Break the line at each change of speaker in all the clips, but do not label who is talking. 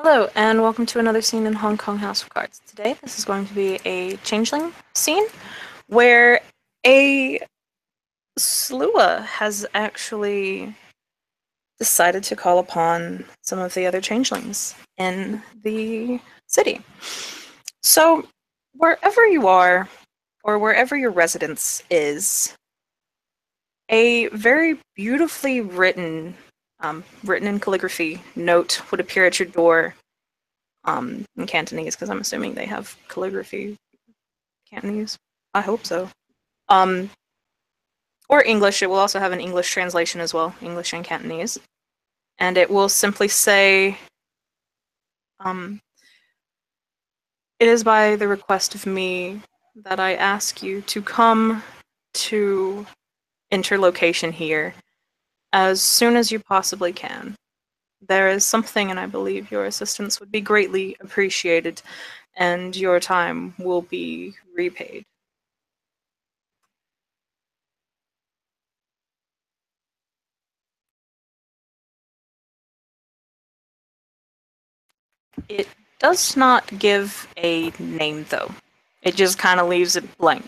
Hello, and welcome to another scene in Hong Kong House of Cards. Today, this is going to be a changeling scene where a Slua has actually decided to call upon some of the other changelings in the city. So, wherever you are, or wherever your residence is, a very beautifully written in calligraphy note would appear at your door in Cantonese, because I'm assuming they have calligraphy Cantonese. I hope so. Um, or English. It will also have an English translation as well, English and Cantonese. And it will simply say, um, "It is by the request of me that I ask you to come to interlocation here as soon as you possibly can. There is something, and I believe your assistance would be greatly appreciated, and your time will be repaid." It does not give a name, though. It just kind of leaves it blank.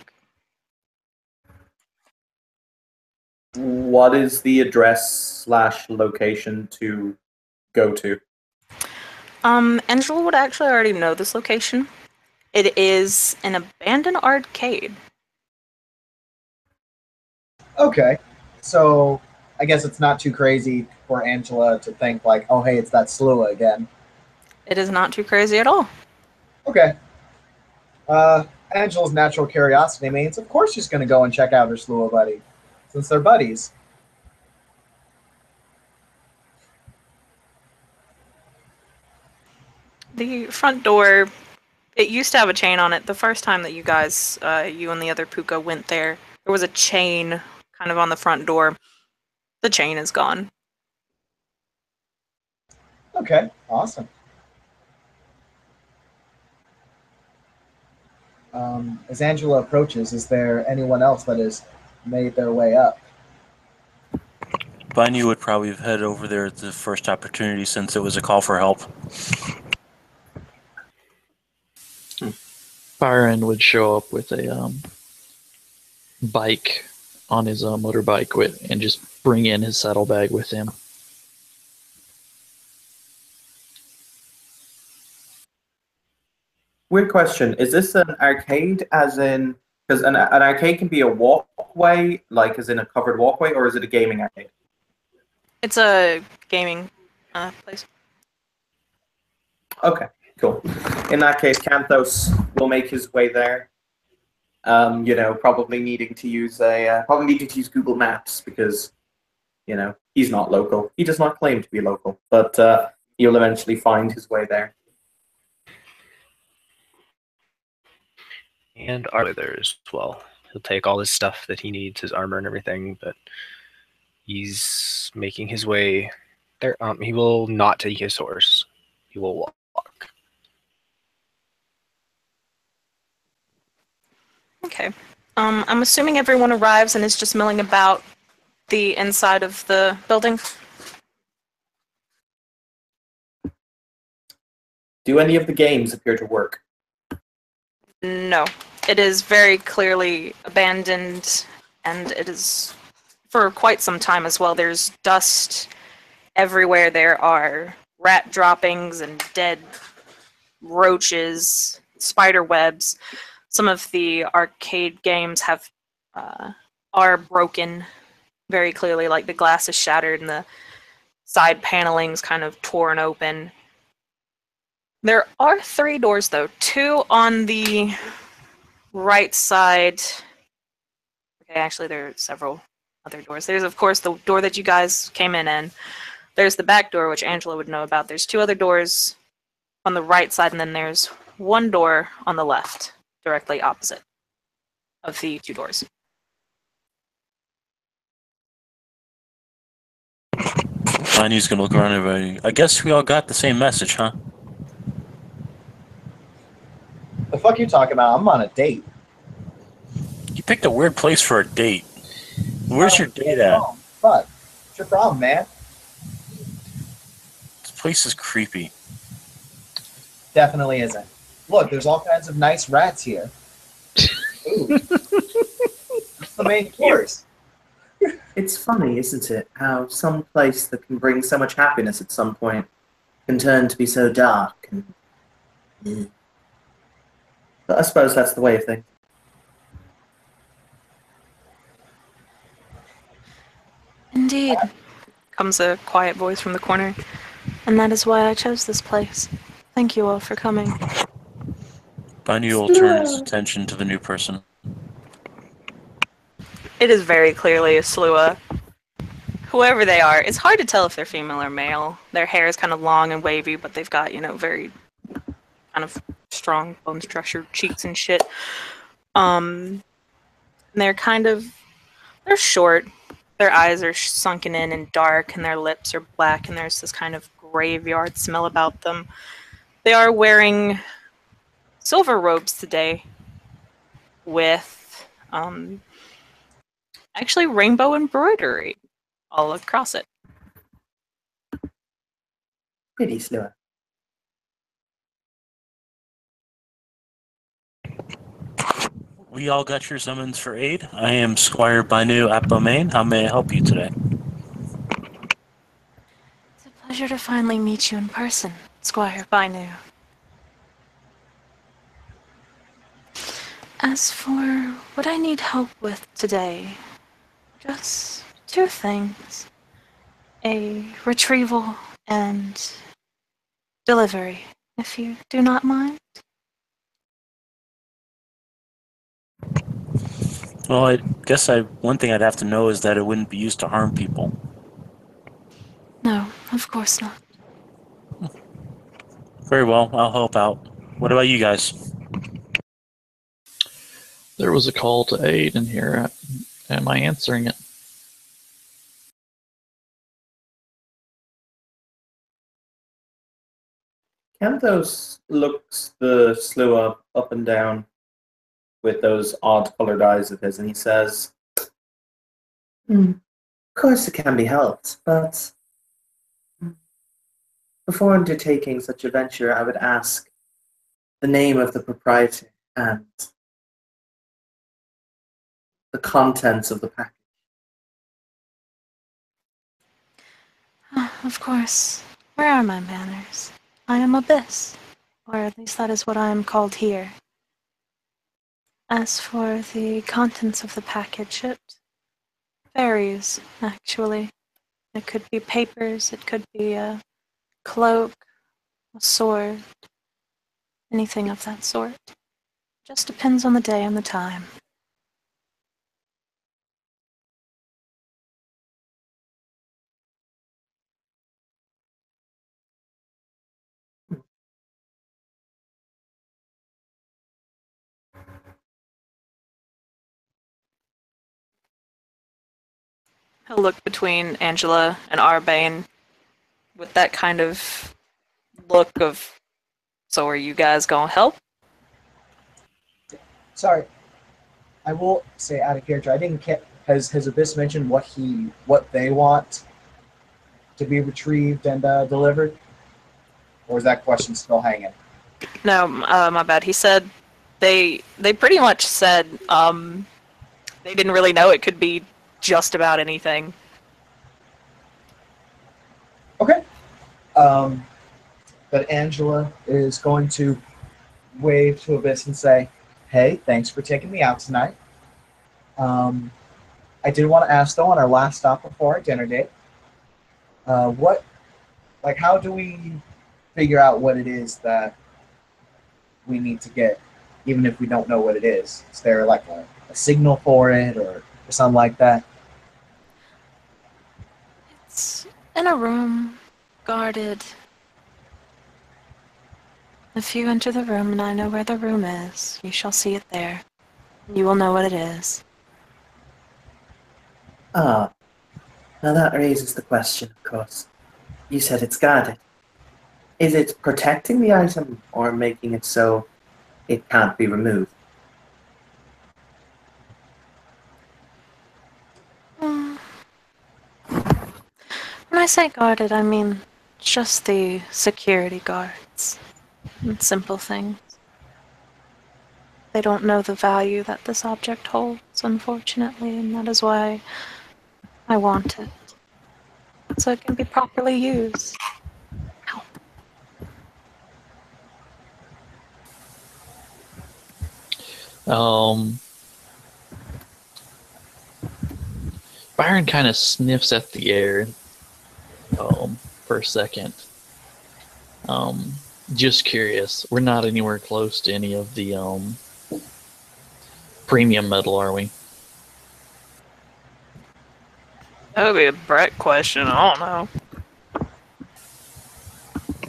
What is the address / location to go to?
Angela would actually already know this location. It is an abandoned arcade.
Okay, so I guess it's not too crazy for Angela to think like, oh hey, it's that Slua again.
It is not too crazy at all.
Okay. Angela's natural curiosity means, of course, she's going to go and check out her Slua buddy, since they're buddies.
The front door, it used to have a chain on it. The first time that you guys, you and the other Puka went there, there was a chain kind of on the front door. The chain is gone.
Okay, awesome. As Angela approaches, is there anyone else that has made their way up?
Bunny would probably have headed over there at the first opportunity since it was a call for help.
Byron would show up with a bike on his motorbike and just bring in his saddlebag with him.
Weird question. Is this an arcade, as in, because an arcade can be a walkway, like as in a covered walkway, or is it a gaming arcade?
It's a gaming place.
Okay, cool. In that case, Canthos will make his way there. Probably needing to use Google Maps because, he's not local. He does not claim to be local, but he'll eventually find his way there.
And Arlo there as well. He'll take all his stuff that he needs, his armor and everything, but he's making his way there. He will not take his horse. He will walk.
Okay. I'm assuming everyone arrives and is just milling about the inside of the building.
Do any of the games appear to work?
No. It is very clearly abandoned, and it is for quite some time as well. There's dust everywhere. There are rat droppings and dead roaches, spider webs. Some of the arcade games are broken very clearly, like the glass is shattered and the side paneling's kind of torn open. There are 3 doors, though. 2 on the right side. Okay, actually, there are several other doors. There's, of course, the door that you guys came in. There's the back door, which Angela would know about. There's 2 other doors on the right side, and then there's 1 door on the left, directly opposite of the 2 doors.
Bunny's gonna look around everybody. I guess we all got the same message, huh?
The fuck you talking about? I'm on a date.
You picked a weird place for a date. Where's your date at?
Fuck. What's your problem, man?
This place is creepy.
definitely isn't. Look, there's all kinds of nice rats here. Ooh. That's the main course.
It's funny, isn't it, how some place that can bring so much happiness at some point can turn to be so dark and. But I suppose that's the way of things.
Indeed, comes a quiet voice from the corner. And that is why I chose this place. Thank you all for coming.
Banu will turn his attention to the new person.
It is very clearly a Slua. Whoever they are, it's hard to tell if they're female or male. Their hair is kind of long and wavy, but they've got, very kind of strong bone structure, cheeks and shit. They're short. Their eyes are sunken in and dark, and their lips are black, and there's this kind of graveyard smell about them. They are wearing silver robes today with actually rainbow embroidery all across it.
Pretty slow.
We all got your summons for aid. I am Squire Banu Appomain. How may I help you today?
It's a pleasure to finally meet you in person, Squire Binu. As for what I need help with today, just two things. A retrieval and delivery, if you do not mind.
Well, I guess one thing I'd have to know is that it wouldn't be used to harm people.
No, of course not.
Very well, I'll help out. What about you guys?
There was a call to aid in here. Am I answering it?
Canthos looks the Slua up and down with those odd colored eyes of his, and he says, Of course it can be helped, but before undertaking such a venture, I would ask the name of the proprietor and the contents of the package.
Of course. Where are my manners? I am Abyss, or at least that is what I am called here. As for the contents of the package, it varies, actually. It could be papers, it could be a cloak, a sword, anything of that sort. Just depends on the day and the time. He'll look between Angela and Arbane with that kind of look of, so are you guys gonna help?
Sorry, I will say out of character. I didn't get. Has Abyss mentioned what they want to be retrieved and delivered, or is that question still hanging?
No, my bad. He said they pretty much said they didn't really know. It could be just about anything.
Okay. But Angela is going to wave to Abyss and say, "Hey, thanks for taking me out tonight. I did want to ask though, on our last stop before our dinner date, how do we figure out what it is that we need to get, even if we don't know what it is? Is there like a signal for it or something like that?"
It's in a room, guarded. If you enter the room and I know where the room is, you shall see it there. You will know what it is.
Ah, now that raises the question, of course. You said it's guarded. Is it protecting the item or making it so it can't be removed?
Hmm. When I say guarded, I mean just the security guards. and simple things. They don't know the value that this object holds, unfortunately, and that is why I want it. So it can be properly used.
Byron kind of sniffs at the air for a second. Just curious. We're not anywhere close to any of the premium metal, are we?
That would be a Brett question. I don't know.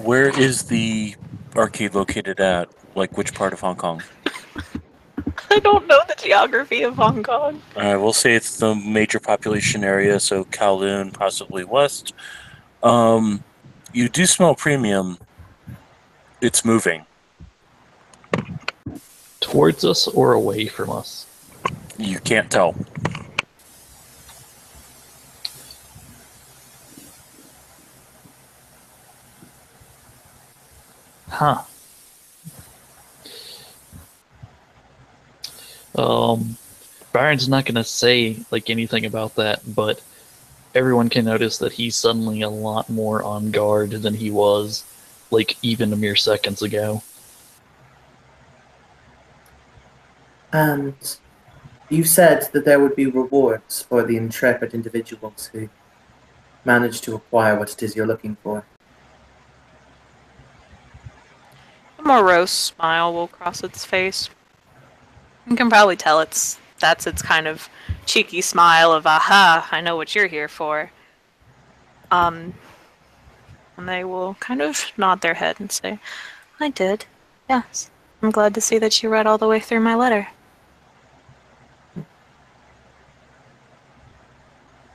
Where is the arcade located at? Like, which part of Hong Kong?
I don't know the geography of Hong Kong.
We'll say it's the major population area, so Kowloon, possibly west. You do smell premium. It's moving.
Towards us or away from us?
You can't tell.
Huh. Byron's not gonna say like anything about that, but everyone can notice that he's suddenly a lot more on guard than he was, like even a mere seconds ago.
And you said that there would be rewards for the intrepid individuals who manage to acquire what it is you're looking for.
A morose smile will cross its face. You can probably tell that's its kind of cheeky smile of aha, I know what you're here for. And they will kind of nod their head and say, I did, yes. I'm glad to see that you read all the way through my letter.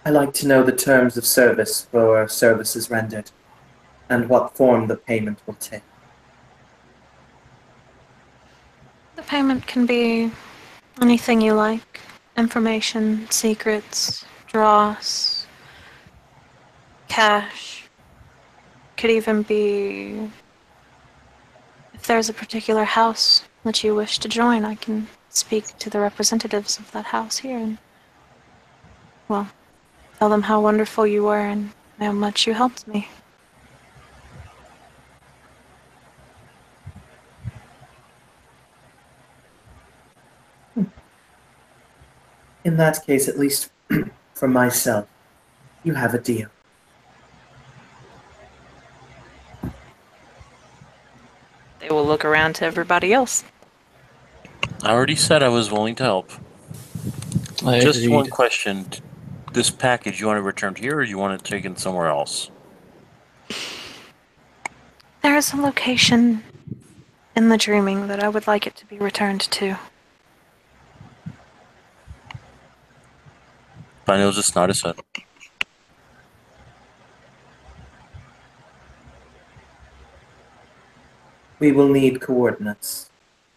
I like to know the terms of service for services rendered, and what form the payment will take.
The payment can be anything you like. Information, secrets, dross, cash. Could even be if there's a particular house that you wish to join, I can speak to the representatives of that house here and, well, tell them how wonderful you were and how much you helped me.
In that case, at least for myself, you have a deal.
They will look around to everybody else.
I already said I was willing to help. Just
Agreed.
one question. This package, you want it returned here or you want it taken somewhere else?
There is a location in the dreaming that I would like it to be returned to.
Daniel just nodded his head.
We will need coordinates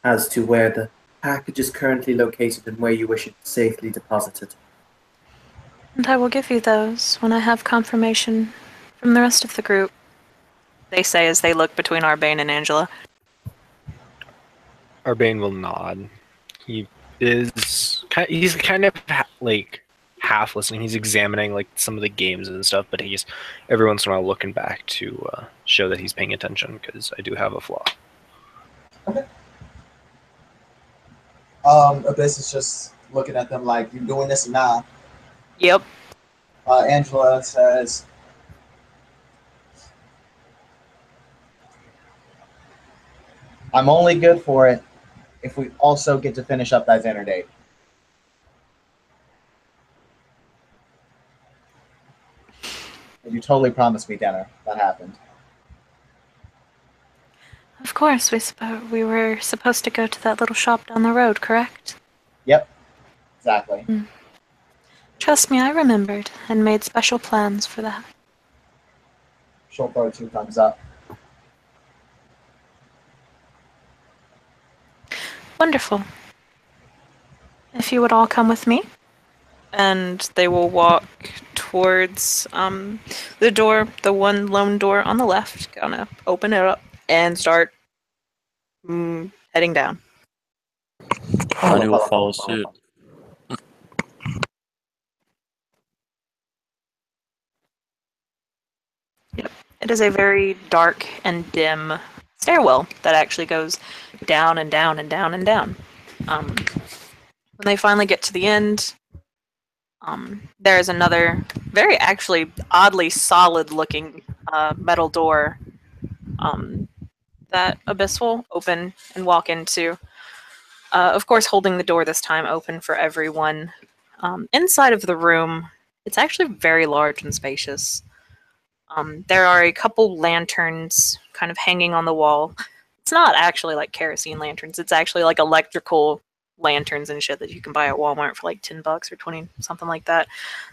as to where the package is currently located and where you wish it safely deposited.
And I will give you those when I have confirmation from the rest of the group. They say as they look between Arbane and Angela.
Arbane will nod. He's kind of like half listening. He's examining like some of the games and stuff, but he's every once in a while looking back to show that he's paying attention because I do have a flaw.
Okay. Abyss is just looking at them like, you doing this or not?
Yep.
Angela says, I'm only good for it if we also get to finish up that dinner date. And you totally promised me dinner. That happened.
Of course, we were supposed to go to that little shop down the road, correct?
Yep. Exactly.
Trust me, I remembered and made special plans for that.
She'll throw 2 thumbs up.
Wonderful. If you would all come with me. And they will walk towards the door, the one lone door on the left. Gonna open it up and start heading down.
Bonnie will follow suit.
It is a very dark and dim stairwell that actually goes down and down and down and down. When they finally get to the end, there is another very actually oddly solid looking metal door that Abyss will open and walk into. Of course, holding the door this time open for everyone. Inside of the room, it's actually very large and spacious. There are a couple lanterns kind of hanging on the wall. It's not actually like kerosene lanterns. It's actually like electrical lanterns and shit that you can buy at Walmart for like $10 or 20, something like that.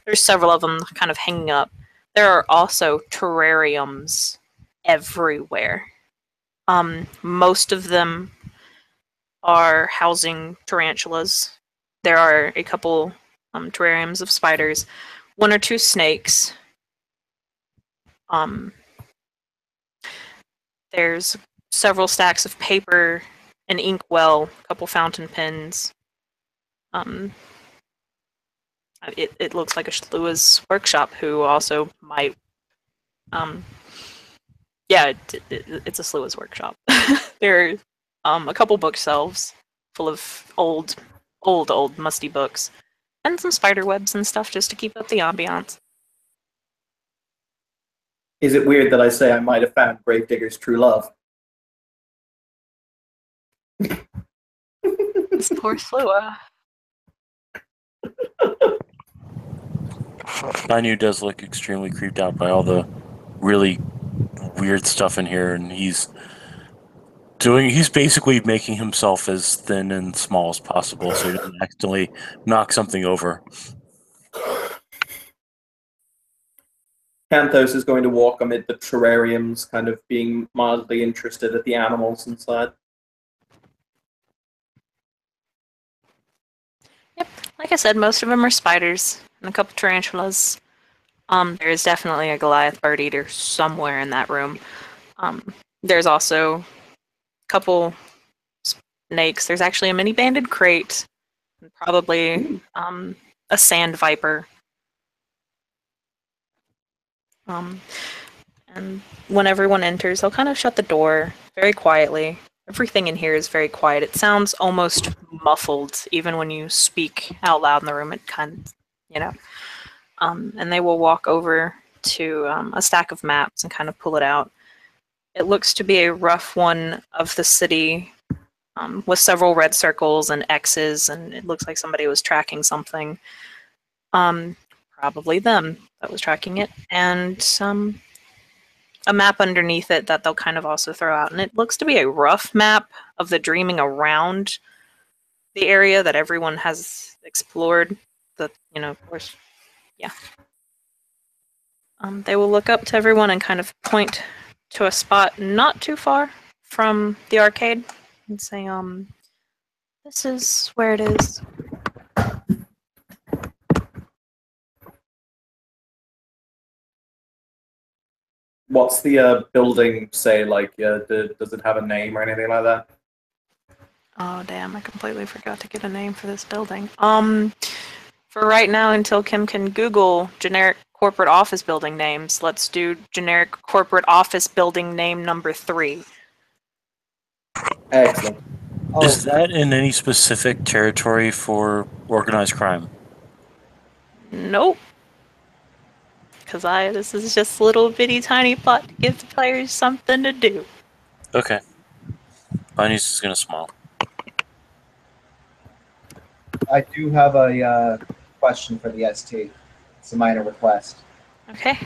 There's several of them kind of hanging up. There are also terrariums everywhere. Most of them are housing tarantulas. There are a couple terrariums of spiders, one or two snakes. There's several stacks of paper, an inkwell, a couple fountain pens. It looks like a Shlua's workshop, who also might. Yeah, it's a Shlua's workshop. There are a couple bookshelves full of old, musty books, and some spider webs and stuff just to keep up the ambiance.
Is it weird that I say I might have found Gravedigger's true love?
This poor Shlua.
Banu does look extremely creeped out by all the really weird stuff in here, and he's basically making himself as thin and small as possible so he doesn't accidentally knock something over.
Canthos is going to walk amid the terrariums, kind of being mildly interested at the animals inside.
Yep, like I said, most of them are spiders and a couple tarantulas. There is definitely a Goliath bird eater somewhere in that room. There's also a couple snakes. There's actually a mini banded crate, and probably a sand viper. And when everyone enters, they'll kind of shut the door very quietly. Everything in here is very quiet. It sounds almost muffled, even when you speak out loud in the room. It kind of, you know. And they will walk over to a stack of maps and kind of pull it out. It looks to be a rough one of the city with several red circles and X's, and it looks like somebody was tracking something. Probably them that was tracking it, and a map underneath it that they'll kind of also throw out. And it looks to be a rough map of the dreaming around the area that everyone has explored. Of course, yeah. They will look up to everyone and kind of point to a spot not too far from the arcade and say, this is where it is.
What's the building say? Like, does it have a name or anything like that?
Oh, damn, I completely forgot to get a name for this building. For right now, until Kim can Google generic corporate office building names, let's do generic corporate office building name number 3.
Excellent.
Is that in any specific territory for organized crime?
Nope. Because this is just a little bitty tiny plot to give the players something to do.
Okay. Bunny's just gonna smile.
I do have a question for the ST. It's a minor request.
Okay.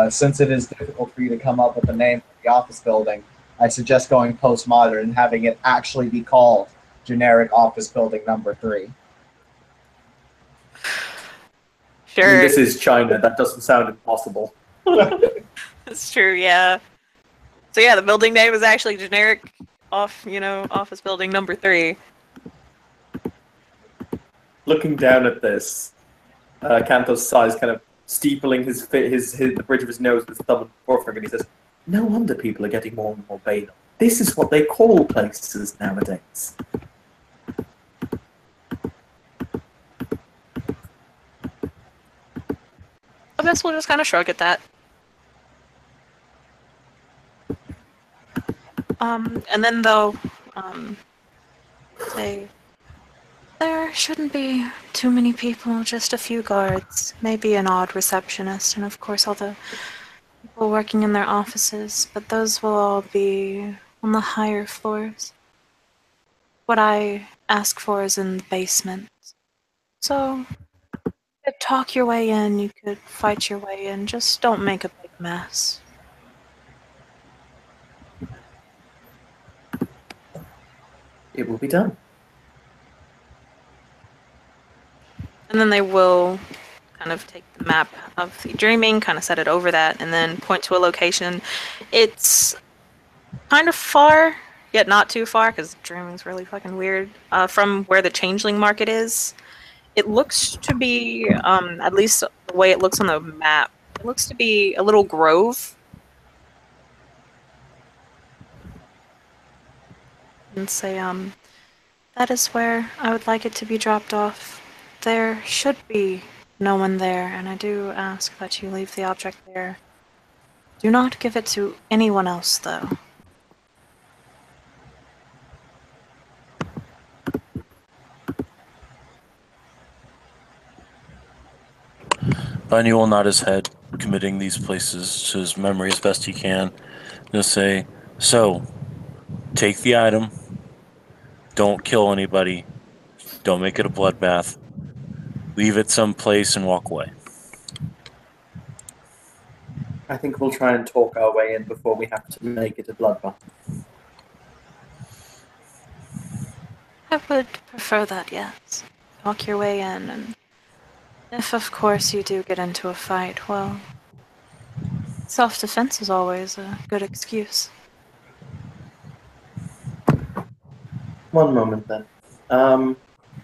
Since it is difficult for you to come up with a name for the office building, I suggest going postmodern and having it actually be called generic office building number 3.
Sure.
I mean, this is China. That doesn't sound impossible.
That's true, yeah. So yeah, the building name is actually generic office building number 3.
Looking down at this, Canthos sighs, kind of steepling the bridge of his nose with his thumb and forefinger, and he says, "No wonder people are getting more and more banal. This is what they call places nowadays.
I guess we'll just kind of shrug at that. And then they'll say, there shouldn't be too many people, just a few guards, maybe an odd receptionist, and of course all the people working in their offices, but those will all be on the higher floors. What I ask for is in the basement. So, you could talk your way in, you could fight your way in, just don't make a big mess.
It will be done.
And then they will kind of take the map of the dreaming, kind of set it over that, and then point to a location. It's kind of far, yet not too far, because dreaming's really fucking weird, from where the changeling market is. It looks to be, at least the way it looks on the map, it looks to be a little grove. And say, that is where I would like it to be dropped off. There should be no one there, and I do ask that you leave the object there. Do not give it to anyone else, though.
Bunny will nod his head, committing these places to his memory as best he can. He'll say, so, take the item. Don't kill anybody. Don't make it a bloodbath. Leave it someplace and walk away.
I think we'll try and talk our way in before we have to make it a bloodbath.
I would prefer that, yes. Talk your way in, and if, of course, you do get into a fight, well, self-defense is always a good excuse.
One moment then.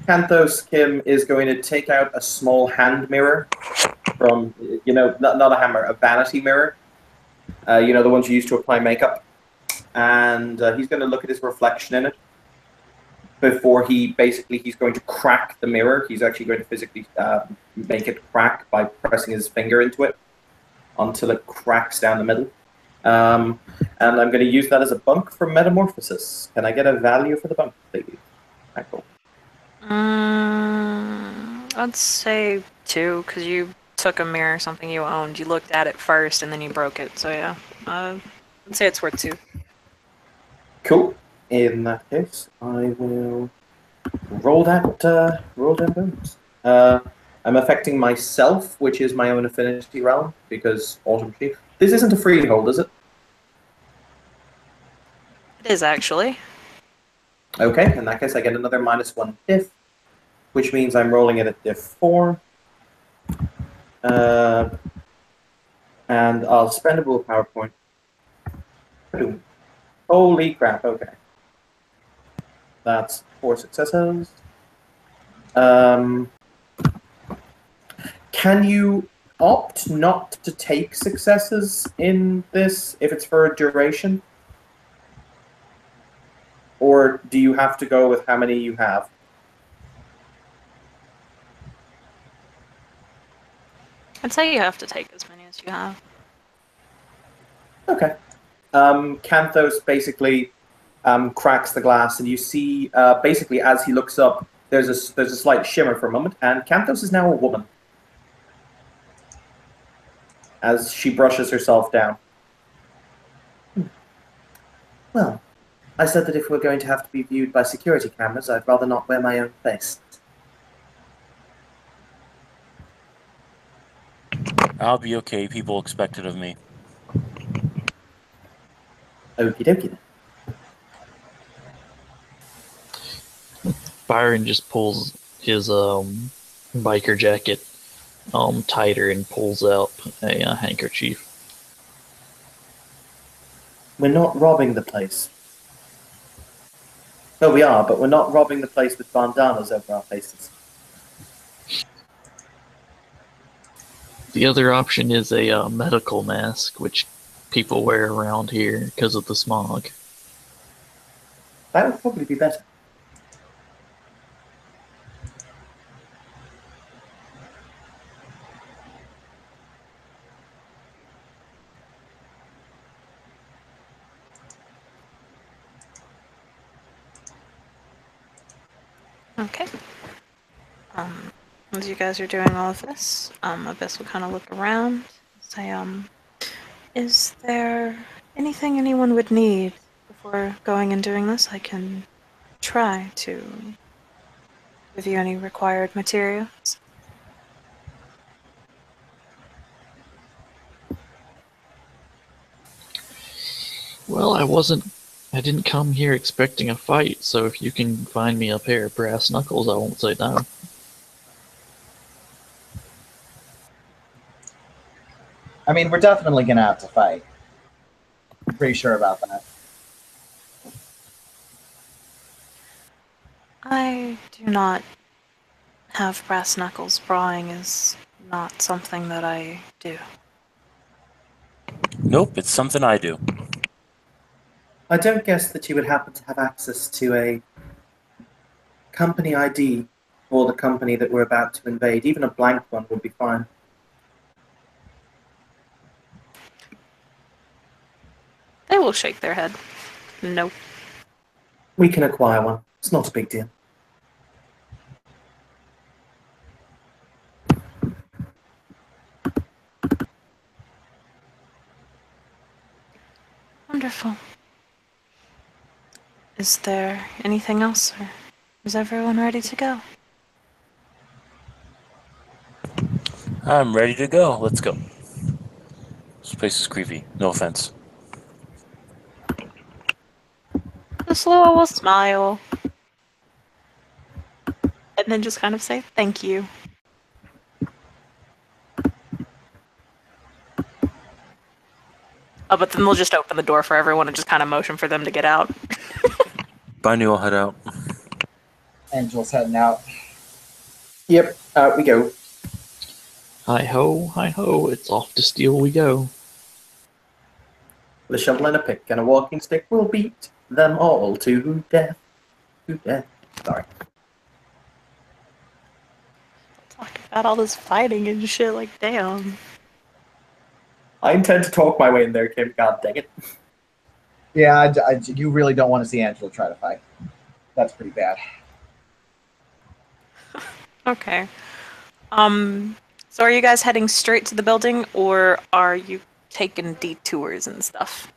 Kanthos Kim is going to take out a small hand mirror from, not a hammer, a vanity mirror. The ones you use to apply makeup. And he's going to look at his reflection in it. Before he's going to crack the mirror. He's actually going to physically make it crack by pressing his finger into it until it cracks down the middle. And I'm going to use that as a bunk for metamorphosis. Can I get a value for the bunk, please? Michael.
I'd say 2, because you took a mirror, something you owned. You looked at it first, and then you broke it. So yeah, I'd say it's worth 2.
Cool. In that case, I will roll that bonus. I'm affecting myself, which is my own affinity realm, because Autumn Chief. This isn't a freehold, is it?
It is, actually.
Okay, in that case, I get another -1 diff, which means I'm rolling it at diff 4. And I'll spend a willpower point. Boom. Holy crap, okay. That's 4 successes. Can you opt not to take successes in this if it's for a duration? Or do you have to go with how many you have?
I'd say you have to take as many as you have.
Okay. Kanthos basically cracks the glass, and you see, basically, as he looks up, there's a slight shimmer for a moment, and Kanthos is now a woman. As she brushes herself down. Well, I said that if we're going to have to be viewed by security cameras, I'd rather not wear my own face.
I'll be okay. People expect it of me.
Okie dokie then.
Byron just pulls his biker jacket tighter and pulls out a handkerchief.
We're not robbing the place. No, we are, but we're not robbing the place with bandanas over our faces.
The other option is a medical mask, which people wear around here because of the smog.
That would probably be better.
Okay. As you guys are doing all of this, Abyss will kind of look around, say, is there anything anyone would need before going and doing this? I can try to give you any required materials.
Well, I didn't come here expecting a fight, so if you can find me a pair of brass knuckles, I won't say no.
I mean, we're definitely gonna have to fight. I'm pretty sure about that.
I do not have brass knuckles. Brawling is not something that I do.
Nope, it's something I do.
I don't guess that you would happen to have access to a company ID for the company that we're about to invade. Even a blank one would be fine.
They will shake their head. Nope.
We can acquire one. It's not a big deal.
Wonderful. Is there anything else, or is everyone ready to go?
I'm ready to go. Let's go. This place is creepy. No offense.
The Sloa will smile. And then just kind of say, thank you. Oh, but then they'll just open the door for everyone and just kind of motion for them to get out.
Binding will head out.
Angela's heading out.
Yep, out we go.
Hi ho, it's off to steel we go.
With a shovel and a pick and a walking stick, we'll beat them all to death. To death. Sorry.
Talk about all this fighting and shit, like, damn.
I intend to talk my way in there, Kim. God dang it.
Yeah, you really don't want to see Angela try to fight. That's pretty bad.
Okay. So are you guys heading straight to the building, or are you taking detours and stuff?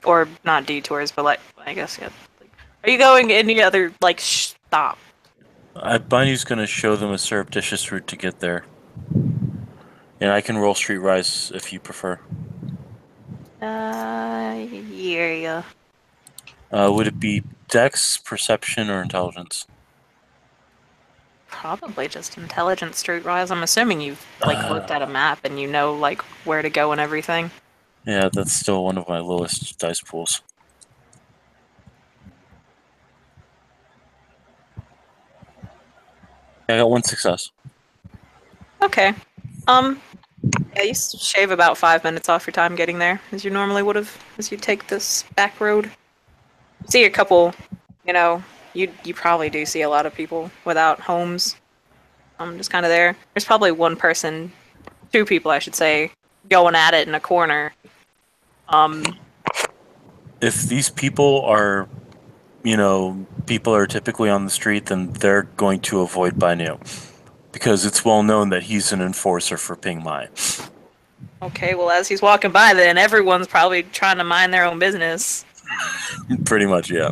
Or not detours, but like, I guess, yeah. Like, are you going any other, like, stop?
Binding's gonna show them a surreptitious route to get there. And I can roll Streetwise if you prefer.
Yeah.
Would it be Dex, Perception, or Intelligence?
Probably just intelligence streetwise. I'm assuming you've, like, looked at a map and you know, like, where to go and everything.
Yeah, that's still one of my lowest dice pools. I got one success.
Okay. Yeah, you shave about 5 minutes off your time getting there, as you normally would have, as you take this back road. You see a couple, you know, you probably do see a lot of people without homes. Just kind of there. There's probably one person, two people, I should say, going at it in a corner.
If these people are, people are typically on the street, then they're going to avoid Bainu. Because it's well known that he's an enforcer for Ping Mai.
Okay, well, as he's walking by, then everyone's probably trying to mind their own business.
Pretty much, yeah.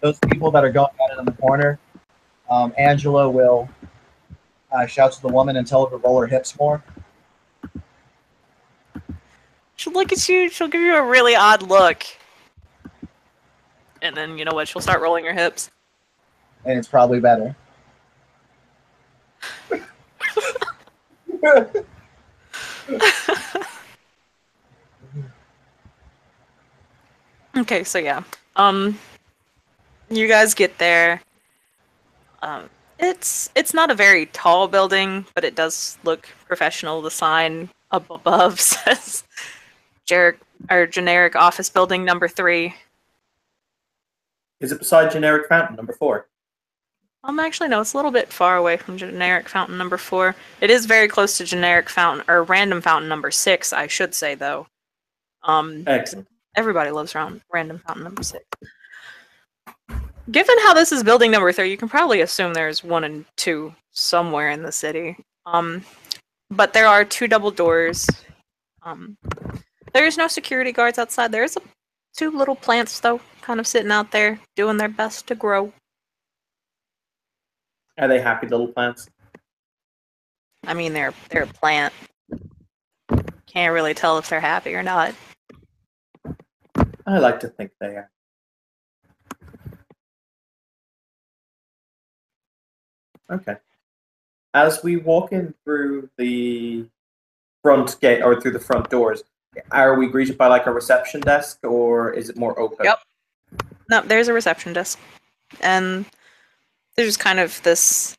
Those people that are going at it in the corner, Angela will shout to the woman and tell her to roll her hips more.
She'll look at you, she'll give you a really odd look. And then, you know what, she'll start rolling her hips.
And it's probably better.
Okay, so yeah. You guys get there. It's not a very tall building, but it does look professional. The sign up above says or generic office building number 3.
Is it beside generic fountain number 4?
Actually, no, it's a little bit far away from generic fountain number 4. It is very close to generic fountain, or random fountain number 6, I should say, though.
Excellent.
Everybody loves random fountain number 6. Given how this is building number 3, you can probably assume there's 1 and 2 somewhere in the city. But there are 2 double doors. There is no security guards outside. There's 2 little plants, though, kind of sitting out there, doing their best to grow.
Are they happy little plants?
I mean, they're a plant. Can't really tell if they're happy or not.
I like to think they are. Okay. As we walk in through the front gate or through the front doors, are we greeted by like a reception desk, or is it more open?
Yep. No, there's a reception desk, and there's kind of this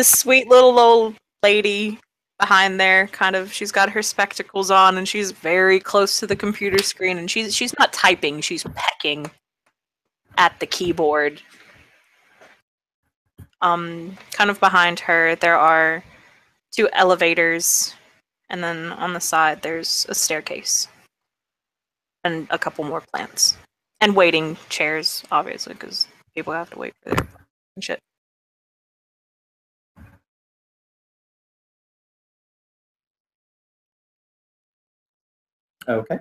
sweet little old lady behind there. Kind of, she's got her spectacles on, and she's very close to the computer screen, and she's not typing, she's pecking at the keyboard. Kind of behind her, there are 2 elevators, and then on the side there's a staircase, and a couple more plants, and waiting chairs, obviously, because people have to wait for their shit.
Okay.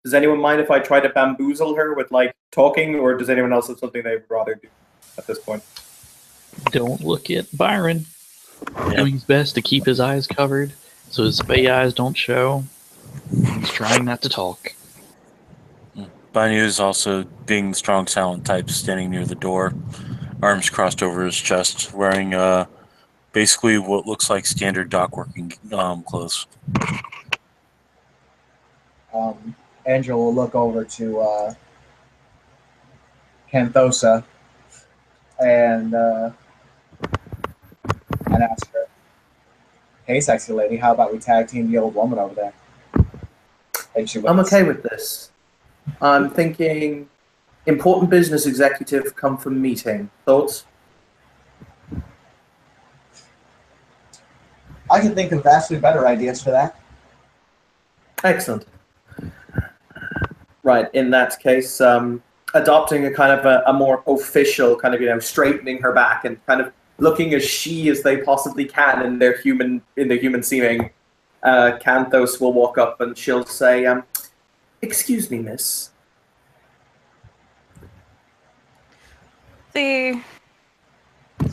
Does anyone mind if I try to bamboozle her with like talking, or does anyone else have something they would rather do at this point?
Don't look at Byron. Doing his best to keep his eyes covered so his spay eyes don't show. He's trying not to talk.
Banyu is also being the strong, silent type, standing near the door, arms crossed over his chest, wearing basically what looks like standard dock working clothes.
Angela will look over to Canthosa and ask her, "Hey, sexy lady, how about we tag team the old woman over there?"
I'm okay with this. I'm thinking important business executive come from meeting. Thoughts?
I can think of vastly better ideas for that.
Excellent. Right, in that case, adopting a kind of a more official kind of, straightening her back and kind of looking as she as they possibly can in their human seeming, Canthos will walk up and she'll say, "Excuse me, miss."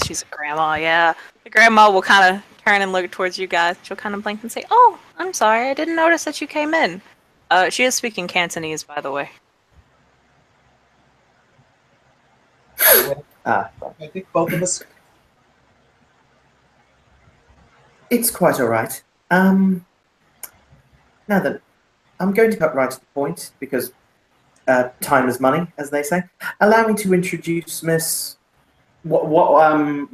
She's a grandma, yeah. The grandma will kind of turn and look towards you guys. She'll kind of blink and say, "Oh, I'm sorry, I didn't notice that you came in." She is speaking Cantonese, by the way.
I think both of us.
It's quite all right. Now then, I'm going to cut right to the point because time is money, as they say. Allow me to introduce Miss. What's her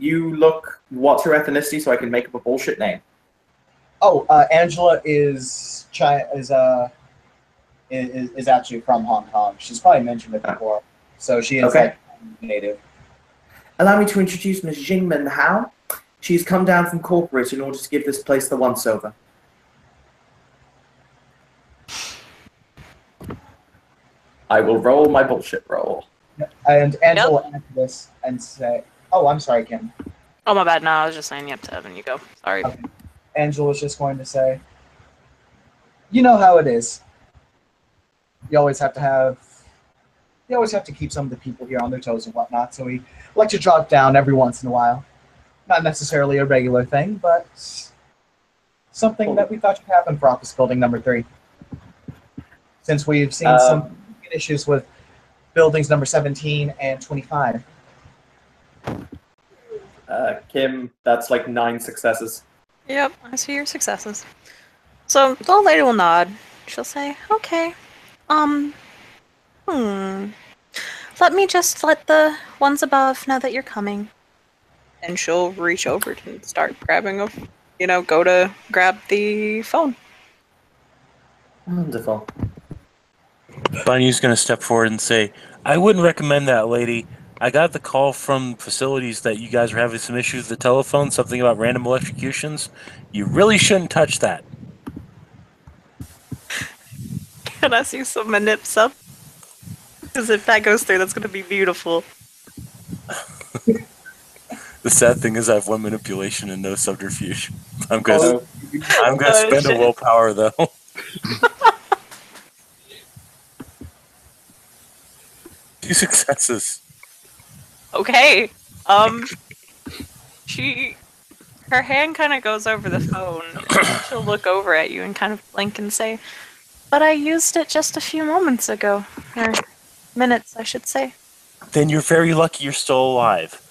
ethnicity, so I can make up a bullshit name?
Oh, Angela is actually from Hong Kong. She's probably mentioned it before, so she is like native.
Allow me to introduce Miss Jingmin Hao. She's come down from corporate in order to give this place the once-over. I will roll my bullshit roll.
And Angela will answer this and say, "Oh, I'm sorry, Kim."
Oh, my bad. No, I was just saying, yep, Evan, you go. Sorry.
Okay. Angela's just going to say, "You know how it is. You always have to keep some of the people here on their toes and whatnot, so we like to drop down every once in a while. Not necessarily a regular thing, but something that we thought should happen for office building number 3. Since we've seen some issues with buildings number 17 and 25.
Kim, that's like 9 successes.
Yep, I see your successes. So the old lady will nod. She'll say, "Okay, let me just let the ones above know that you're coming." and she'll reach over and start grabbing go to grab the phone.
Wonderful.
Bunny's going to step forward and say, I wouldn't recommend that, lady. I got the call from facilities that you guys were having some issues with the telephone, something about random electrocutions. You really shouldn't touch that.
Can I see some manips up? Because if that goes through, that's going to be beautiful.
The sad thing is I have 1 manipulation and no subterfuge. I'm going to spend a willpower, though. 2 successes.
Okay. Her hand kind of goes over the phone. She'll look over at you and kind of blink and say, "But I used it just a few moments ago. Or minutes, I should say."
Then you're very lucky you're still alive.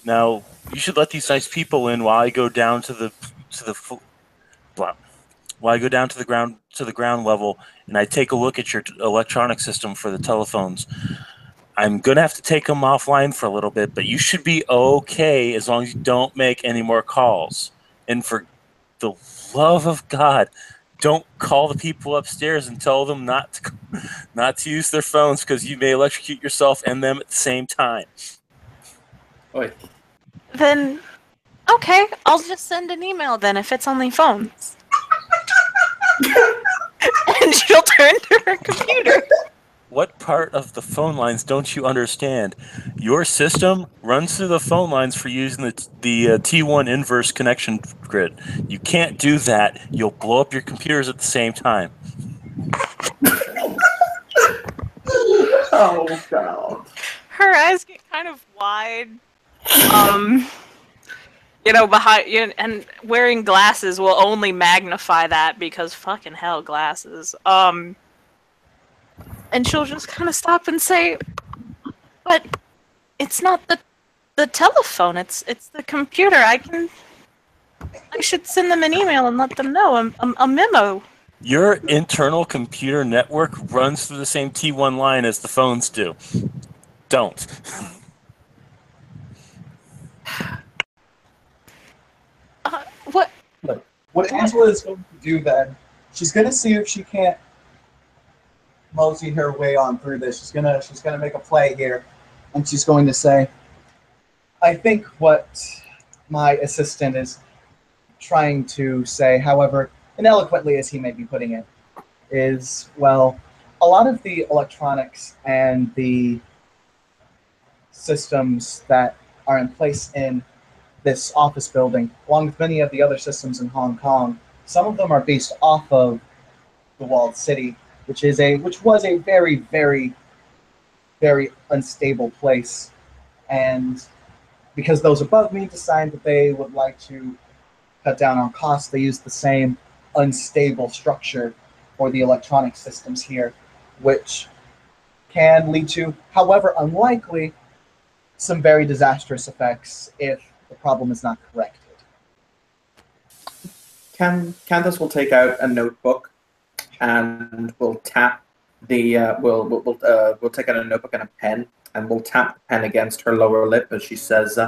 Now, you should let these nice people in while I go down to the ground level and I take a look at your electronic system for the telephones. I'm going to have to take them offline for a little bit, but you should be okay as long as you don't make any more calls. And for the love of God, don't call the people upstairs and tell them not to use their phones because you may electrocute yourself and them at the same time.
Oi.
Then, okay, I'll just send an email then if it's only phones. And she'll turn to her computer.
What part of the phone lines don't you understand? Your system runs through the phone lines for using the T1 inverse connection grid. You can't do that. You'll blow up your computers at the same time.
Oh, God.
Her eyes get kind of wide. Behind you, and wearing glasses will only magnify that because fucking hell, glasses. And she'll just kind of stop and say, "But it's not the telephone. It's the computer. I should send them an email and let them know a memo."
Your internal computer network runs through the same T1 line as the phones do. Don't.
What Angela is going to do then, she's going to see if she can't mosey her way on through this. She's gonna make a play here, and she's going to say, "I think what my assistant is trying to say, however ineloquently as he may be putting it, is, well, a lot of the electronics and the systems that are in place in this office building, along with many of the other systems in Hong Kong, some of them are based off of the walled city, which was a very, very, very unstable place. And because those above me decided that they would like to cut down on costs, they used the same unstable structure for the electronic systems here, which can lead to, however unlikely, some very disastrous effects if the problem is not corrected."
Candace will take out a notebook and we'll tap the we'll take out a notebook and a pen and we'll tap the pen against her lower lip as she says,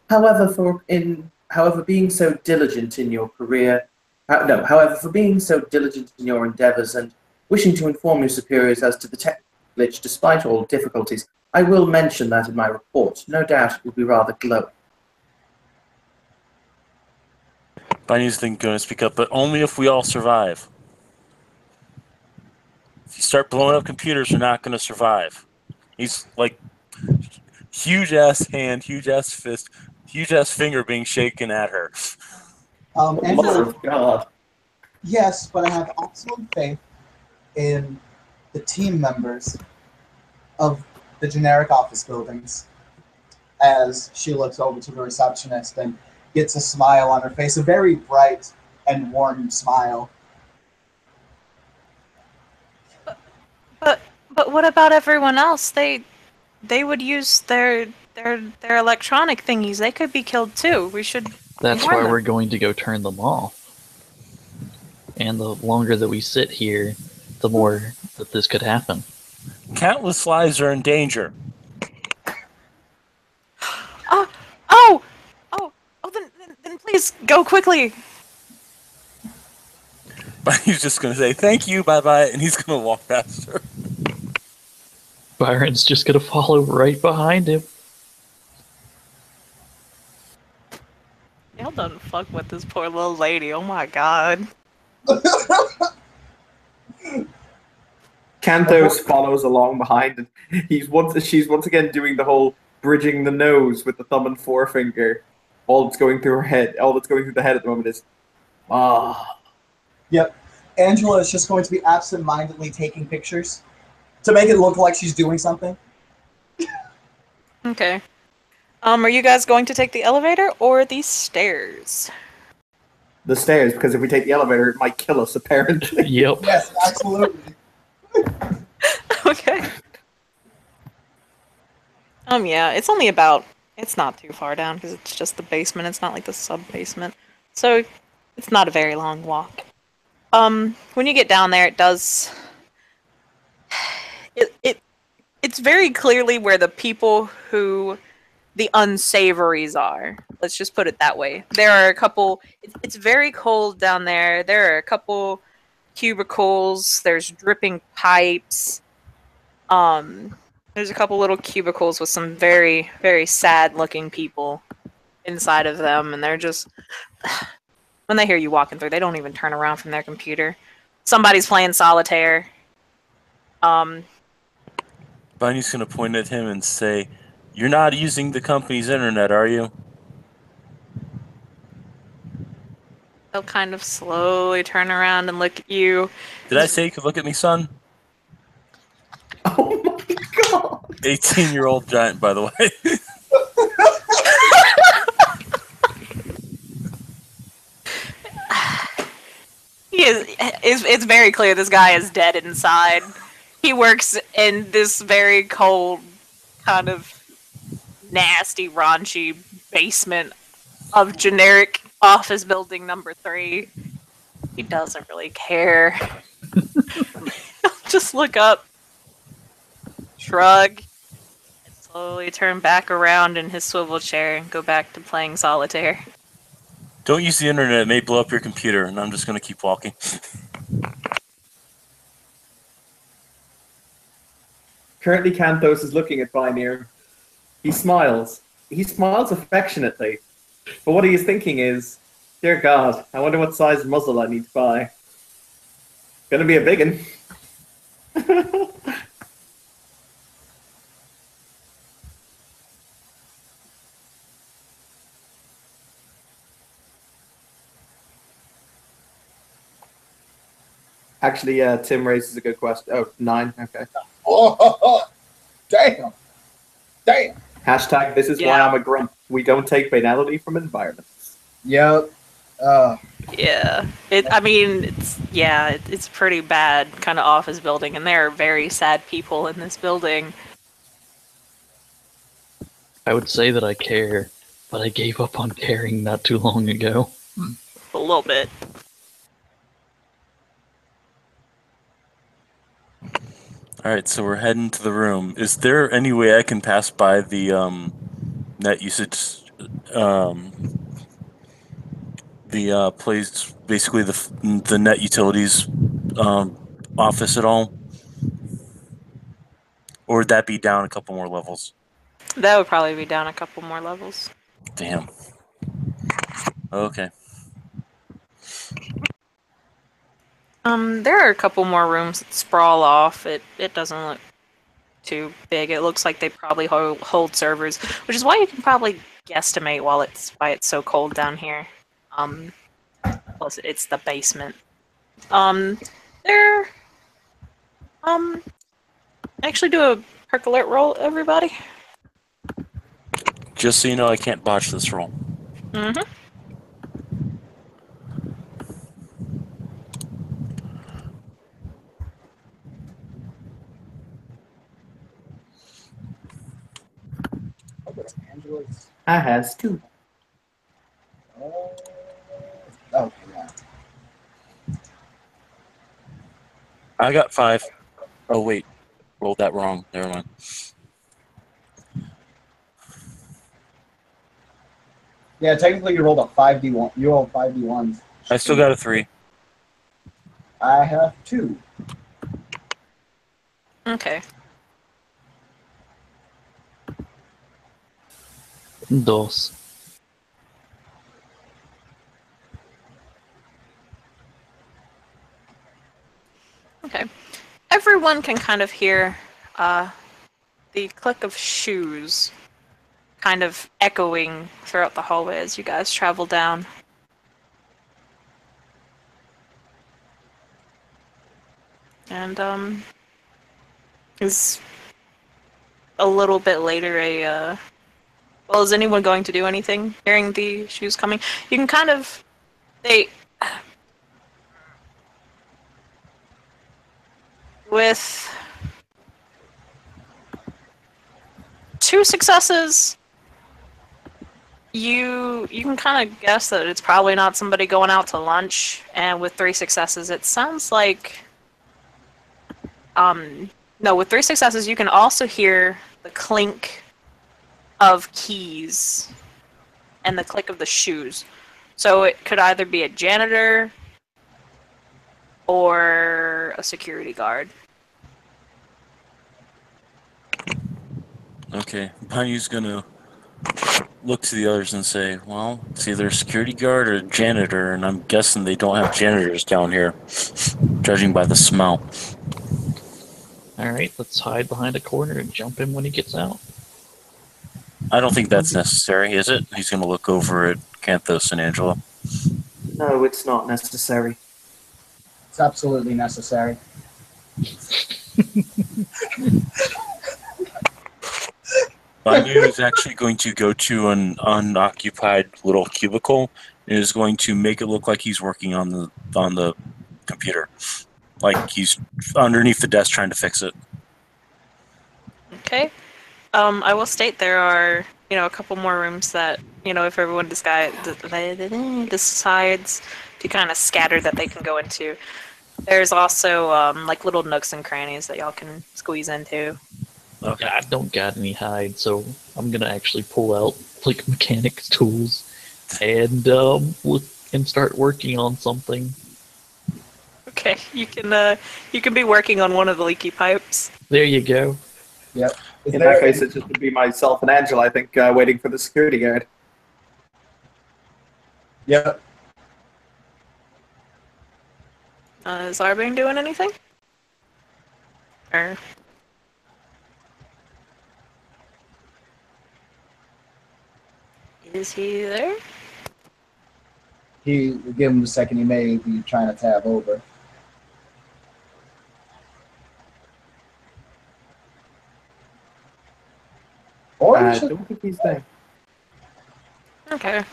however, being so diligent in your career, however, for being so diligent in your endeavors and wishing to inform your superiors as to the tech glitch despite all difficulties, I will mention that in my report. No doubt it will be rather glowing.
Bunny's going to speak up, but only if we all survive. If you start blowing up computers, you're not going to survive. He's like huge ass hand, huge ass fist, huge ass finger being shaken at her.
Mother of God.
Yes, but I have absolute faith in the team members of the generic office buildings. As she looks over to the receptionist and gets a smile on her face, a very bright and warm smile.
But what about everyone else? They would use their electronic thingies. They could be killed too. We should.
That's
warn
why
them.
we're going to go turn them off. And the longer that we sit here, the more that this could happen.
Countless lives are in danger.
Byron, please go quickly.
But he's just gonna say thank you, bye bye, and he's gonna walk faster.
Byron's just gonna follow right behind him.
Y'all done fuck with this poor little lady. Oh my god.
Kanthos follows along behind, and she's once again doing the whole bridging the nose with the thumb and forefinger. All that's going through her head, all that's going through the head at the moment is,
Yep. Angela is just going to be absent-mindedly taking pictures to make it look like she's doing something.
Okay. Are you guys going to take the elevator or the stairs?
the stairs, because if we take the elevator, it might kill us, apparently.
Yep.
Yes, absolutely.
Okay. Yeah, it's only about, it's not too far down because it's just the basement. It's not like the sub-basement. So it's not a very long walk. When you get down there, it does, it's very clearly where the people who, the unsavories are. Let's just put it that way. There are a couple, it's very cold down there. There are a couple cubicles. There's dripping pipes. There's a couple little cubicles with some very, very sad looking people inside of them, and they're just, when they hear you walking through, they don't even turn around from their computer. Somebody's playing solitaire.
Bunny's gonna point at him and say, "You're not using the company's internet, are you?"
They'll kind of slowly turn around and look at you.
Did I say you could look at me, son?
Oh my god!
18-year-old giant, by the way.
It's very clear this guy is dead inside. He works in this very cold, kind of nasty, raunchy basement of generic office building number 3. He doesn't really care. He'll just look up, shrug, and slowly turn back around in his swivel chair and go back to playing solitaire.
Don't use the internet, it may blow up your computer, and I'm just gonna keep walking.
Currently, Kanthos is looking at Vineer. He smiles. He smiles affectionately. But what he is thinking is, dear God, I wonder what size muzzle I need to buy. Gonna be a big one. Actually, Tim raises a good question. Oh, 9, okay.
Oh, damn. Damn.
Hashtag, this is why I'm a grump. We don't take banality from environments.
Yep.
Yeah, it's pretty bad kind of office building, and there are very sad people in this building.
I would say that I care, but I gave up on caring not too long ago.
A little bit.
Alright, so we're heading to the room. Is there any way I can pass by the net usage, the place, basically the net utilities office at all? Or would that be down a couple more levels?
That would probably be down a couple more levels.
Damn. Okay.
There are a couple more rooms that sprawl off. It doesn't look too big. It looks like they probably hold servers, which is why you can probably guesstimate why it's so cold down here. Plus it's the basement. Actually do a perk alert roll, everybody.
Just so you know, I can't botch this roll.
Mm-hmm.
I has 2.
Oh, yeah.
I got 5. Oh, wait. Rolled that wrong. Never mind.
Yeah, technically you rolled a 5d1. You rolled 5d1s.
I still got a 3.
I have 2.
Okay.
Dos.
Okay. Everyone can kind of hear the click of shoes kind of echoing throughout the hallway as you guys travel down. And is a little bit later well, is anyone going to do anything hearing the shoes coming? You can kind of with 2 successes, you can kind of guess that it's probably not somebody going out to lunch, and with 3 successes, it sounds like no, with 3 successes, you can also hear the clink of keys and the click of the shoes. So it could either be a janitor or a security guard.
Okay, Banyu's gonna look to the others and say, well, it's either a security guard or a janitor, and I'm guessing they don't have janitors down here, judging by the smell.
Alright, let's hide behind a corner and jump him when he gets out.
I don't think that's necessary, is it? He's gonna look over at Canthos and Angela.
No, it's not necessary.
It's absolutely necessary.
Banyu is actually going to go to an unoccupied little cubicle and is going to make it look like he's working on the computer, like he's underneath the desk trying to fix it.
Okay. I will state there are, a couple more rooms that, if everyone decides to kind of scatter that they can go into. There's also, like little nooks and crannies that y'all can squeeze into.
Okay, I don't got any hide, so I'm gonna actually pull out like mechanics tools and look and start working on something.
Okay, you can be working on one of the leaky pipes.
There you go.
Yep. Is
In
there
that case, it just would be myself and Angela, I think, waiting for the security guard.
Yep.
Is Arbing doing anything? Or is he there?
Give him a second. He may be trying to tab over. Or
I
we should-
don't think he's there.
Okay.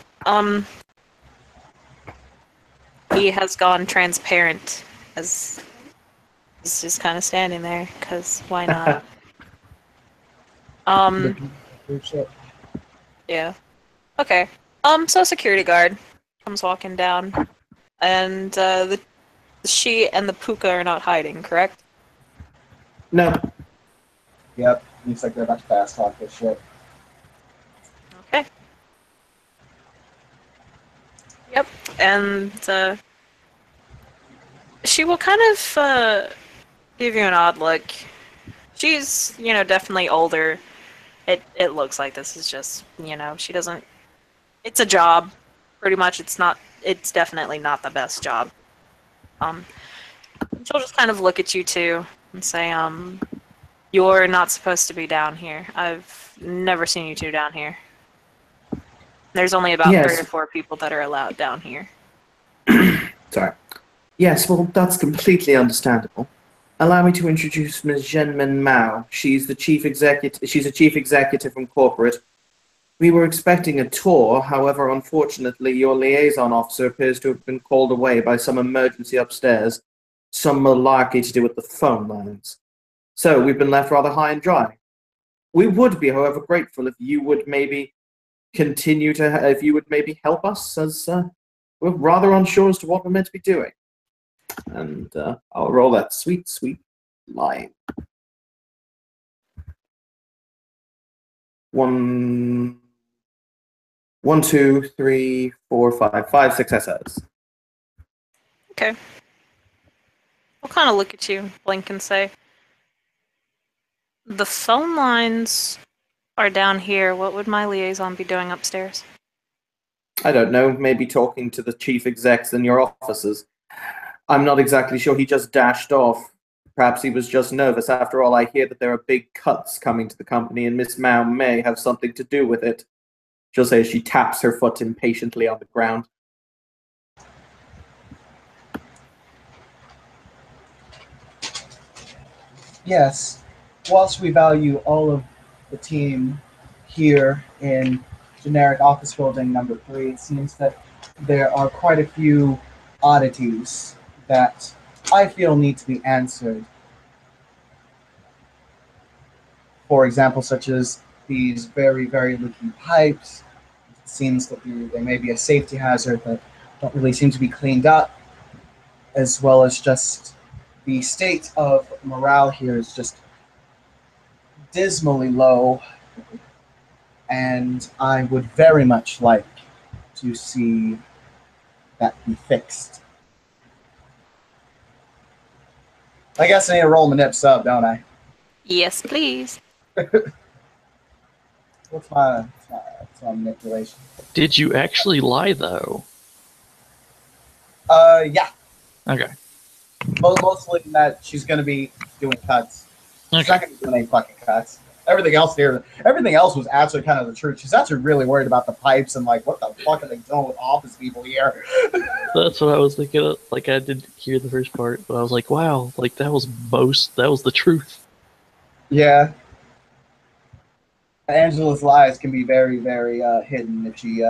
He has gone transparent as he's just kind of standing there, because why not? Yeah. Okay. So security guard comes walking down, and the she and the puka are not hiding, correct?
No.
Yep. Looks like they're about to fast talk this shit.
Okay. Yep. And she will kind of give you an odd look. She's, definitely older. It looks like this is just, she doesn't. It's a job, pretty much. It's definitely not the best job. She'll just kind of look at you two and say, you're not supposed to be down here. I've never seen you two down here. There's only about
Yes.
3 or 4 people that are allowed down here.
Sorry. Yes, well, that's completely understandable. Allow me to introduce Ms. Zhenmin Mao. She's the chief executive. She's a chief executive from corporate. We were expecting a tour. However, unfortunately, your liaison officer appears to have been called away by some emergency upstairs. Some malarkey to do with the phone lines. So we've been left rather high and dry. We would be, however, grateful if you would maybe if you would maybe help us, as we're rather unsure as to what we're meant to be doing. And I'll roll that sweet, sweet line. 1, 1, 2, 3, 4, 5. 5 successes.
Okay. I'll kind of look at you, blink, and say, the phone lines are down here. What would my liaison be doing upstairs?
I don't know, maybe talking to the chief execs in your offices. I'm not exactly sure. He just dashed off. Perhaps he was just nervous. After all, I hear that there are big cuts coming to the company, and Miss Mao may have something to do with it. She'll say as she taps her foot impatiently on the ground.
Yes, whilst we value all of the team here in generic office building number 3, it seems that there are quite a few oddities that I feel need to be answered. For example, such as these very, very leaky pipes. It seems that they may be a safety hazard that don't really seem to be cleaned up, as well as just the state of morale here is just dismally low, and I would very much like to see that be fixed. I guess I need to roll my nip sub, don't I?
Yes, please.
What's my manipulation?
Did you actually lie though?
Yeah.
Okay.
Mostly that she's going to be doing cuts. She's not going to be doing any fucking cuts. Everything else was actually kind of the truth. She's actually really worried about the pipes and like, what the fuck are they doing with office people here?
That's what I was thinking of. Like, I did hear the first part, but I was like, wow, like that was the truth.
Yeah. Angela's lies can be very, very hidden if she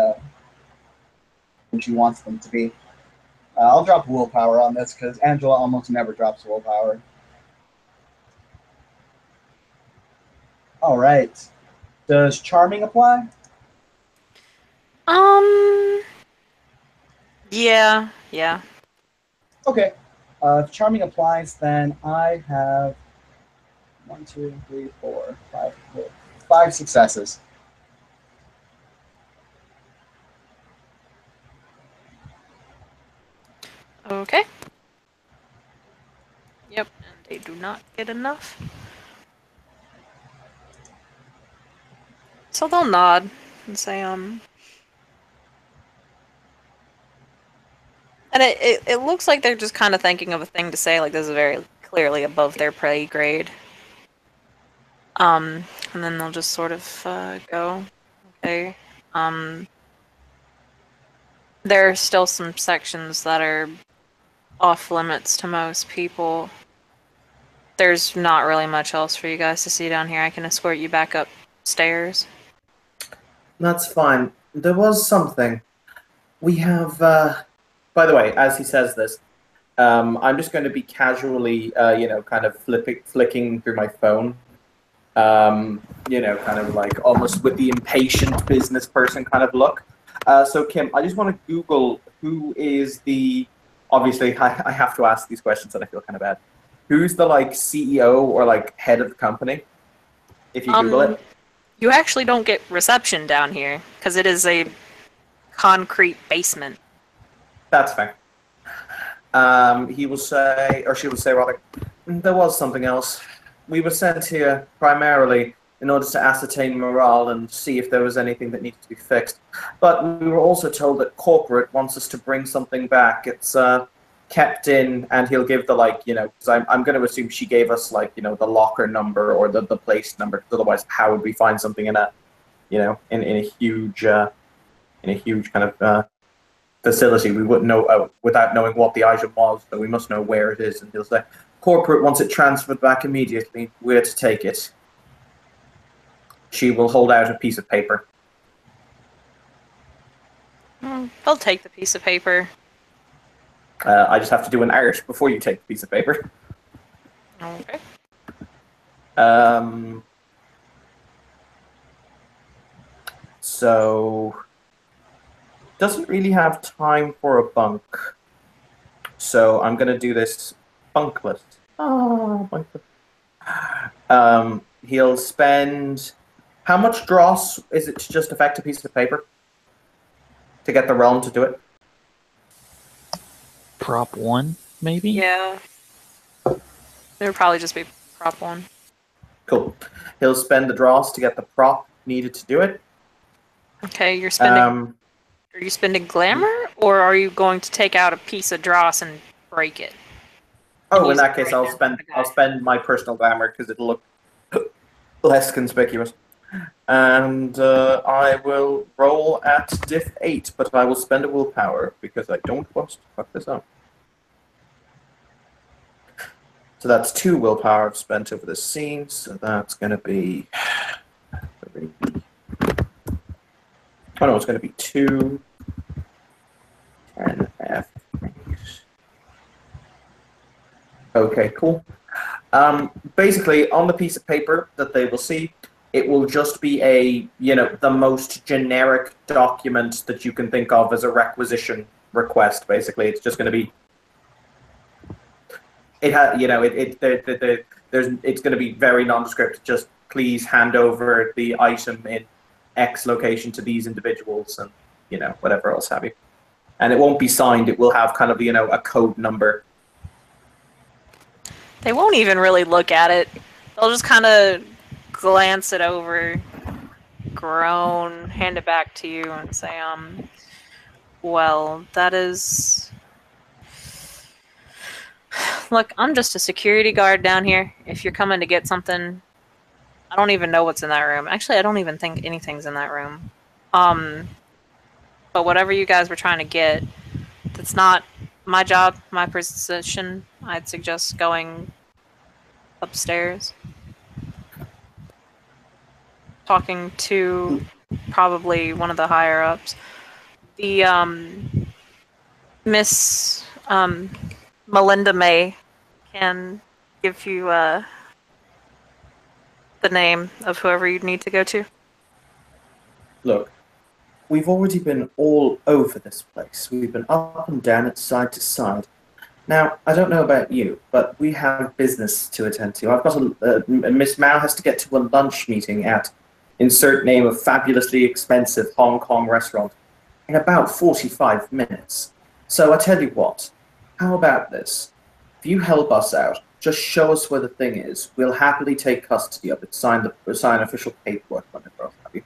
wants them to be. I'll drop willpower on this because Angela almost never drops willpower. All right. Does charming apply?
Yeah.
Okay. If charming applies, then I have 1, 2, 3, 4, 5 successes.
Okay. Yep, and they do not get enough. So they'll nod and say, And it looks like they're just kind of thinking of a thing to say, like this is very clearly above their pay grade. And then they'll just sort of go, okay. There are still some sections that are off limits to most people. There's not really much else for you guys to see down here. I can escort you back upstairs.
That's fine. There was something. We have, by the way, as he says this, I'm just going to be casually, kind of flicking through my phone. Kind of like almost with the impatient business person kind of look. So Kim, I just want to Google who is the, obviously I have to ask these questions and I feel kind of bad. Who's the like CEO or like head of the company? If you Google it.
You actually don't get reception down here because it is a concrete basement.
That's fair. He will say, or she will say rather, there was something else. We were sent here primarily in order to ascertain morale and see if there was anything that needed to be fixed. But we were also told that corporate wants us to bring something back. It's kept in, and he'll give the because I'm going to assume she gave us the locker number or the place number. Because otherwise, how would we find something in a, in a huge kind of facility? We wouldn't know without knowing what the item was. So we must know where it is. And he'll say, corporate wants it transferred back immediately. We're to take it. She will hold out a piece of paper.
They'll take the piece of paper.
I just have to do an art before you take the piece of paper.
Okay.
So doesn't really have time for a bunk. So I'm going to do this bunkless. Oh, bunkless. He'll spend... How much dross is it to just affect a piece of paper? to get the realm to do it.
Prop 1, maybe?
Yeah. It would probably just be prop 1.
Cool. He'll spend the dross to get the prop needed to do it.
Okay, you're spending. Are you spending glamour, or are you going to take out a piece of dross and break it?
Oh, in
Use
that
it
case,
right
I'll
now for
spend
the guy.
my personal glamour because it'll look less conspicuous. And I will roll at diff 8, but I will spend a willpower because I don't want to fuck this up. So that's 2 willpower I've spent over this scene. So that's going to be. Oh no, it's going to be 2, 10, F. Okay, cool. Basically, on the piece of paper that they will see, it will just be the most generic document that you can think of as a requisition request. Basically, it's just going to be. It's going to be very nondescript. Just please hand over the item in X location to these individuals, and whatever else have you. And it won't be signed. It will have kind of a code number.
They won't even really look at it. They'll just kind of glance it over, groan, hand it back to you, and say, well, that is. Look, I'm just a security guard down here. If you're coming to get something, I don't even know what's in that room. Actually, I don't even think anything's in that room. But whatever you guys were trying to get, that's not my job, my position. I'd suggest going upstairs. Talking to probably one of the higher ups. The Miss Melinda May can give you the name of whoever you'd need to go to.
Look, we've already been all over this place. We've been up and down it, side to side. Now, I don't know about you, but we have business to attend to. I've got Miss Mao has to get to a lunch meeting at insert name of fabulously expensive Hong Kong restaurant in about 45 minutes. So I tell you what, how about this? If you help us out, just show us where the thing is. We'll happily take custody of it, sign official paperwork, whatever else have you.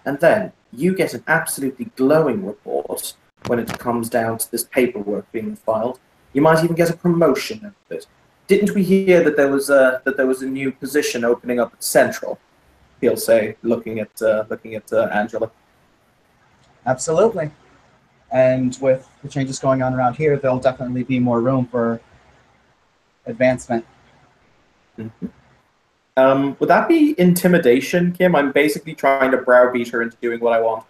And then you get an absolutely glowing report when it comes down to this paperwork being filed. You might even get a promotion out of it. Didn't we hear that there was a new position opening up at Central? He'll say, looking at Angela.
Absolutely. And with the changes going on around here, there'll definitely be more room for advancement.
Mm-hmm. Would that be intimidation, Kim? I'm basically trying to browbeat her into doing what I want.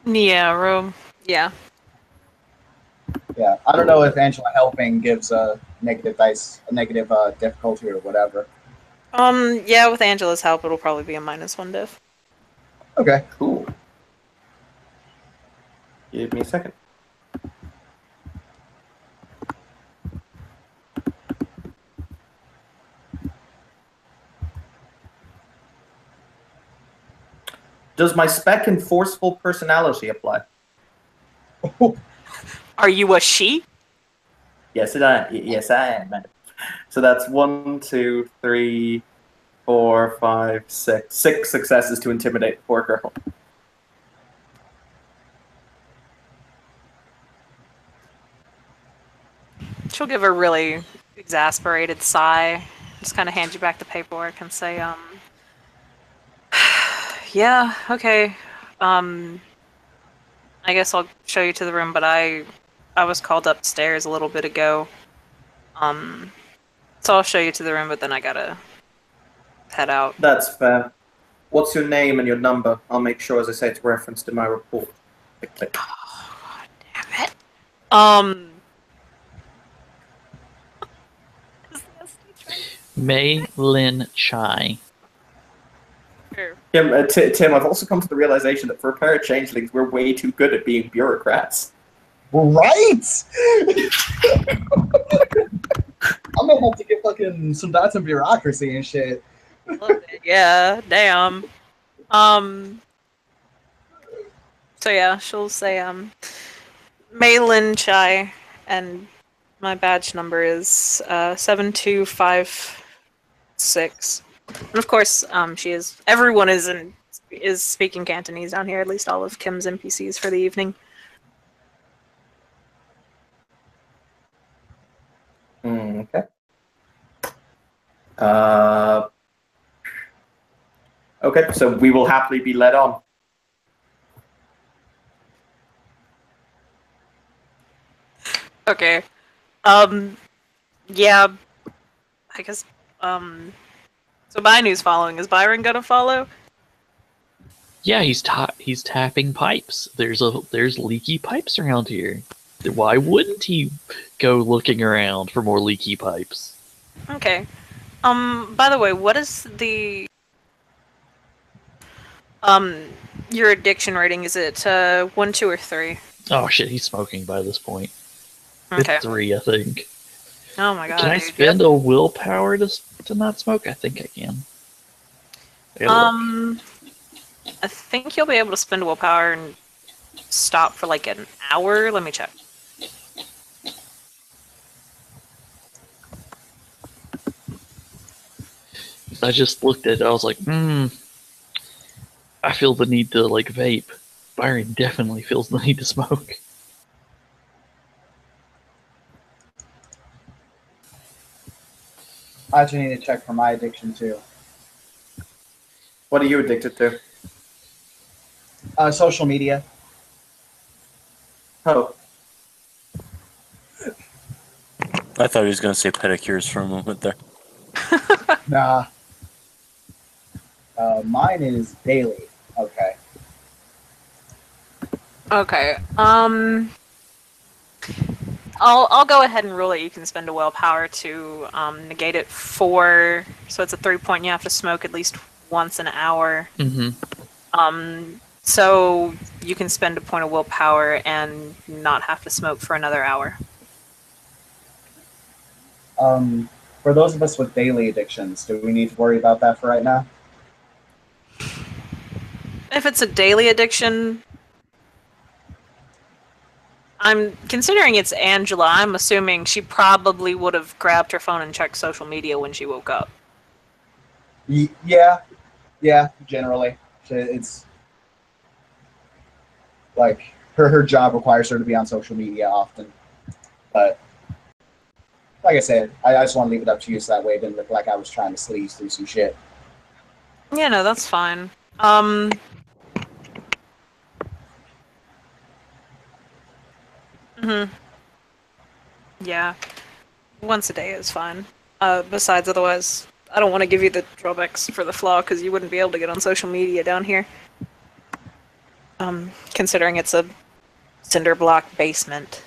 Yeah, room. Yeah.
Yeah, I don't know if Angela helping gives a negative difficulty or whatever.
Yeah, with Angela's help, it'll probably be a -1 diff.
Okay.
Cool. Give me a second. Does my spec and forceful personality apply?
Are you a she?
Yes, I am, man. So that's 1, 2, 3, 4, 5, 6. 6 successes to intimidate the poor girl.
She'll give a really exasperated sigh, just kind of hand you back the paperwork and say, yeah, okay. I guess I'll show you to the room, but I was called upstairs a little bit ago. So I'll show you to the room, but then I gotta head out.
That's fair. What's your name and your number? I'll make sure, as I say, it's referenced in my report. Click, click.
Oh, damn it.
Mei Lin Chai.
Sure.
Tim, I've also come to the realization that for a pair of changelings, we're way too good at being bureaucrats.
Right? I'm gonna have to get fucking some dots in bureaucracy and shit.
Yeah, damn. So yeah, she'll say, Maylin Chai, and my badge number is 7256. And of course, everyone is speaking Cantonese down here, at least all of Kim's NPCs for the evening.
Okay. Okay, so we will happily be led on.
Okay. Yeah. I guess. So Bainu's following. Is Byron gonna follow?
Yeah, he's tapping pipes. There's leaky pipes around here. Why wouldn't he go looking around for more leaky pipes?
Okay. By the way, what is the your addiction rating? Is it 1, 2, or 3?
Oh shit, he's smoking by this point.
Okay.
It's 3, I think.
Oh my god.
Can I
dude,
spend a willpower to not smoke? I think I can.
I think you'll be able to spend willpower and stop for like an hour. Let me check.
I just looked at it. I was like, I feel the need to like vape. Byron definitely feels the need to smoke.
I actually need to check for my addiction too.
What are you addicted to?
Social media.
Oh,
I thought he was going to say pedicures for a moment there.
Nah. Mine is daily. Okay.
Okay. I'll go ahead and rule that you can spend a willpower to negate it for. So it's a 3 point. You have to smoke at least once an hour.
Mm-hmm.
So you can spend a point of willpower and not have to smoke for another hour.
For those of us with daily addictions, do we need to worry about that for right now?
If it's a daily addiction, I'm considering it's Angela. I'm assuming she probably would have grabbed her phone and checked social media when she woke up.
Yeah, generally. It's like her job requires her to be on social media often. But like I said, I just want to leave it up to you so that way it didn't look like I was trying to sleaze through some shit.
Yeah, no, that's fine. Yeah. Once a day is fine. Besides, otherwise, I don't want to give you the drawbacks for the flaw because you wouldn't be able to get on social media down here. Considering it's a cinder block basement.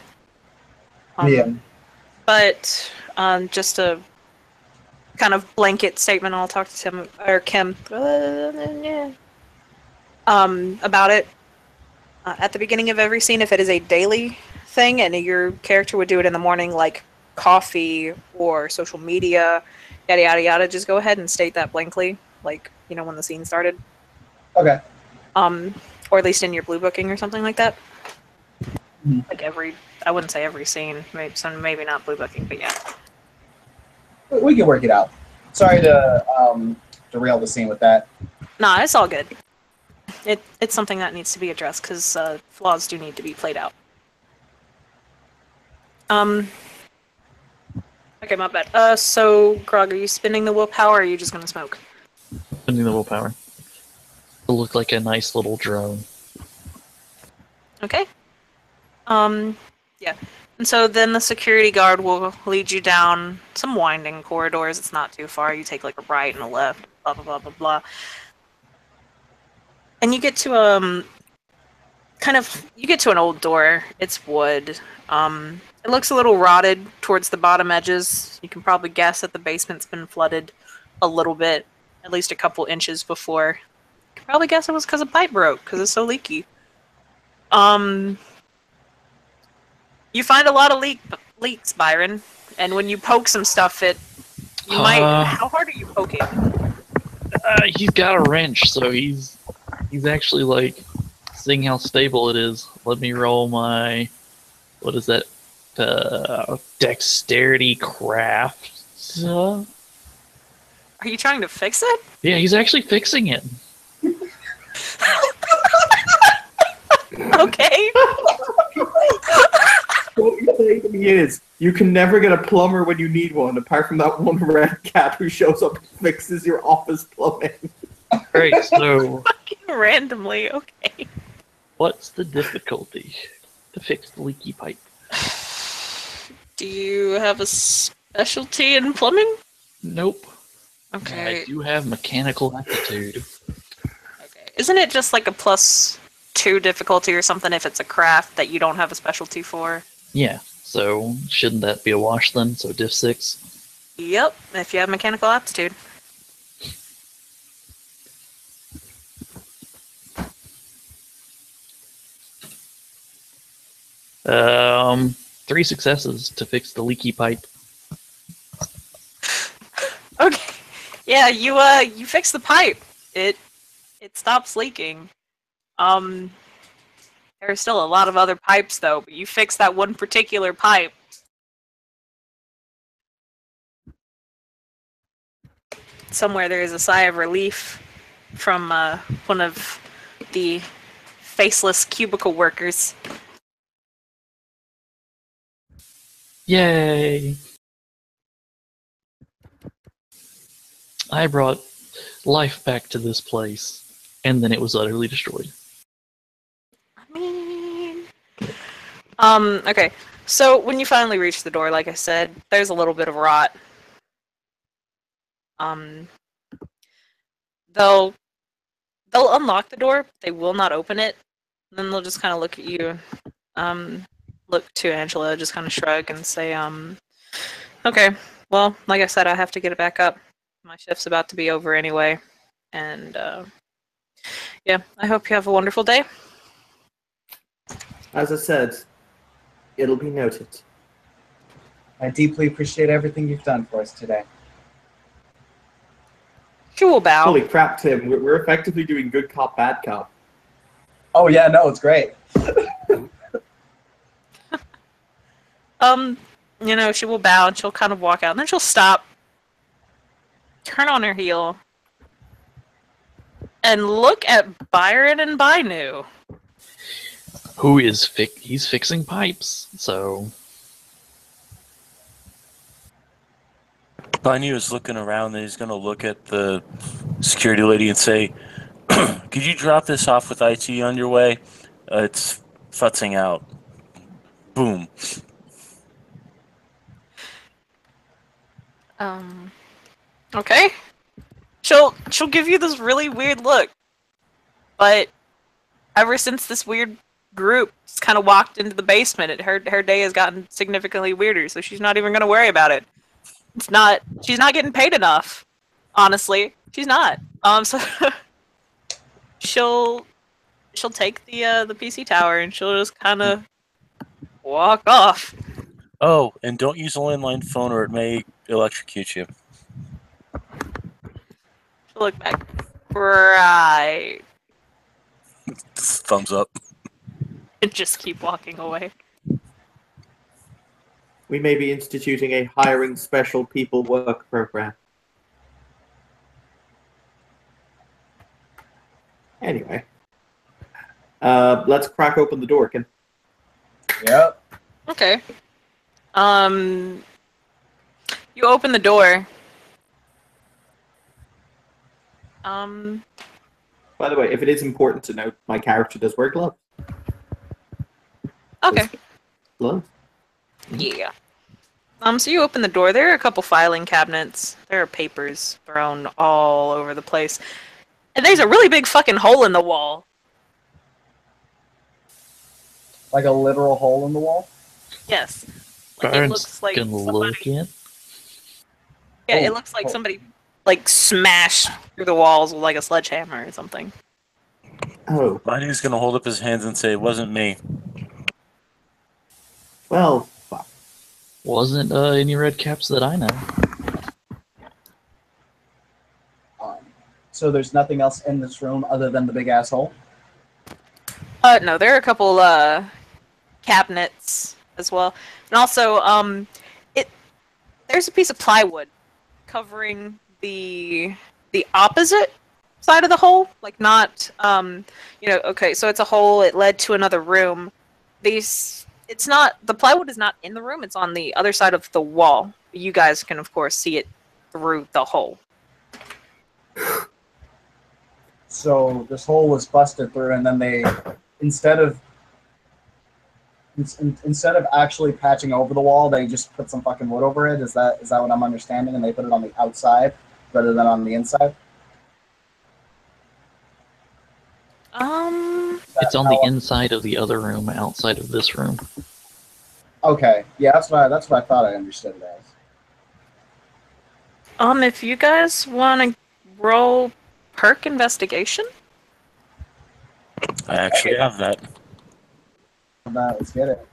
Yeah.
But just a kind of blanket statement, I'll talk to Tim or Kim about it. At the beginning of every scene, if it is a daily thing and your character would do it in the morning, like coffee or social media, yada yada yada, just go ahead and state that blankly, like, you know, when the scene started.
Okay.
Or at least in your blue booking or something like that.
Mm-hmm.
Like I wouldn't say every scene, maybe not blue booking, but yeah.
We can work it out. Sorry to derail the scene with that.
Nah, it's all good. It's something that needs to be addressed because flaws do need to be played out. Okay, my bad. So Grog, are you spending the willpower or are you just gonna smoke?
Spending the willpower. It'll look like a nice little drone.
Okay. Yeah. And so then the security guard will lead you down some winding corridors. It's not too far. You take like a right and a left, blah blah blah blah blah. And you get to an old door. It's wood. It looks a little rotted towards the bottom edges. You can probably guess that the basement's been flooded a little bit, at least a couple inches before. You can probably guess it was because a pipe broke, because it's so leaky. You find a lot of leaks, Byron, and when you poke some stuff, you might. How hard are you poking?
He's got a wrench, so he's actually like seeing how stable it is, let me roll my, what is that? Dexterity crafts.
Are you trying to fix it?
Yeah, he's actually fixing it.
Okay.
What you're saying to me is, you can never get a plumber when you need one, apart from that one red cat who shows up and fixes your office plumbing.
Great, so
Randomly, okay.
what's the difficulty to fix the leaky pipe?
Do you have a specialty in plumbing?
Nope.
Okay.
I do have mechanical aptitude.
Okay. Isn't it just like a +2 difficulty or something if it's a craft that you don't have a specialty for?
Yeah, so shouldn't that be a wash then? So diff 6?
Yep, if you have mechanical aptitude.
Um, 3 successes to fix the leaky pipe.
Okay. Yeah, you fix the pipe. It stops leaking. There are still a lot of other pipes though, but you fix that one particular pipe. Somewhere there is a sigh of relief from one of the faceless cubicle workers.
Yay! I brought life back to this place, and then it was utterly destroyed.
I mean... okay. So, when you finally reach the door, like I said, there's a little bit of rot. They'll unlock the door, they will not open it, and then they'll just kind of look at you, look to Angela, just kind of shrug and say, okay, well, like I said, I have to get it back up. My shift's about to be over anyway, and, yeah, I hope you have a wonderful day.
As I said, it'll be noted.
I deeply appreciate everything you've done for us today.
She will bow.
Holy crap, Tim, we're effectively doing good cop, bad cop.
Oh yeah, no, it's great.
You know, she will bow and she'll kind of walk out, and then she'll stop, turn on her heel, and look at Byron and Bainu.
Who is he's fixing pipes, so...
Bainu is looking around and he's going to look at the security lady and say, could you drop this off with IT on your way? It's futzing out. Boom.
Okay. She'll give you this really weird look. But ever since this weird group just kind of walked into the basement, her day has gotten significantly weirder, so she's not even going to worry about it. She's not getting paid enough. Honestly, she's not. So she'll take the PC tower and she'll just kind of walk off.
Oh, and don't use a landline phone or it may electrocute you.
She'll look back. Right.
Thumbs up.
And just keep walking away.
We may be instituting a hiring special people work program. Anyway. Let's crack open the door, Ken.
Yep.
Okay. You open the door.
By the way, if it is important to note, my character does wear gloves.
Okay.
Gloves?
Yeah. So you open the door. There are a couple filing cabinets. There are papers thrown all over the place. And there's a really big fucking hole in the wall.
Like a literal hole in the wall?
Yes. Like it
Byron's
looks like
gonna look
somebody,
at.
yeah, it
Oh,
looks like
oh.
somebody like smashed through the walls with like a sledgehammer or something.
Oh,
Bainu's going to hold up his hands and say, it wasn't me.
well, fuck.
Wasn't any red caps that I know.
So there's nothing else in this room other than the big asshole?
No, there are a couple cabinets as well, and also there's a piece of plywood covering the opposite side of the hole, like not okay, so it's a hole, it led to another room. It's not, the plywood is not in the room, it's on the other side of the wall. You guys can of course see it through the hole.
So this hole was busted through, and then they, instead of actually patching over the wall, they just put some fucking wood over it. Is that what I'm understanding? And they put it on the outside rather than on the inside.
It's on the inside of the other room, outside of this room.
Okay, yeah, that's what I thought I understood it as.
If you guys want to roll perk investigation.
I actually have that.
Let's get it.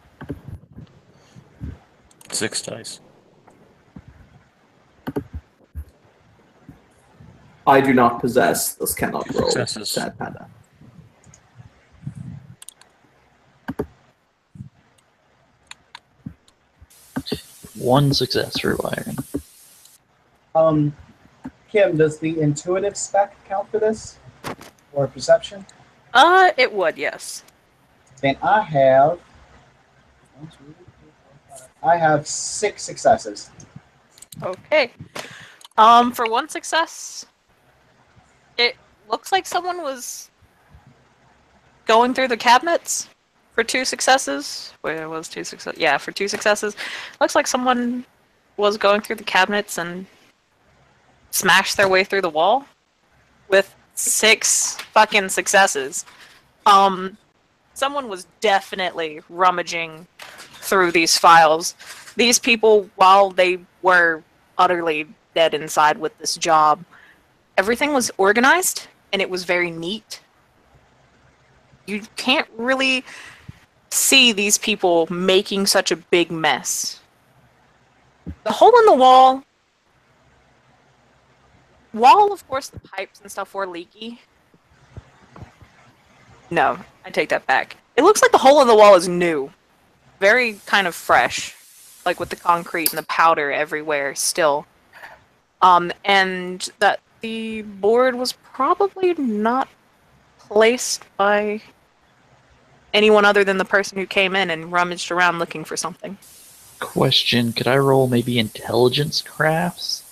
6 dice.
I do not possess, thus cannot roll.
Successes.
Sad panda.
One success for Byron.
Kim, does the intuitive spec count for this? Or perception?
It would, yes.
Then I have 6 successes.
Okay. For one success, it looks like someone was going through the cabinets. For 2 successes, where was 2 success? Yeah, for 2 successes, looks like someone was going through the cabinets and smashed their way through the wall. With 6 fucking successes, someone was definitely rummaging through these files. These people, while they were utterly dead inside with this job, everything was organized and it was very neat. You can't really see these people making such a big mess. The hole in the wall, while of course the pipes and stuff were leaky. No, I take that back. It looks like the hole in the wall is new. Very kind of fresh. Like with the concrete and the powder everywhere still. And that the board was probably not placed by anyone other than the person who came in and rummaged around looking for something.
Question, could I roll maybe intelligence crafts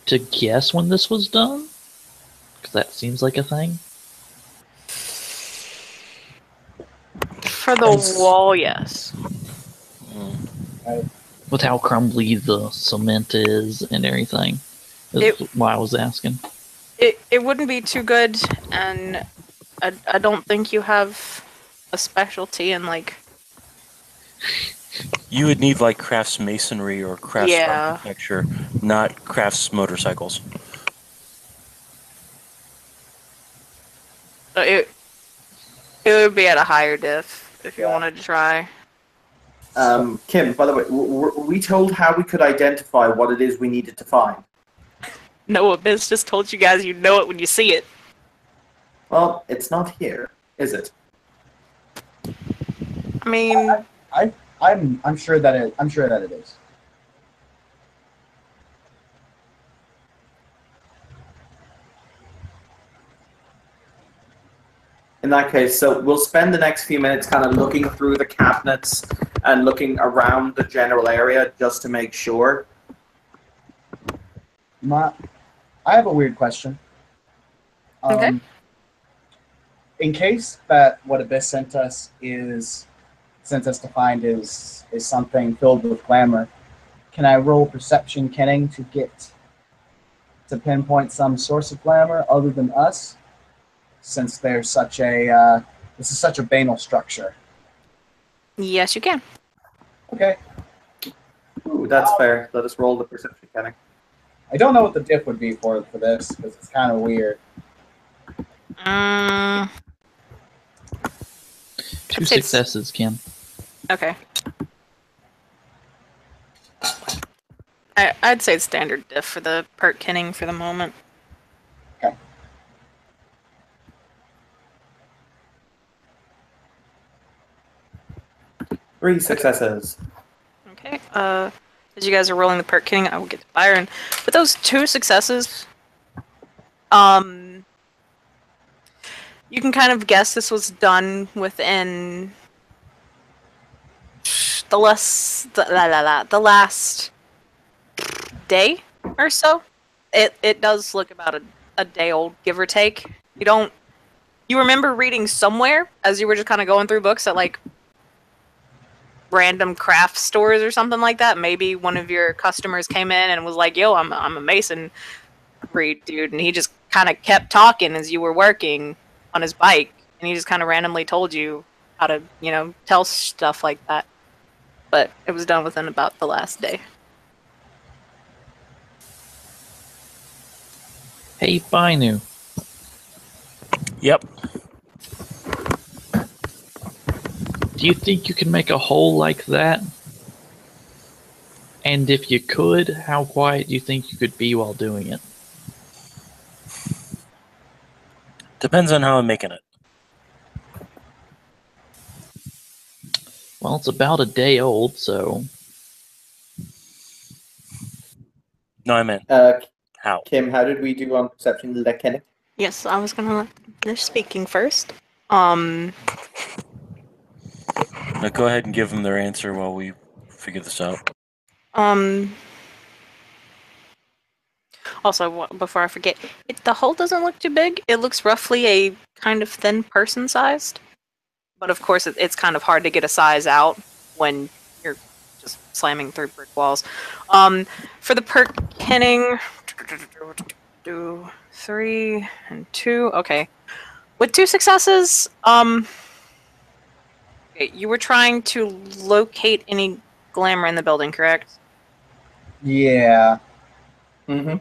to guess when this was done? Because that seems like a thing.
For the wall, yes.
With how crumbly the cement is and everything. That's why I was asking.
It wouldn't be too good, and I don't think you have a specialty in, like...
You would need like crafts masonry or crafts architecture, not crafts motorcycles.
It would be at a higher diff if you wanted to try.
Kim, by the way, were we told how we could identify what it is we needed to find?
No, Abyss just told you guys you know it when you see it.
Well, it's not here, is it?
I mean,
I'm sure that it is.
In that case, so we'll spend the next few minutes kind of looking through the cabinets and looking around the general area just to make sure.
I have a weird question.
Okay.
In case that what Abyss sent us to find is something filled with glamour, can I roll perception kenning to pinpoint some source of glamour other than us? Since there's this is such a banal structure.
yes, you can.
Okay.
Ooh, that's fair. Let us roll the perception kenning.
I don't know what the diff would be for this because it's kind of weird.
2 successes, Kim.
Okay. I'd say standard diff for the perk kenning for the moment.
Okay.
3 successes.
Okay. As you guys are rolling the perk kitting, I will get to Byron. With those 2 successes, you can kind of guess this was done within the last day or so. It does look about a day old, give or take. You remember reading somewhere as you were just kind of going through books at like random craft stores or something like that. Maybe one of your customers came in and was like, "Yo, I'm a mason read dude," and he just kind of kept talking as you were working on his bike, and he just kind of randomly told you how to, tell stuff like that. But it was done within about the last day.
Hey, Binu.
Yep.
Do you think you can make a hole like that? And if you could, how quiet do you think you could be while doing it?
Depends on how I'm making it.
Well, it's about a day old, so...
No, I meant how.
Kim, how did we do on perception mechanic?
Yes, I was gonna let finish speaking first.
Now go ahead and give them their answer while we figure this out.
Also, before I forget, the hole doesn't look too big. It looks roughly a kind of thin person sized. But of course, it's kind of hard to get a size out when you're just slamming through brick walls. For the perk hitting, 3 and 2. Okay, with 2 successes. Okay, you were trying to locate any glamour in the building, correct?
Yeah.
Mm-hmm.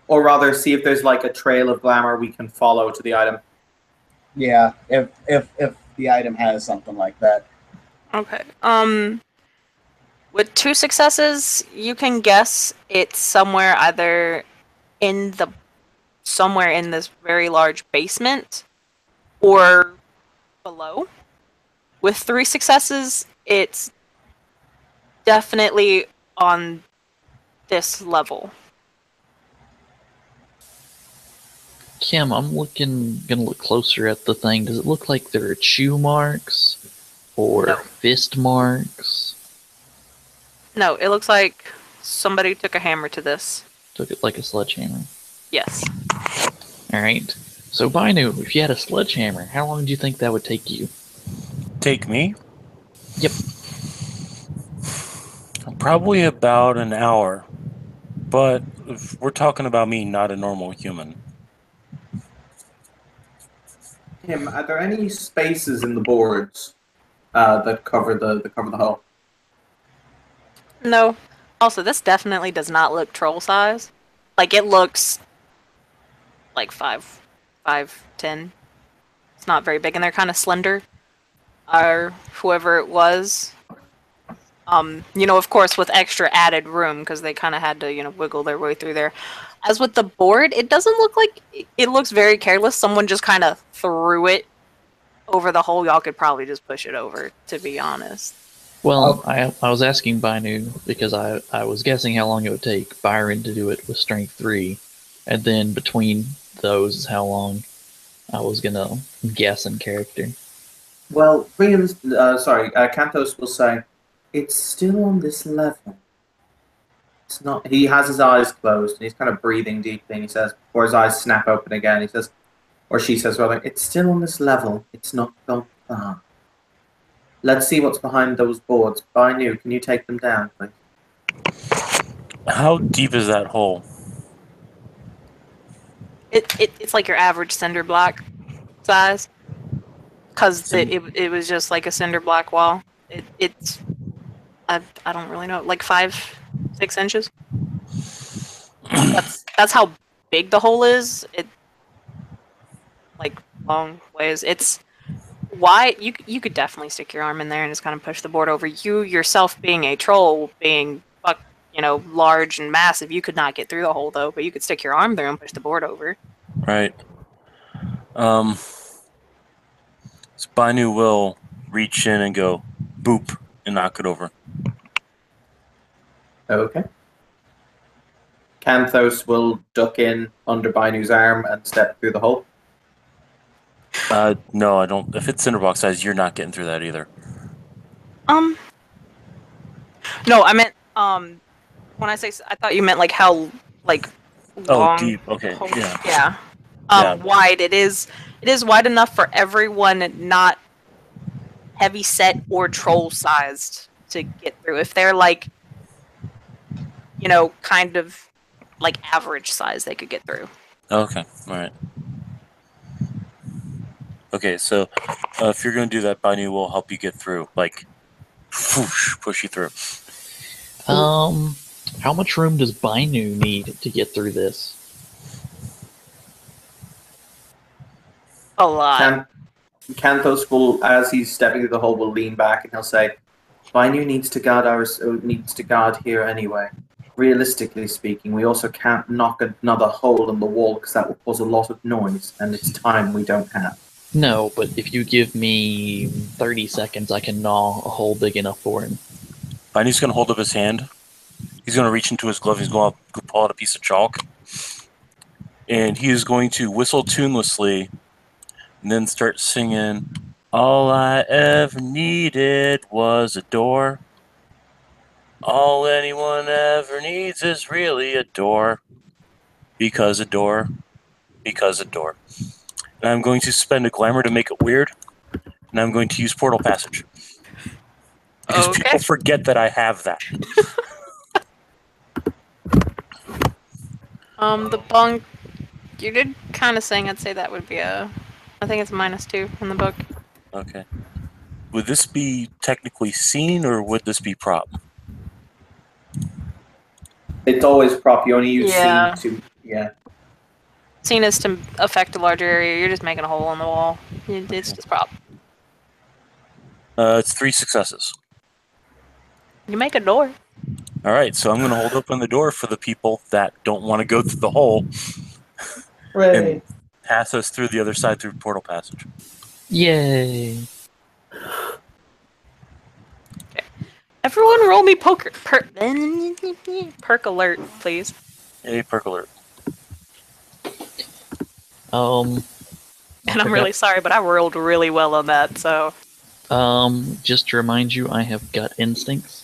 Or rather, see if there's like a trail of glamour we can follow to the item.
Yeah. If the item has something like that.
Okay. With 2 successes, you can guess it's somewhere either somewhere in this very large basement or below. With 3 successes, it's definitely on this level.
Kim, I'm gonna look closer at the thing. Does it look like there are chew marks or
No.
fist marks?
No, it looks like somebody took a hammer to this.
Took it like a sledgehammer.
Yes.
Alright. So, Binu, if you had a sledgehammer, how long do you think that would take you?
Take me?
Yep.
Probably about an hour. But if we're talking about me, not a normal human.
Kim, are there any spaces in the boards that cover the hole?
No. Also, this definitely does not look troll size. Like, it looks like 5'10". It's not very big, and they're kind of slender. Or whoever it was. Of course, with extra added room, because they kind of had to, wiggle their way through there. As with the board, it doesn't look like... It looks very careless. Someone just kind of threw it over the hole. Y'all could probably just push it over, to be honest.
Well, I was asking Binu because I was guessing how long it would take Byron to do it with Strength 3, and then between those is how long I was gonna guess in character.
Well, Cantos will say, it's still on this level. It's not. He has his eyes closed and he's kind of breathing deeply. And he says, before his eyes snap open again, he says, or she says, rather, it's still on this level. It's not gone far. Let's see what's behind those boards. Binu, can you take them down, please?
How deep is that hole?
It's like your average cinder block size. Because it was just like a cinder block wall. It's... I don't really know, like 5-6 inches. That's how big the hole is. It like long ways. It's wide. You could definitely stick your arm in there and just kind of push the board over. You yourself being a troll, being large and massive, you could not get through the hole though. But you could stick your arm there and push the board over.
Right. So Banu will reach in and go boop and knock it over.
Okay. Canthos will duck in under Bainu's arm and step through the hole.
No, I don't. If it's cinderbox size, you're not getting through that either.
No, I meant when I say I thought you meant like how like long.
Oh, deep. Okay. Yeah.
Yeah.
Yeah.
Wide. It is wide enough for everyone not heavy set or troll sized to get through. If they're like, kind of like average size, they could get through.
Okay. All right. Okay, so if you're going to do that, Banu will help you get through. Like, whoosh, push you through.
How much room does Bainu need to get through this?
A lot.
Canthos will, as he's stepping through the hole, will lean back and he'll say, Bainu needs to guard here anyway. Realistically speaking, we also can't knock another hole in the wall because that will cause a lot of noise, and it's time we don't have.
No, but if you give me 30 seconds, I can gnaw a hole big enough for him.
Banu's going to hold up his hand. He's going to reach into his glove. He's going to pull out a piece of chalk. And he is going to whistle tunelessly and then start singing, all I ever needed was a door. All anyone ever needs is really a door. Because a door. Because a door. And I'm going to spend a glamour to make it weird. And I'm going to use Portal Passage. Because people forget that I have that.
The bunk, you did kind of saying I'd say that would be I think it's -2 in the book.
Okay. Would this be technically seen, or would this be prop?
It's always prop. You only use
Yeah.
scene to... Yeah.
Seen is to affect a larger area. You're just making a hole in the wall. It's just prop.
It's 3 successes.
You make a door.
All right, so I'm going to hold open the door for the people that don't want to go through the hole and pass us through the other side through Portal Passage.
Yay!
Okay. Everyone roll me perk alert, please.
Hey, perk alert.
And I'm really sorry, but I rolled really well on that, so...
Just to remind you, I have gut instincts.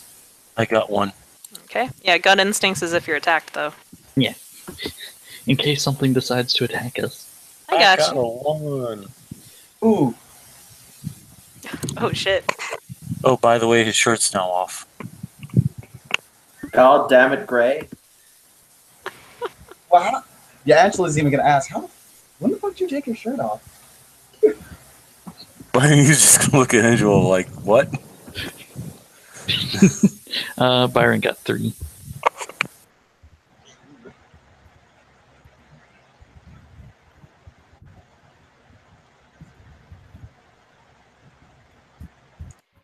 I got 1.
Okay. Yeah, gut instincts is if you're attacked, though.
Yeah. In case something decides to attack us.
I got
a
you.
1.
Ooh,
Oh, shit.
Oh, by the way, his shirt's now off.
God damn it, Gray.
wow. Yeah, Angela's even gonna ask, when the fuck did you take your shirt off?
Why don't you just look at Angela like, what?
Byron got 3.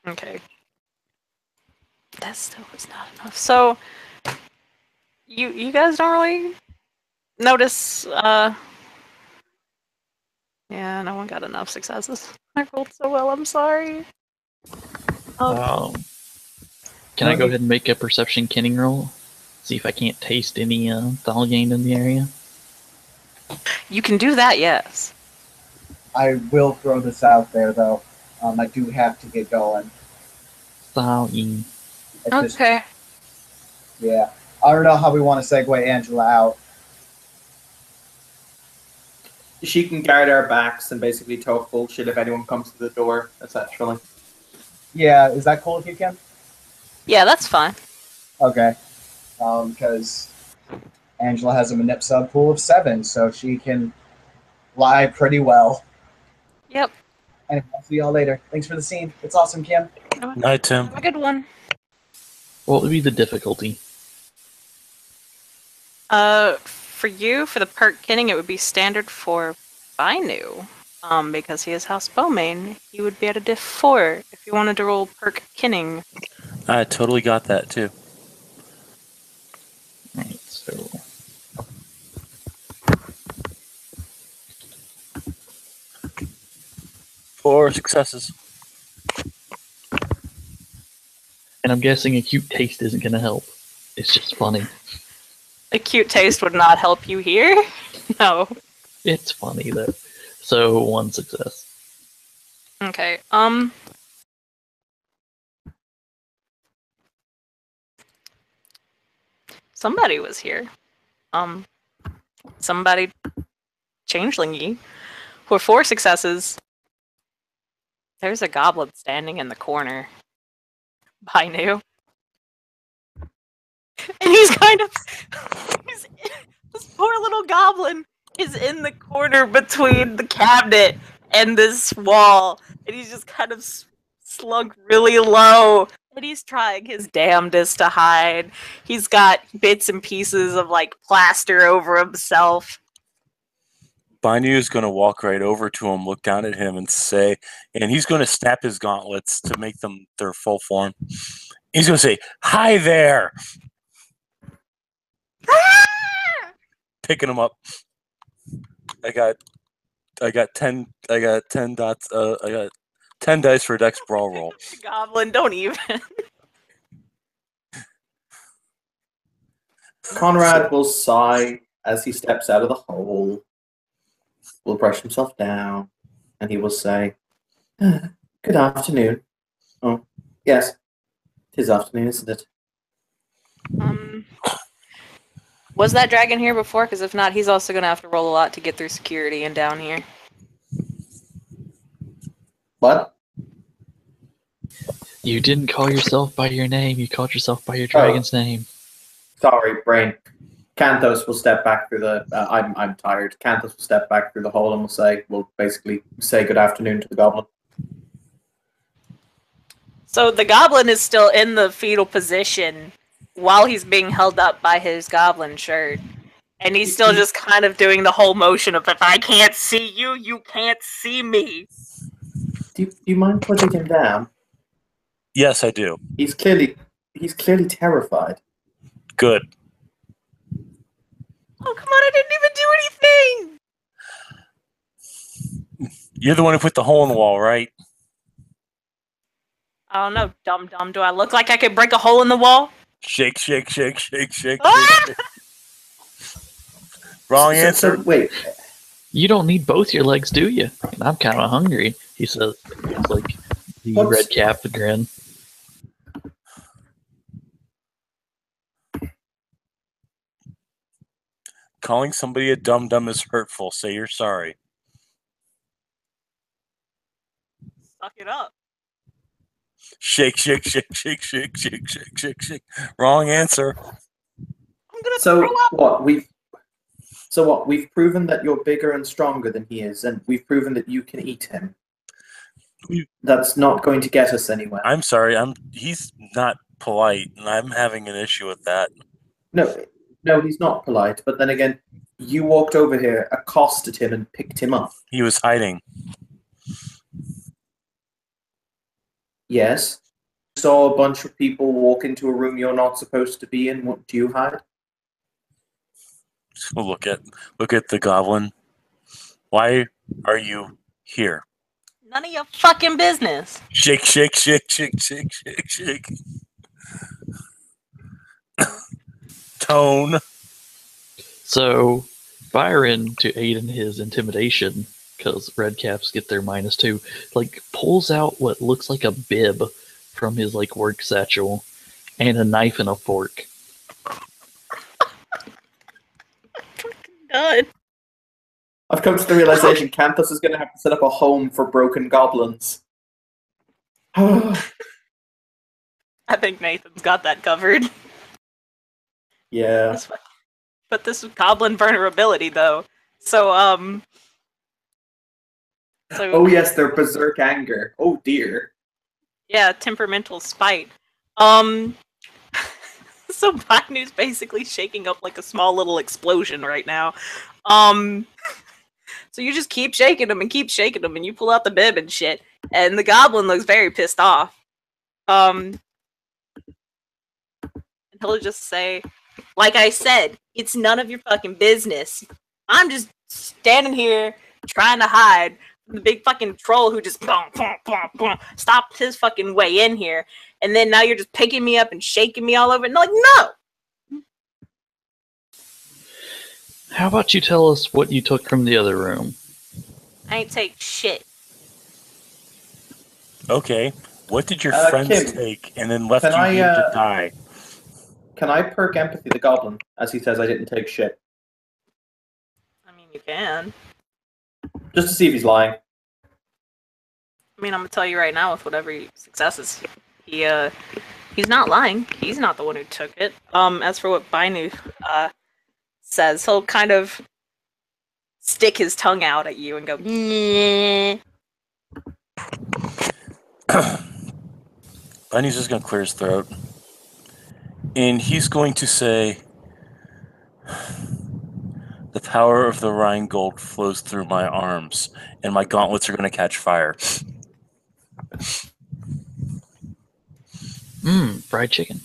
Okay. That still was not enough. So, you guys don't really notice, yeah, no one got enough successes. I rolled so well, I'm sorry.
Can I go ahead and make a perception kenning roll? See if I can't taste any Thalgane in the area?
You can do that, yes.
I will throw this out there, though. I do have to get going.
Thalgane.
Okay.
Yeah. I don't know how we want to segue Angela out.
She can guard our backs and basically talk bullshit if anyone comes to the door, essentially.
Yeah, is that cool if you can?
Yeah, that's fine.
Okay. Because Angela has a manip sub pool of 7, so she can lie pretty well.
Yep.
And I'll see y'all later. Thanks for the scene. It's awesome, Kim.
Night, Tim.
Have a good one.
What would be the difficulty?
For you, for the perk kitting, it would be standard for Bainu. Because he is House Bowmain, he would be at a diff 4 if you wanted to roll perk kinning.
I totally got that, too.
Alright, so...
4 successes.
And I'm guessing a cute taste isn't going to help. It's just funny.
A cute taste would not help you here. No.
It's funny, though. So, 1 success.
Okay. Somebody was here. Somebody changelingy. For 4 successes, there's a goblin standing in the corner. Behind you. And he's kind of... this poor little goblin is in the corner between the cabinet and this wall. And he's just kind of slunk really low. And he's trying his damnedest to hide. He's got bits and pieces of, like, plaster over himself.
Banyu is going to walk right over to him, look down at him, and say, and he's going to snap his gauntlets to make them their full form. He's going to say, "Hi there!" Picking him up. I got 10 dots. I got 10 dice for a Dex Brawl roll.
Goblin, don't even.
Conrad will sigh as he steps out of the hole, will brush himself down, and he will say, "Good afternoon." Oh, yes. 'Tis afternoon, isn't it?
Was that dragon here before? Because if not, he's also going to have to roll a lot to get through security and down here.
What?
You didn't call yourself by your name. You called yourself by your dragon's name.
Sorry, brain. Canthos will step back through the... I'm tired. Canthos will step back through the hole and will basically say good afternoon to the goblin.
So the goblin is still in the fetal position while he's being held up by his goblin shirt. And he's still just kind of doing the whole motion of, if I can't see you, you can't see me.
Do you mind putting him down?
Yes, I do.
He's clearly terrified.
Good.
Oh, come on, I didn't even do anything!
You're the one who put the hole in the wall, right?
I don't know, dum-dum. Do I look like I could break a hole in the wall?
Shake, shake, shake, shake, shake,
Ah!
shake. Wrong answer.
Wait.
You don't need both your legs, do you? And I'm kind of hungry, he says. It's like the red cap grin.
Calling somebody a dum-dum is hurtful. Say you're sorry.
Suck it up.
Shake, shake, shake, shake, shake, shake, shake, shake, shake. Wrong answer.
I'm gonna
So
throw up.
what? We've proven that you're bigger and stronger than he is, and we've proven that you can eat him. That's not going to get us anywhere.
I'm sorry. He's not polite, and I'm having an issue with that.
No, he's not polite. But then again, you walked over here, accosted him, and picked him up.
He was hiding.
Yes. Saw a bunch of people walk into a room you're not supposed to be in. What do you hide?
Look at the goblin. Why are you here?
None of your fucking business.
Shake, shake, shake, shake, shake, shake, shake. Tone.
So, Byron, to aid in his intimidation, because red caps get their -2, like, pulls out what looks like a bib from his, like, work satchel, and a knife and a fork.
Done.
I've come to the realization Canthus is going to have to set up a home for broken goblins.
I think Nathan's got that covered.
Yeah.
But this is goblin vulnerability, though. So,
Oh yes, their berserk anger. Oh dear.
Yeah, temperamental spite. So Bainu's basically shaking up like a small little explosion right now. So you just keep shaking him and keep shaking him, and you pull out the bib and shit, and the goblin looks very pissed off. And he'll just say, like I said, it's none of your fucking business. I'm just standing here trying to hide the big fucking troll who just stopped his fucking way in here, and then now you're just picking me up and shaking me all over. And like, no.
How about you tell us what you took from the other room?
I ain't take shit.
Okay. What did your friends
Kim,
take and then left
can
you
I,
here to die?
Can I perk empathy the goblin as he says I didn't take shit?
I mean, you can.
Just to see if he's lying.
I mean, I'm gonna tell you right now, with whatever successes, he's not lying. He's not the one who took it. As for what Bainu says, he'll kind of stick his tongue out at you and go, "Nyeh."
Bunny's just going to clear his throat. And he's going to say, the power of the Rheingold flows through my arms, and my gauntlets are going to catch fire.
Fried chicken.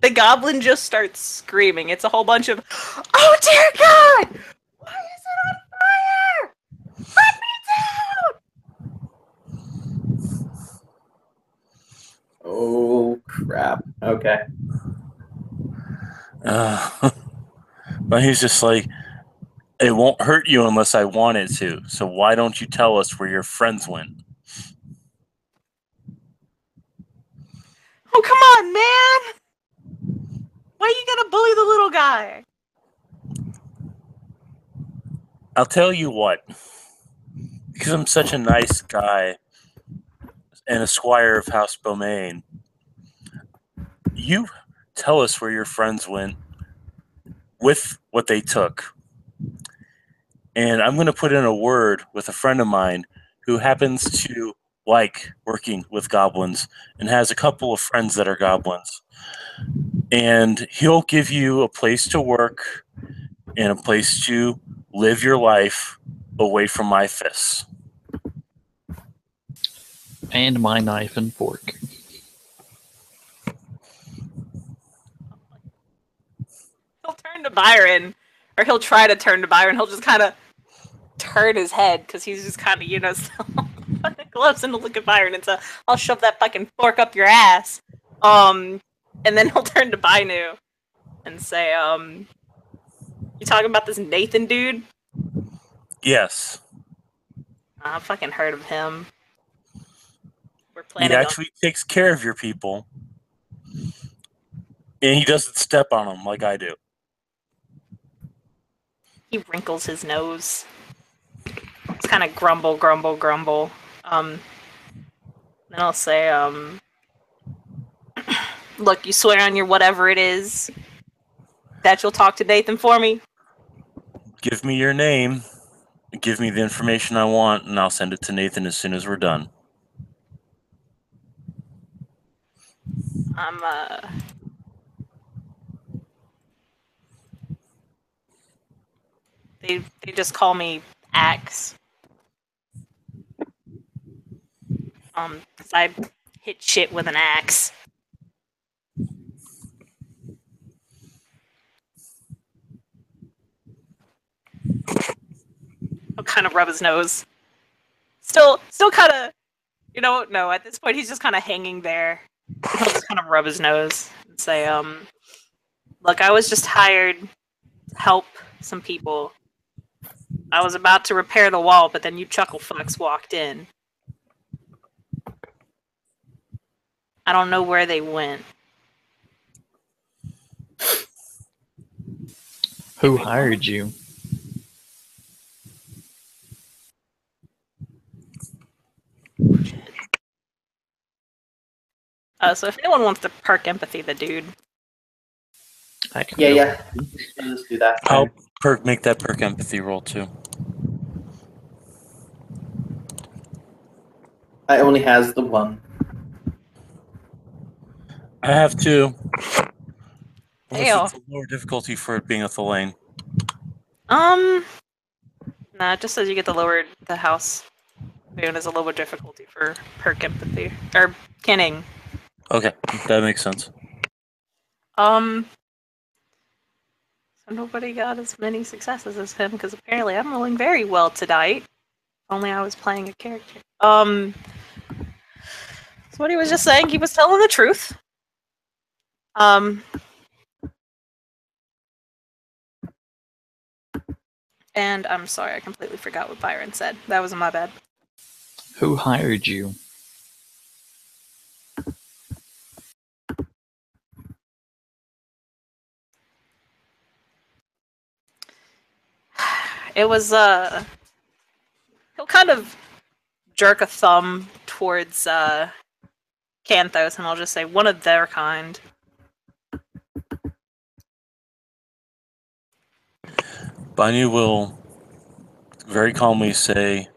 The goblin just starts screaming. It's a whole bunch of, "Oh dear God! Why is it on fire? Let me down!"
Oh, crap. Okay.
But he's just like, it won't hurt you unless I want it to. So why don't you tell us where your friends went?
Oh, come on, man! Why you gotta bully the little guy?
I'll tell you what. Because I'm such a nice guy and a squire of House Beaumain, you tell us where your friends went with what they took. And I'm going to put in a word with a friend of mine who happens to like working with goblins and has a couple of friends that are goblins. And he'll give you a place to work and a place to live your life away from my fists.
And my knife and fork.
He'll turn to Byron, or he'll try to turn to Byron. He'll just kind of turn his head because he's just kind of, still fucking close and look at Byron and say, "I'll shove that fucking fork up your ass." And then he'll turn to Bainu and say, "You talking about this Nathan dude?"
Yes.
I've fucking heard of him. We're
He
planning on.
actually takes care of your people. And he doesn't step on them like I do.
He wrinkles his nose. It's kind of grumble. Then I'll say, "Look, you swear on your whatever it is that you'll talk to Nathan for me?"
Give me your name. Give me the information I want, and I'll send it to Nathan as soon as we're done.
They just call me Axe. 'Cause I hit shit with an axe. I'll kind of rub his nose. Still kind of, no, at this point he's just kind of hanging there. He'll just kind of rub his nose and say, "Look, I was just hired to help some people. I was about to repair the wall, but then you chuckle fucks walked in. I don't know where they went."
Who hired you?
So if anyone wants to perk empathy, the dude.
I can
Yeah. Let's do that.
I'll make that perk empathy roll too.
I only has the one.
I have two.
Hell.
It's a lower difficulty for it being a Thulane.
Nah, it just says you get the house boon is a lower difficulty for perk empathy or kinning.
Okay, that makes sense.
So nobody got as many successes as him, because apparently I'm rolling very well tonight. Only I was playing a character. So what he was just saying, he was telling the truth. And I'm sorry, I completely forgot what Byron said. That was my bad.
Who hired you?
It was, he'll kind of jerk a thumb towards, Canthos, and I'll just say, one of their kind.
Banyu will very calmly say,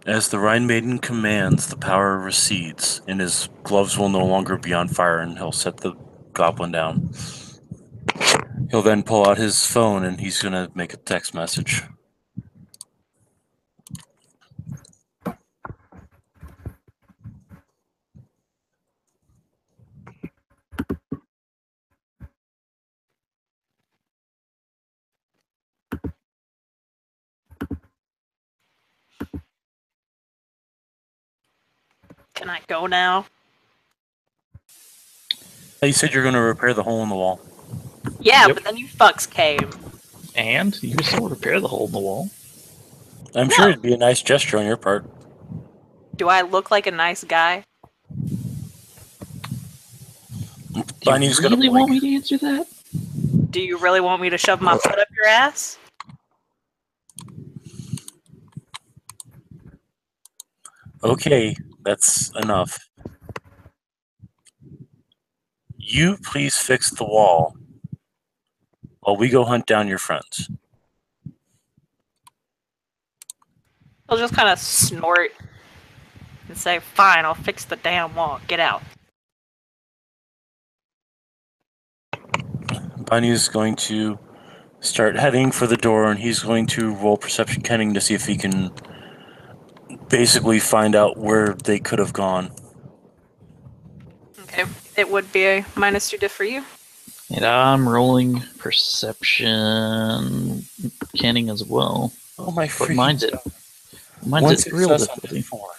as the Rhine Maiden commands, the power recedes, and his gloves will no longer be on fire, and he'll set the goblin down. He'll then pull out his phone, and he's going to make a text message.
Can I go now?
You said you're going to repair the hole in the wall.
Yeah,
Yep.
but then you fucks came.
And you can still repair the hole in the wall.
I'm sure it'd be a nice gesture on your part.
Do I look like a nice guy?
Do
Banyu's
you
gonna
really
blink.
want me to answer that?
Do you really want me to shove my foot up your ass?
Okay, that's enough. You please fix the wall while we go hunt down your friends.
He'll just kind of snort and say, fine, I'll fix the damn wall. Get out.
Banyu's going to start heading for the door, and he's going to roll perception kenning to see if he can basically find out where they could have gone.
Okay. It would be a -2 diff for you.
And I'm rolling perception canning as well.
Oh my
But
freaking
mine's it.
God.
Mine's
One
at real
success on
difficulty.
4.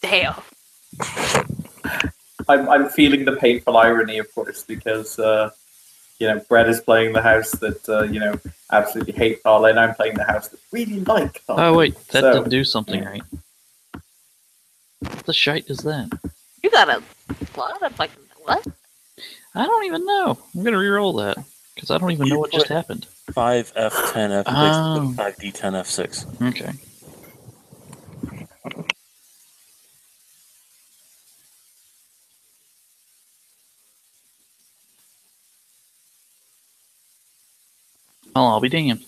Damn.
I'm feeling the painful irony, of course, because Brett is playing the house that absolutely hates Thala, and I'm playing the house that really like Thala.
Oh wait, that
So-
didn't do something right. What the shite is that?
You got a lot of, like, what?
I don't even know. I'm gonna re-roll that because I don't even know what just happened.
5 F10 F6
Oh.
5 D10 F6.
Okay. Well, I'll be damned.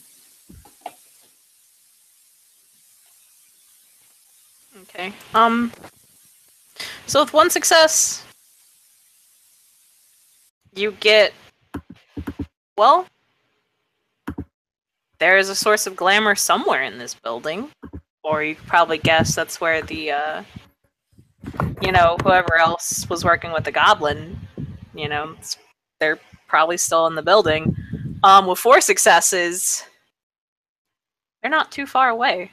Okay. So with one success, you get, well, there is a source of glamour somewhere in this building. Or you could probably guess that's where the, whoever else was working with the goblin, they're probably still in the building. With 4 successes, they're not too far away.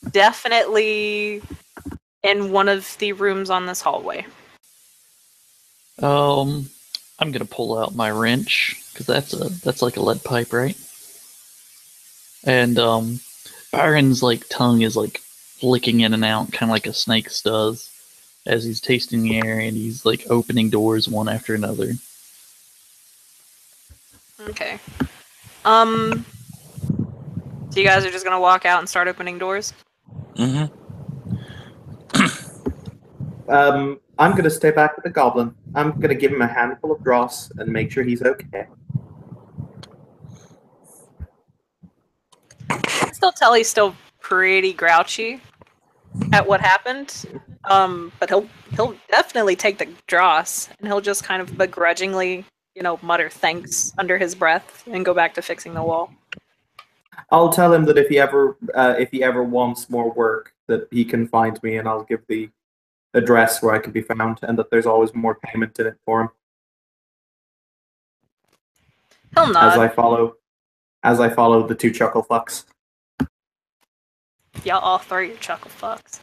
Definitely in one of the rooms on this hallway.
I'm gonna pull out my wrench because that's like a lead pipe, right? And Byron's like tongue is like flicking in and out, kind of like a snake's does, as he's tasting the air and he's like opening doors one after another.
Okay. So you guys are just gonna walk out and start opening doors?
Mm-hmm.
I'm going to stay back with the goblin. I'm going to give him a handful of dross and make sure he's okay.
Still tell he's still pretty grouchy at what happened. But he'll definitely take the dross, and he'll just kind of begrudgingly, mutter thanks under his breath and go back to fixing the wall.
I'll tell him that if he ever wants more work, that he can find me, and I'll give the address where I can be found, and that there's always more payment in it for him.
He'll nod.
As I follow the two chuckle fucks.
Y'all all three are chuckle fucks.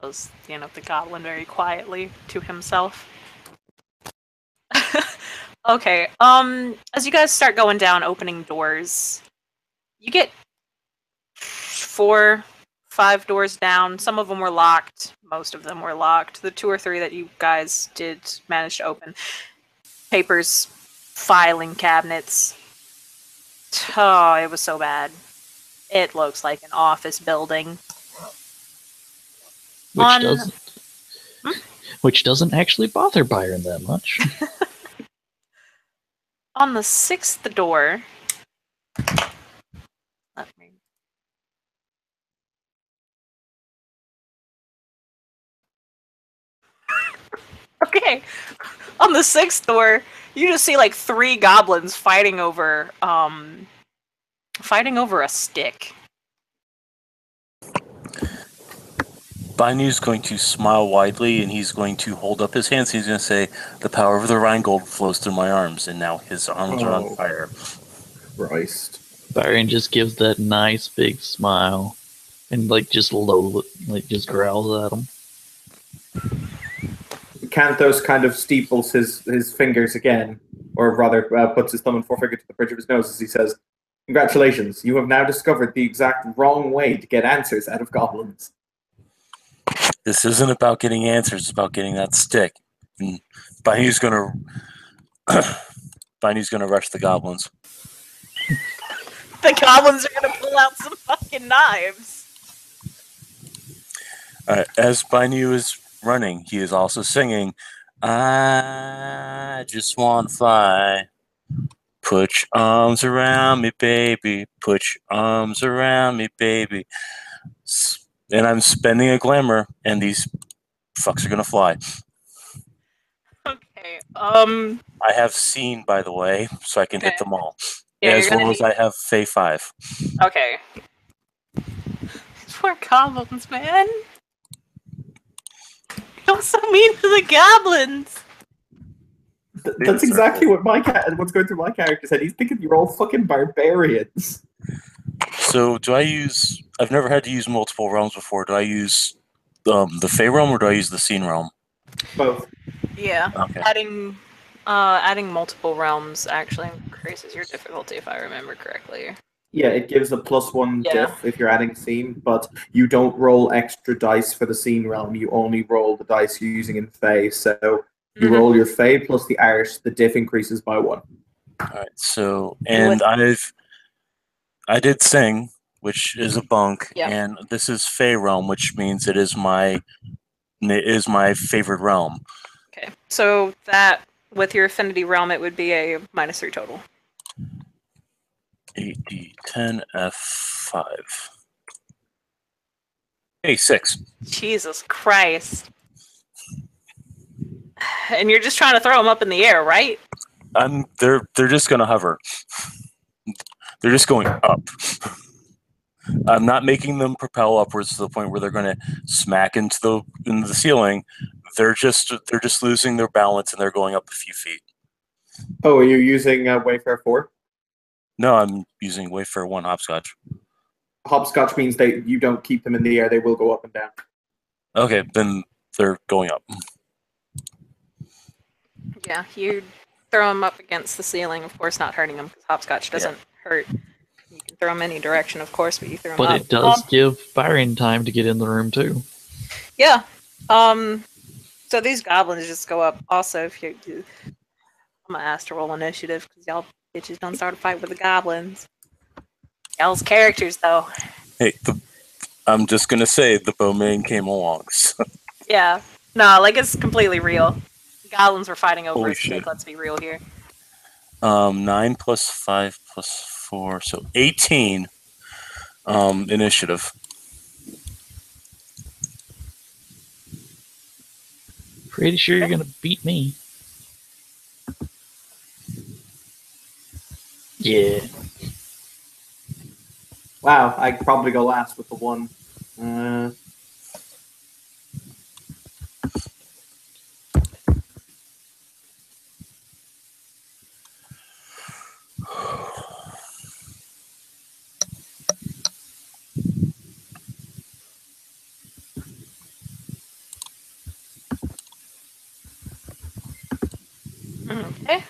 Says, the goblin very quietly to himself. Okay, as you guys start going down, opening doors, you get 4, 5 doors down. Some of them were locked. Most of them were locked. The 2 or 3 that you guys did manage to open. Papers, filing cabinets. Oh, it was so bad. It looks like an office building.
Which doesn't actually bother Byron that much.
On the 6th door, let me. Okay, on the 6th door, you just see like 3 goblins fighting over a stick.
Bainu's going to smile widely, and he's going to hold up his hands. He's going to say, "The power of the Rheingold flows through my arms," and now his arms are on fire.
Christ.
Byron just gives that nice big smile, and just growls at him.
Canthos kind of steeples his fingers again, or rather puts his thumb and forefinger to the bridge of his nose as he says, "Congratulations, you have now discovered the exact wrong way to get answers out of goblins."
This isn't about getting answers, it's about getting that stick. And Bainu's gonna rush the goblins.
The goblins are gonna pull out some fucking knives.
As Bainu is running, he is also singing, "I just want to fly. Put your arms around me, baby. Put your arms around me, baby." And I'm spending a glamour, and these fucks are gonna fly.
Okay.
I have seen, by the way, so I can hit them all.
Yeah,
as well as I have Fey 5.
Okay. Poor goblins, man. You're so mean to the goblins.
That's exactly what what's going through my character's head. He's thinking you're all fucking barbarians.
So do I use... I've never had to use multiple realms before. Do I use the Fey realm, or do I use the Scene realm?
Both.
Yeah.
Okay.
Adding multiple realms actually increases your difficulty, if I remember correctly.
Yeah, it gives a +1 diff if you're adding Scene, but you don't roll extra dice for the Scene realm. You only roll the dice you're using in Fey. So you roll your Fey plus the art, the diff increases by 1.
Alright, so... And I did sing, which is a bunk, and this is Fey realm, which means it is my favorite realm.
Okay, so that, with your affinity realm, it would be a -3 total.
8d10 F5. Hey, 6.
Jesus Christ. And you're just trying to throw them up in the air, right?
They're just gonna hover. They're just going up. I'm not making them propel upwards to the point where they're going to smack into the ceiling. They're just losing their balance, and they're going up a few feet.
Oh, are you using Wayfarer 4?
No, I'm using Wayfarer 1 Hopscotch.
Hopscotch means you don't keep them in the air; they will go up and down.
Okay, then they're going up.
Yeah, you throw them up against the ceiling, of course, not hurting them because Hopscotch doesn't hurt. You can throw them any direction, of course, but you throw them up.
But it does give Byron time to get in the room too.
Yeah. So these goblins just go up. Also, if you do, I'm gonna ask to roll initiative because y'all bitches don't start a fight with the goblins. Y'all's characters, though.
Hey, I'm just gonna say the bowman came along. So.
Yeah. No, it's completely real. The goblins were fighting over
Holy
a stick.
shit.
Let's be real here.
9 plus 5 plus 4, so 18 initiative.
Pretty sure you're gonna beat me. Yeah.
Wow, I'd probably go last with the 1.
Okay.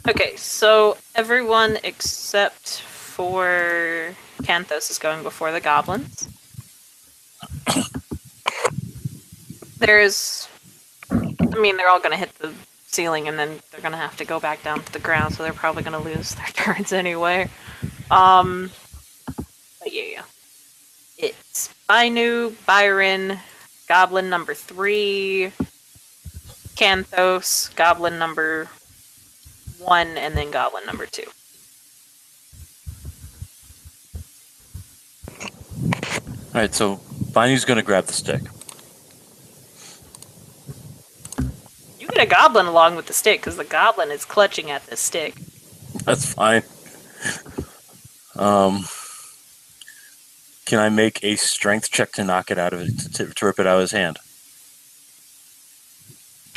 Okay, so everyone except for Canthos is going before the goblins. There's, I mean, they're all going to hit the ceiling and then they're going to have to go back down to the ground, so they're probably going to lose their turns anyway. But yeah. It's Bainu, Byron, Goblin number 3, Canthos, Goblin number 1, and then Goblin number 2.
Alright, so Bainu's gonna grab the stick.
You get a goblin along with the stick, because the goblin is clutching at this stick.
That's fine. Can I make a strength check to knock it out of it, to rip it out of his hand?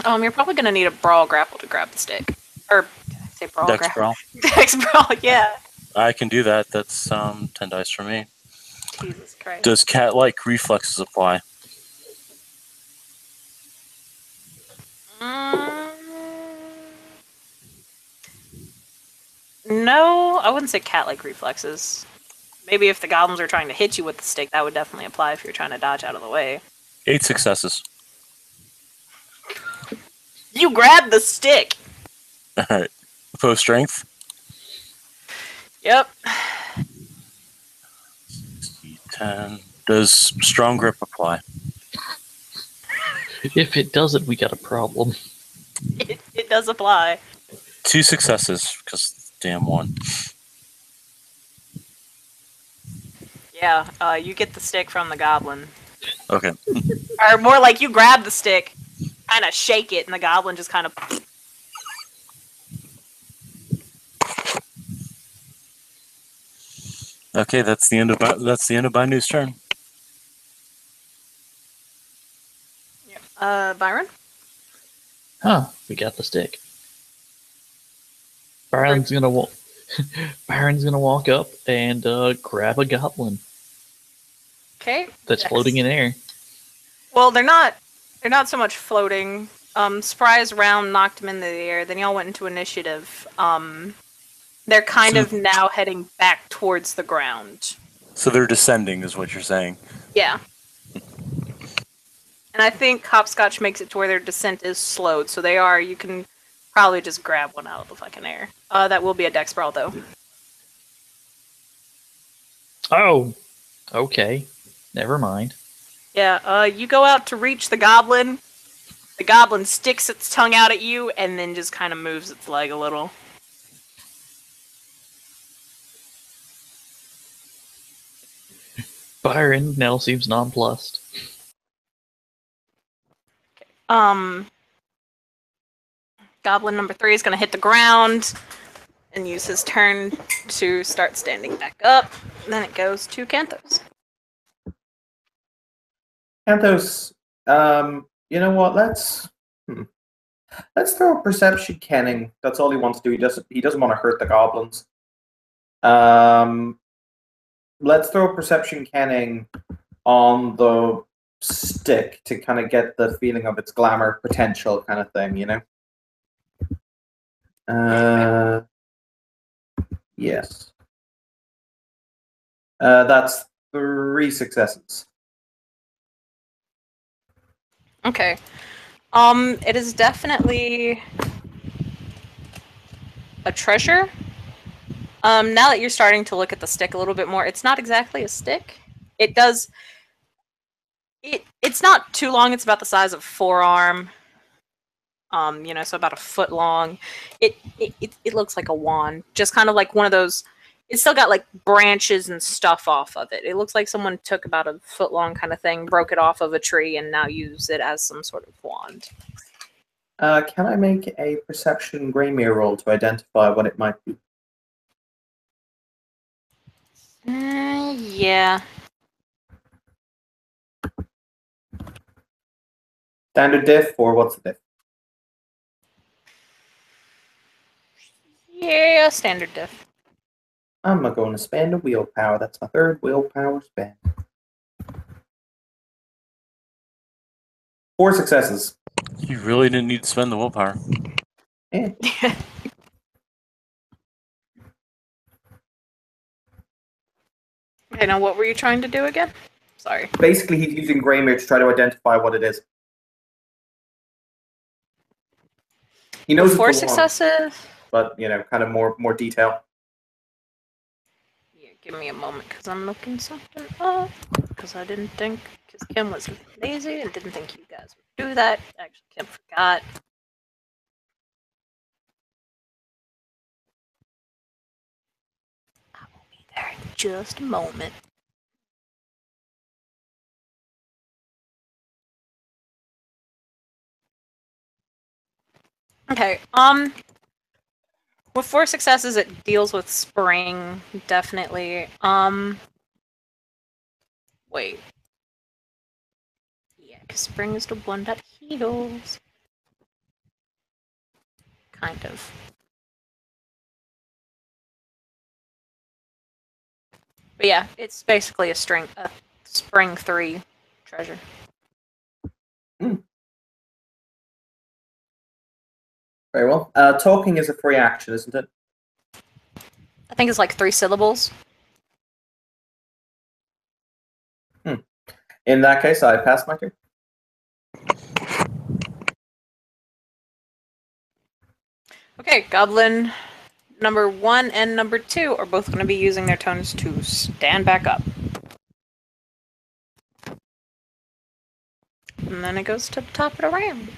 You're probably going to need a brawl grapple to grab the stick. Or, did I say brawl
Dex
grapple?
brawl.
Dex brawl, yeah.
I can do that. That's 10 dice for me.
Jesus Christ.
Does cat-like reflexes apply?
No, I wouldn't say cat-like reflexes. Maybe if the goblins are trying to hit you with the stick, that would definitely apply if you're trying to dodge out of the way.
8 successes.
You grab the stick!
Alright. Opposed strength?
Yep.
10. Does strong grip apply?
If it doesn't, we got a problem.
It does apply.
2 successes, because damn one.
Yeah, you get the stick from the goblin.
Okay.
Or more like you grab the stick, kind of shake it, and the goblin just kind of...
Okay, that's the end of Bainu's turn.
Byron?
Huh, we got the stick. Byron's gonna walk up and grab a goblin
Okay.
that's floating in air.
Well, they're not so much floating. Surprise round knocked them into the air. Then y'all went into initiative. They're kind of now heading back towards the ground.
So they're descending, is what you're saying.
Yeah. And I think Hopscotch makes it to where their descent is slowed, so you can probably just grab one out of the fucking air. That will be a dex brawl, though.
Oh, okay. Never mind.
Yeah, you go out to reach the goblin. The goblin sticks its tongue out at you, and then just kind of moves its leg a little.
Byron now seems nonplussed.
Goblin number 3 is going to hit the ground and use his turn to start standing back up. Then it goes to Canthos.
Canthos, you know what? Let's throw a perception kenning. That's all he wants to do. He doesn't want to hurt the goblins. Let's throw a perception kenning on the stick to kind of get the feeling of its glamour potential, kind of thing, you know. Yes. That's 3 successes.
Okay. It is definitely a treasure. Now that you're starting to look at the stick a little bit more, it's not exactly a stick. It's not too long. It's about the size of a forearm. So about a foot long. It looks like a wand, just kind of like one of those. It's still got like branches and stuff off of it. It looks like someone took about a foot long kind of thing, broke it off of a tree, and now use it as some sort of wand.
Can I make a perception Greymere roll to identify what it might be?
Yeah.
Standard diff, or what's the diff?
Yeah, standard diff.
I'm not going to spend a willpower. That's my third willpower spend. 4 successes.
You really didn't need to spend the willpower.
Yeah.
Okay, now what were you trying to do again? Sorry.
Basically, he's using Greymere to try to identify what it is. He knows
Four
it's the wand,
successes.
but kind of more detail.
Yeah, give me a moment because I'm looking something up. Because I didn't think, because Kim was lazy and didn't think you guys would do that. Actually, Kim forgot. I will be there in just a moment. Okay, with 4 successes, it deals with spring, definitely. Wait. Yeah, because spring is the one that heals. Kind of. But yeah, it's basically a spring 3 treasure.
Very well. Talking is a free action, isn't it?
I think it's like 3 syllables.
In that case, I pass my turn.
Okay, goblin number 1 and number 2 are both going to be using their tones to stand back up. And then it goes to the top of the round.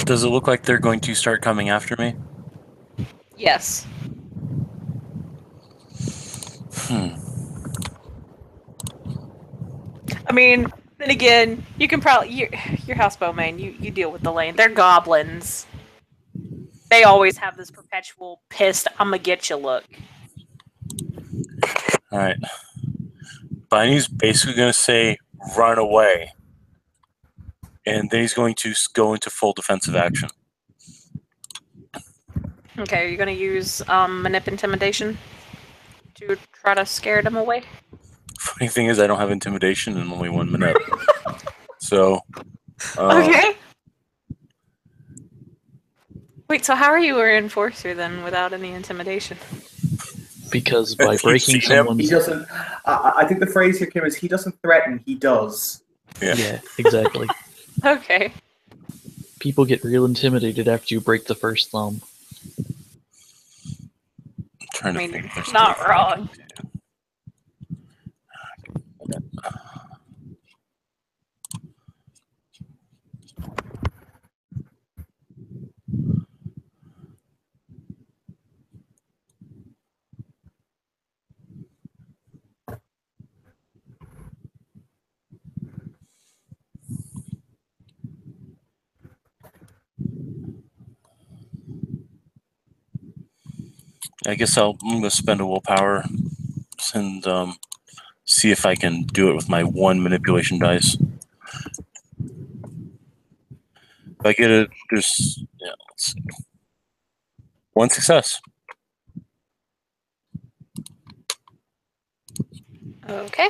Does it look like they're going to start coming after me?
Yes. I mean, then again, you can probably your housebow man. You deal with the lane. They're goblins. They always have this perpetual pissed "I'ma get you" look.
All right. Biney's basically going to say, "Run away," and then he's going to go into full defensive action.
Okay, are you going to use manip intimidation to try to scare them away?
Funny thing is, I don't have intimidation and only 1 minute. So.
Okay. Wait, so how are you an enforcer then without any intimidation?
Because by
You've
breaking
seen him?
He
someone's
doesn't. I think the phrase here, Kim, is he doesn't threaten, he does.
yeah, exactly.
Okay.
People get real intimidated after you break the first thumb.
I'm trying to
I mean,
think if there's
not
anything I
wrong.
can do. I guess I'm going to spend a willpower and see if I can do it with my 1 manipulation dice. If I get it, let's see. 1 success.
Okay.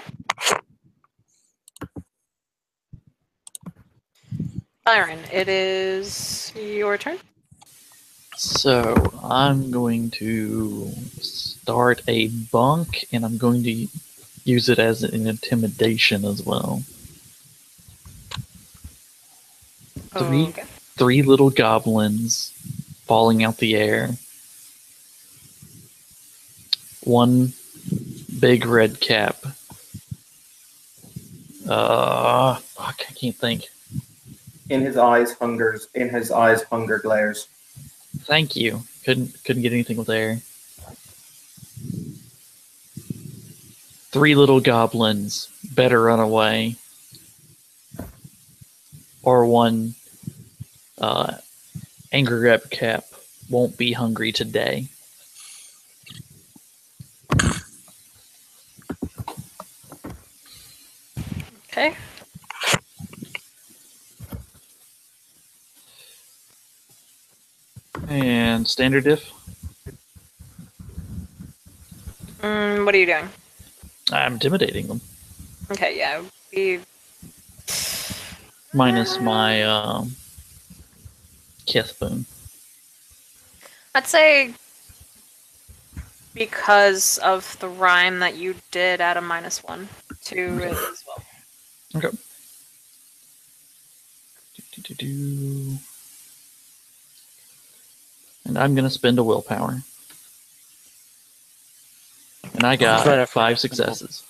Byron, it is your turn.
So I'm going to start a bunk, and I'm going to use it as an intimidation as well.
Okay.
Three little goblins falling out the air. 1 big red cap. Fuck, I can't think.
In his eyes, hunger glares.
Thank you. Couldn't get anything with air. 3 little goblins. Better run away. Or 1 anger red cap. Won't be hungry today.
Okay.
And standard diff?
What are you doing?
I'm intimidating them.
Okay, yeah. Be
Minus my Kith boon.
I'd say because of the rhyme that you did, add a -1 to it as well.
Okay. Do. And I'm gonna spend a willpower. And I got 5 successes.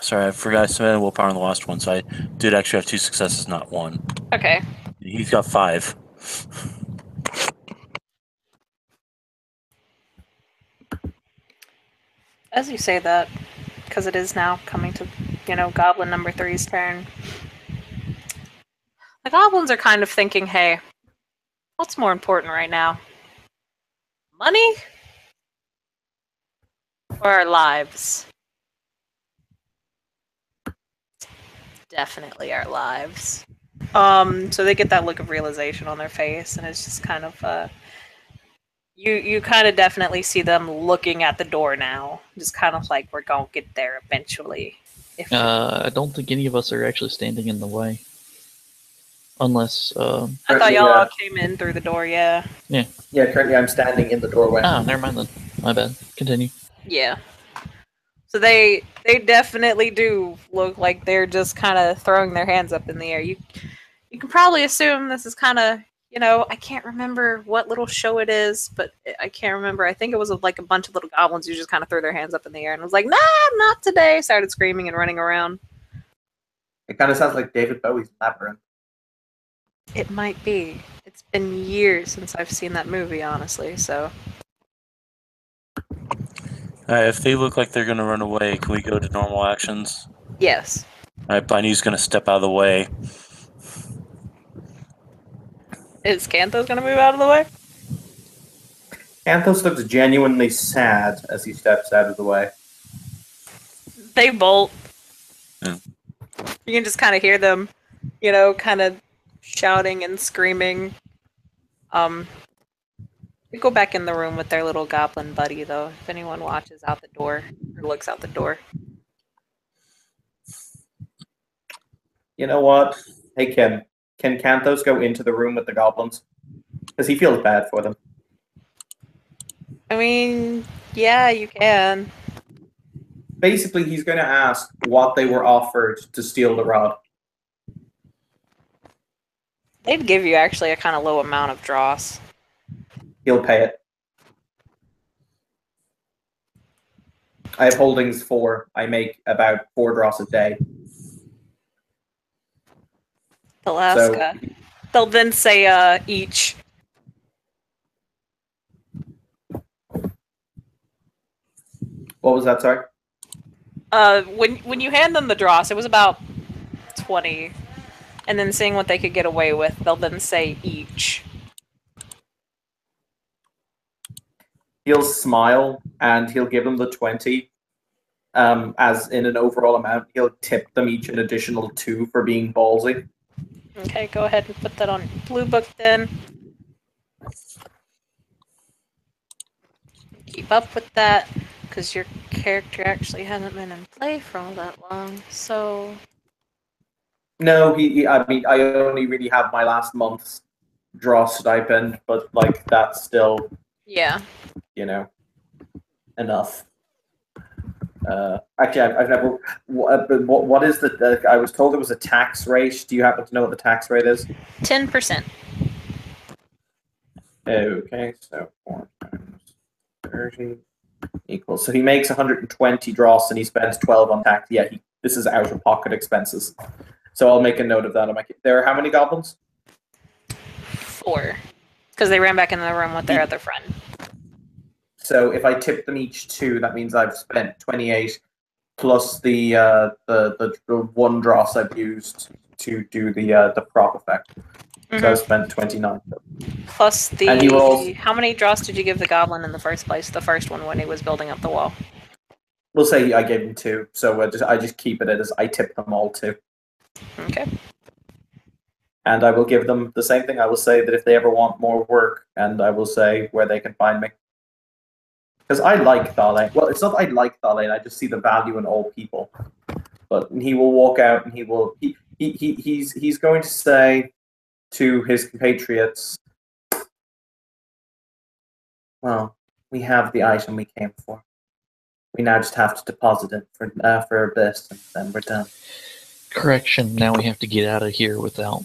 Sorry, I forgot to spend willpower on the last one, so I did actually have 2 successes, not 1.
Okay.
He's got 5.
As you say that, because it is now coming to, Goblin number 3's turn, the goblins are kind of thinking, hey, what's more important right now? Money? Or our lives? Definitely our lives. So they get that look of realization on their face, and it's just kind of, you kind of definitely see them looking at the door now. Just kind of like, we're gonna get there eventually.
I don't think any of us are actually standing in the way. Unless,
I thought y'all all came in through the door, yeah.
Yeah, currently I'm standing in the doorway.
Oh, never mind then. My bad. Continue.
Yeah. So they definitely do look like they're just kind of throwing their hands up in the air. You can probably assume this is kind of, I can't remember what little show it is, but I can't remember. I think it was like a bunch of little goblins who just kind of threw their hands up in the air and was like, nah, not today. Started screaming and running around.
It kind of sounds like David Bowie's Labyrinth.
It might be. It's been years since I've seen that movie, honestly, so.
If they look like they're going to run away, can we go to normal actions?
Yes.
Bainu's going to step out of the way.
Is Canthos going to move out of the way?
Canthos looks genuinely sad as he steps out of the way.
They bolt.
Yeah.
You can just kind of hear them, kind of shouting and screaming. They go back in the room with their little goblin buddy, though, if anyone watches out the door or looks out the door.
You know what? Hey, Kim. Can Canthos go into the room with the goblins? Because he feels bad for them.
I mean, yeah, you can.
Basically, he's going to ask what they were offered to steal the rod.
They'd give you actually a kind of low amount of dross.
He'll pay it. I have holdings 4. I make about 4 dross a day.
Alaska. So, they'll then say each.
What was that, sorry?
When you hand them the dross, it was about 20. And then seeing what they could get away with, they'll then say each.
He'll smile and he'll give them the 20. As in an overall amount, he'll tip them each an additional 2 for being ballsy.
Okay, go ahead and put that on Blue Book then. Keep up with that, because your character actually hasn't been in play for all that long, so...
No, I only really have my last month's draw stipend, but, that's still...
Yeah.
Enough. Actually, I've never... What is the... I was told there was a tax rate. Do you happen to know what the tax rate is?
10%.
Okay, so 4 times 30 equals... So he makes 120 dross and he spends 12 on tax. Yeah, this is out-of-pocket expenses. So I'll make a note of that. There are how many goblins?
4. Because they ran back into the room with their other friend.
So if I tip them each 2, that means I've spent 28 plus the 1 dross I've used to do the prop effect. Mm-hmm. So I've spent 29.
Plus how many dross did you give the goblin in the first place? The first one when he was building up the wall.
We'll say I gave him 2. So I just keep it as I tip them all 2.
Okay.
And I will give them the same thing. I will say that if they ever want more work, and I will say where they can find me. Because I like Thale. Well, it's not that I like Thale, I just see the value in all people. But he will walk out and he's going to say to his compatriots, well, we have the item we came for. We now just have to deposit it for Abyss, and then we're done.
Correction, now we have to get out of here without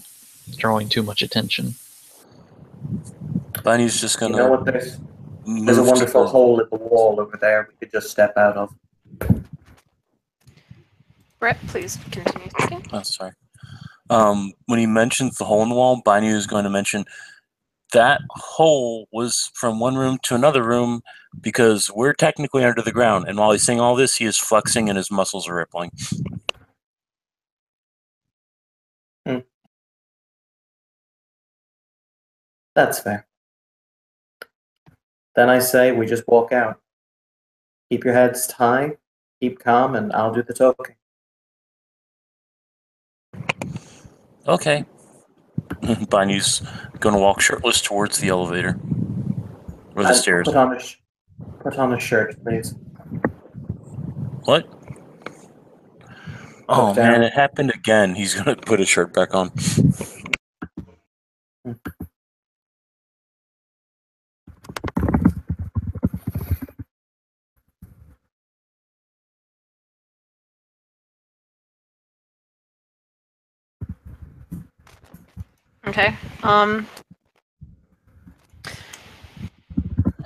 drawing too much attention.
Bunny's just gonna.
You know what? There's a
move to
wonderful
the-
hole in the wall over there we could just step out of.
Brett, please continue speaking.
Oh, sorry. When he mentions the hole in the wall, Binu is going to mention that hole was from one room to another room because we're technically under the ground. And while he's saying all this, he is flexing and his muscles are rippling.
That's fair. Then I say we just walk out. Keep your heads high, keep calm, and I'll do the talking.
Okay. Binu's going to walk shirtless towards the elevator. Or the
And
stairs.
Put on a shirt, please.
What? Oh,
Look down.
man, it happened again. He's going to put his shirt back on.
Okay.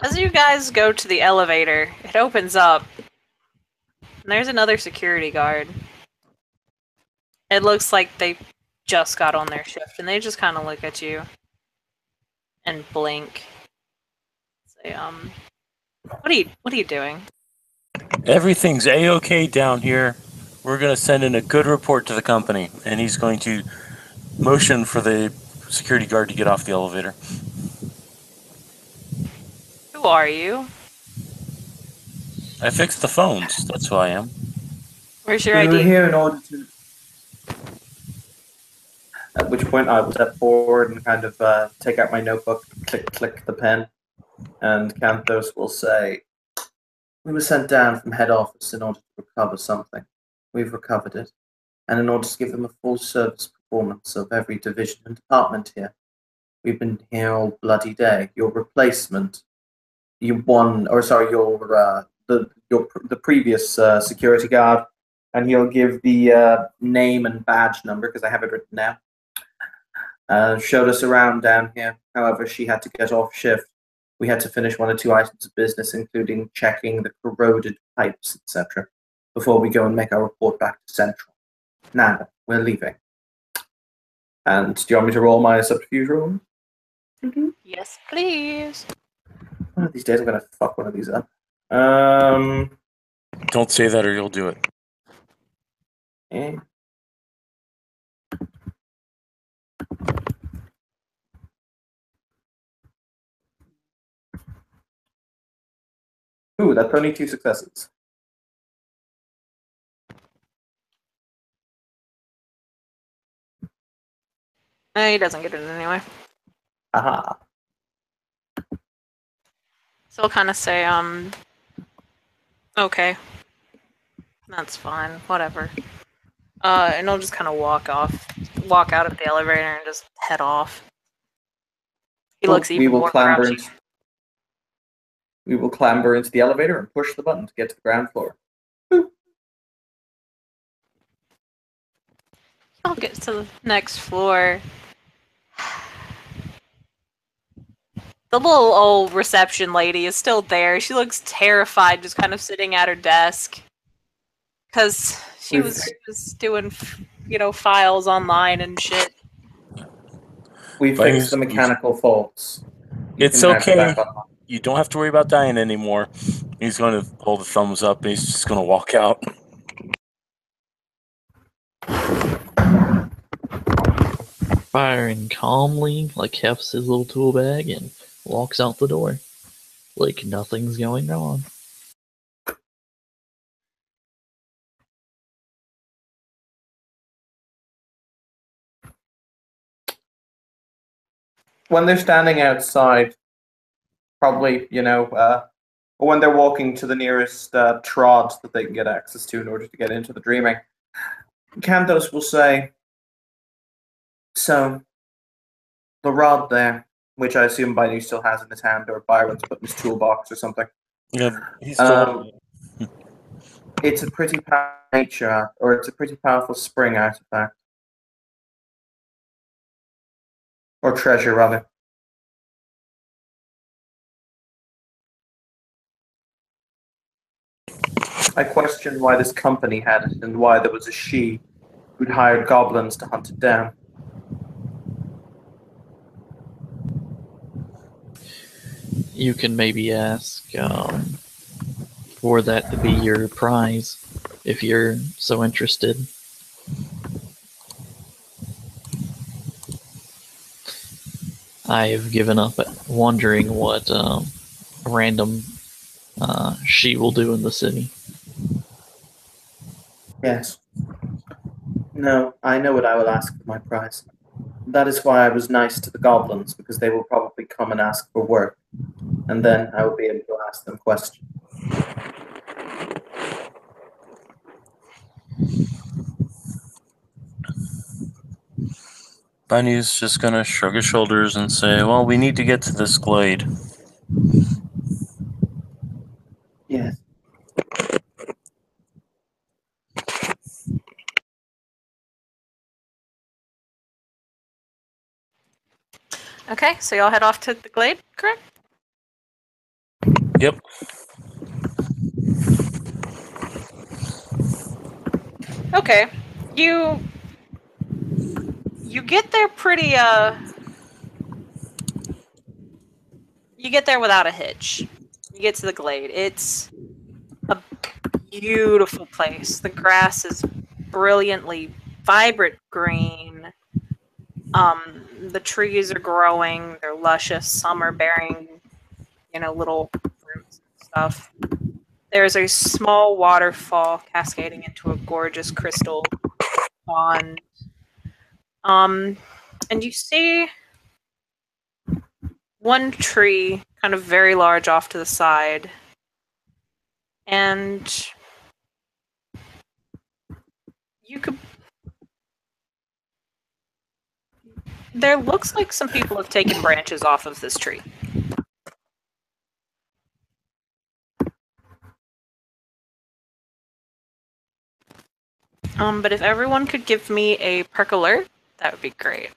As you guys go to the elevator, it opens up. And there's another security guard. It looks like they just got on their shift, and they just kind of look at you and blink. Say, what are you doing?
Everything's A-okay down here. We're going to send in a good report to the company. And he's going to motion for the security guard to get off the elevator.
Who are you?
I fixed the phones. That's who I am.
Where's your
We were
ID?
here in order to. At which point I will step forward and kind of take out my notebook, click the pen, and Canthos will say, we were sent down from head office in order to recover something. We've recovered it, and in order to give them a full service performance of every division and department here. We've been here all bloody day. Your replacement, the previous security guard, and he'll give the name and badge number because I have it written down. Showed us around down here. However, she had to get off shift. We had to finish one or two items of business, including checking the corroded pipes, etc., before we go and make our report back to Central. Now, we're leaving. And do you want me to roll my subterfuge roll?
Yes, please.
One of these days I'm going to fuck one of these up.
Don't say that or you'll do it.
Eh. Ooh, that's only 2 successes.
He doesn't get it anyway.
Aha.
So I'll kind of say, okay. That's fine, whatever. And I'll just kind of walk out of the elevator and just head off. He looks even more grouchy.
We will clamber into the elevator and push the button to get to the ground floor.
I'll get to the next floor. The little old reception lady is still there. She looks terrified, just kind of sitting at her desk. Because she was doing, files online and shit.
We fixed the mechanical faults.
It's okay. You don't have to worry about dying anymore. He's going to hold the thumbs up and he's just going to walk out.
Firing calmly, like hefts his little tool bag and walks out the door. Like nothing's going on.
when they're standing outside, probably, or when they're walking to the nearest trod that they can get access to in order to get into the dreaming, Cantos will say, so, the rod there, which I assume Binu still has in his hand, or Byron's put in his toolbox or something.
Yeah, he's still.
It's a pretty powerful nature, or it's a pretty powerful spring artifact. Or treasure, rather. I question why this company had it, and why there was a she who'd hired goblins to hunt it down.
You can maybe ask for that to be your prize if you're so interested. I have given up wondering what random she will do in the city.
Yes. No, I know what I will ask for my prize. That is why I was nice to the goblins, because they will probably come and ask for work, and then I will be able to ask them questions.
Bunny's just gonna shrug his shoulders and say, well, we need to get to this glade.
Yes.
Okay, so y'all head off to the glade, correct?
Yep.
Okay. You get there pretty you get there without a hitch. You get to the glade. It's a beautiful place. The grass is brilliantly vibrant green. The trees are growing. They're luscious. Some are bearing, little fruits and stuff. There's a small waterfall cascading into a gorgeous crystal pond. And you see one tree kind of very large off to the side. And you could... There looks like some people have taken branches off of this tree. But if everyone could give me a perk alert, that would be great.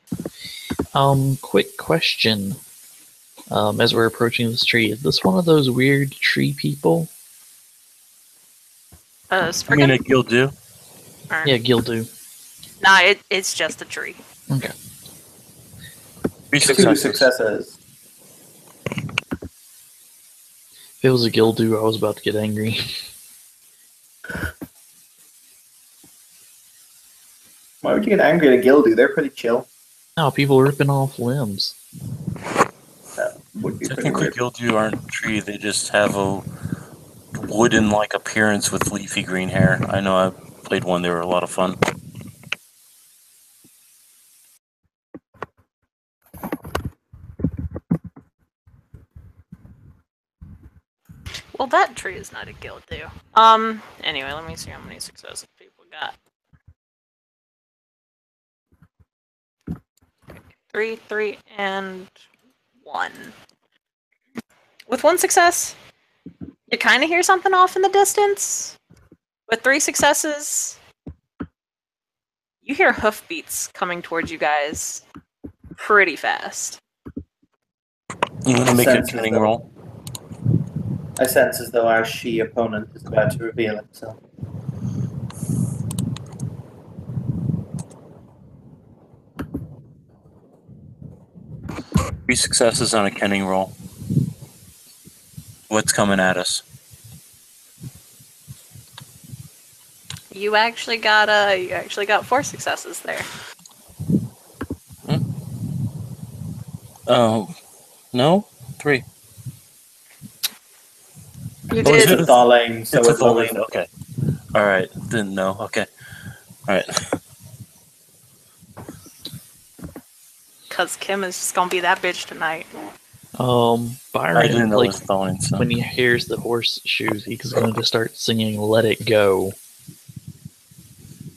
Quick question. As we're approaching this tree, is this one of those weird tree people?
I mean, a Gildu.
Yeah, Gildu.
Nah, it's just a tree.
Okay.
3
2
successes.
successes.
If it was a Gildu, I was about to get angry.
Why would you get angry at a Gildu? They're pretty chill.
No, people ripping off limbs.
That would be pretty
Technically,
weird.
Gildu aren't a tree. They just have a wooden-like appearance with leafy green hair. I know I played one. They were a lot of fun.
Well, that tree is not a Gildu. Anyway, let me see how many successes people got. 3, and 1. With 1 success, you kind of hear something off in the distance. With 3 successes, you hear hoofbeats coming towards you guys pretty fast.
You want to make a cunning roll?
I sense as though our she opponent is about to reveal himself.
Three successes on a cunning roll. What's coming at us?
You actually got 4 successes there.
Oh, no? 3.
You
Oh, is
did.
it?
It's a Thalane, so
It's a
as long as-
Thalane, okay. Alright, didn't know, okay. Alright.
because Kim is just gonna be that bitch tonight.
I
Byron,
didn't know
like,
it was thawing, so.
when he hears the horseshoes, he's going to start singing "Let It Go"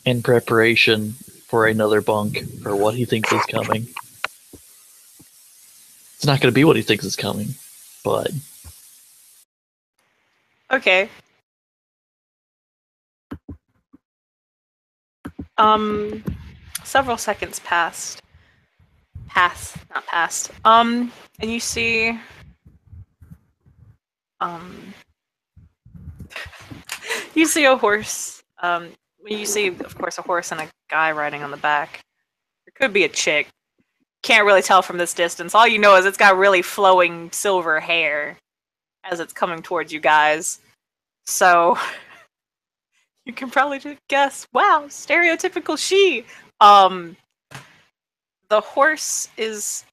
in preparation for another bunk for what he thinks is coming. It's not going to be what he thinks is coming, but
Okay. Several seconds passed. Not passed. And you see, you see a horse. You see, of course, a horse and a guy riding on the back. It could be a chick. Can't really tell from this distance. All you know is it's got really flowing silver hair as it's coming towards you guys. So you can probably just guess, wow, stereotypical she. The horse is,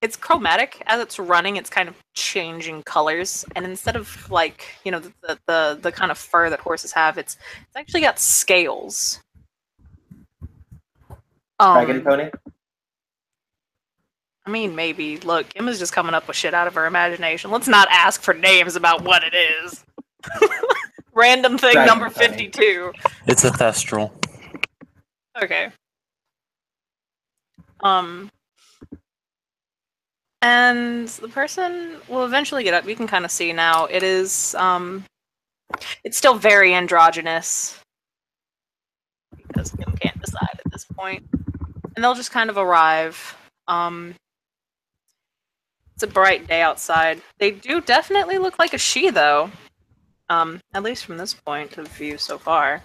it's chromatic. As it's running, it's kind of changing colors, and instead of, like, you know, the kind of fur that horses have, it's actually got scales.
Dragon pony?
I mean, maybe. Look, Emma's just coming up with shit out of her imagination. Let's not ask for names about what it is. Random thing
Dragon
number
pony.
52.
It's a thestral.
Okay. And the person will eventually get up. You can kind of see now. It is, it's still very androgynous. Because Kim can't decide at this point. And they'll just kind of arrive. It's a bright day outside. They do definitely look like a she, though. At least from this point of view so far.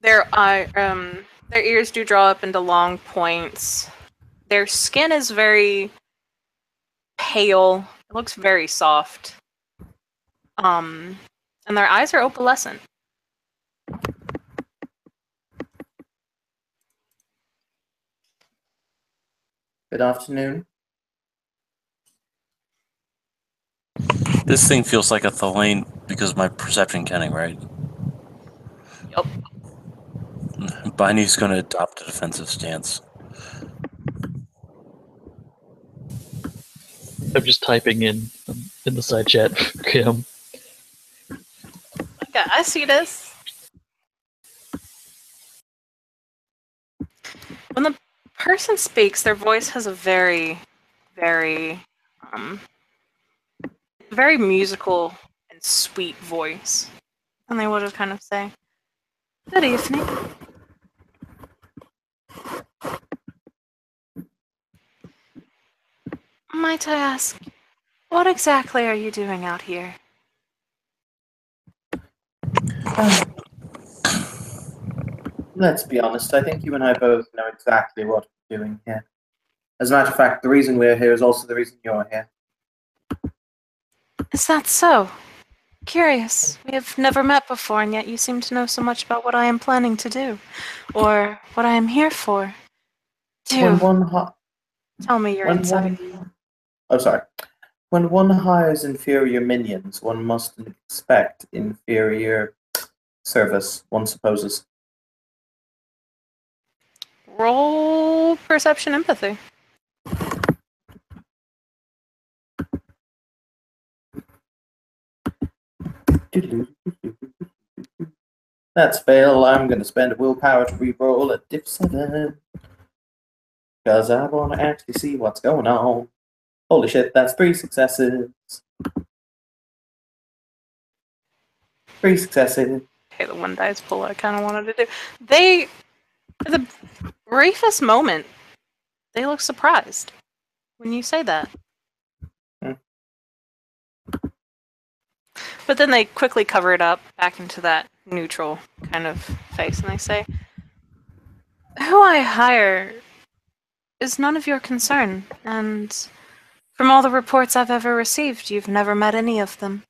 Their ears do draw up into long points. Their skin is very pale. It looks very soft. And their eyes are opalescent.
Good afternoon.
This thing feels like a Thalane because of my perception counting, right?
Yup.
Biney's going to adopt a defensive stance.
I'm just typing in the side chat, Kim.
Okay, I see this. When the person speaks, their voice has a very, very, very musical and sweet voice. And they will just kind of say, "Good evening." Might I ask, what exactly are you doing out here?
Let's be honest, I think you and I both know exactly what we're doing here. As a matter of fact, the reason we're here is also the reason you're here.
Is that so? Curious. We have never met before, and yet you seem to know so much about what I am planning to do. Or what I am here for.
When
Do
one
tell me your insight.
When one hires inferior minions, one must expect inferior service, one supposes.
Roll perception empathy.
That's fail. I'm going to spend willpower to re-roll at diff 7. Because I want to actually see what's going on. Holy shit, that's 3 successes. 3 successes.
Okay, the one dice pull I kind of wanted to do. They, for the briefest moment, they look surprised when you say that. But then they quickly cover it up back into that neutral kind of face, and they say, "Who I hire is none of your concern, and from all the reports I've ever received, you've never met any of them."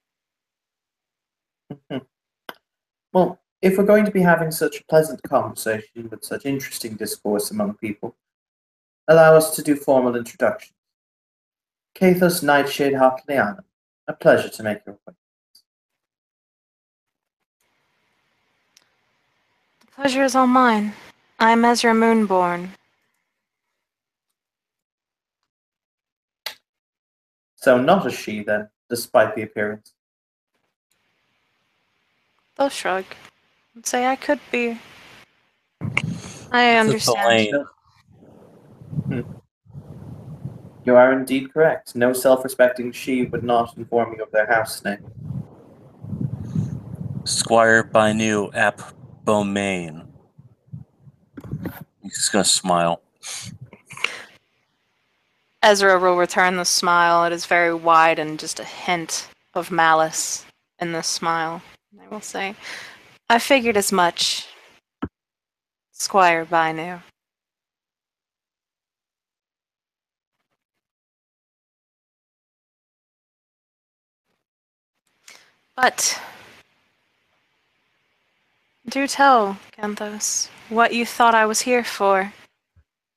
Well, if we're going to be having such a pleasant conversation with such interesting discourse among people, allow us to do formal introductions. Kathos Nightshade Harkliana, a pleasure to make your acquaintance.
pleasure is all mine. I am Ezra Moonborn.
So not a she then, despite the appearance.
They'll shrug and say I could be. I
It's a
understand.
Tulane.
You are indeed correct. No self-respecting she would not inform you of their house name.
Squire Binu Ap Bomain. He's just gonna smile.
Ezra will return the smile. It is very wide and just a hint of malice in the smile. I will say, I figured as much, Squire Binu. But do tell, Canthos, what you thought I was here for,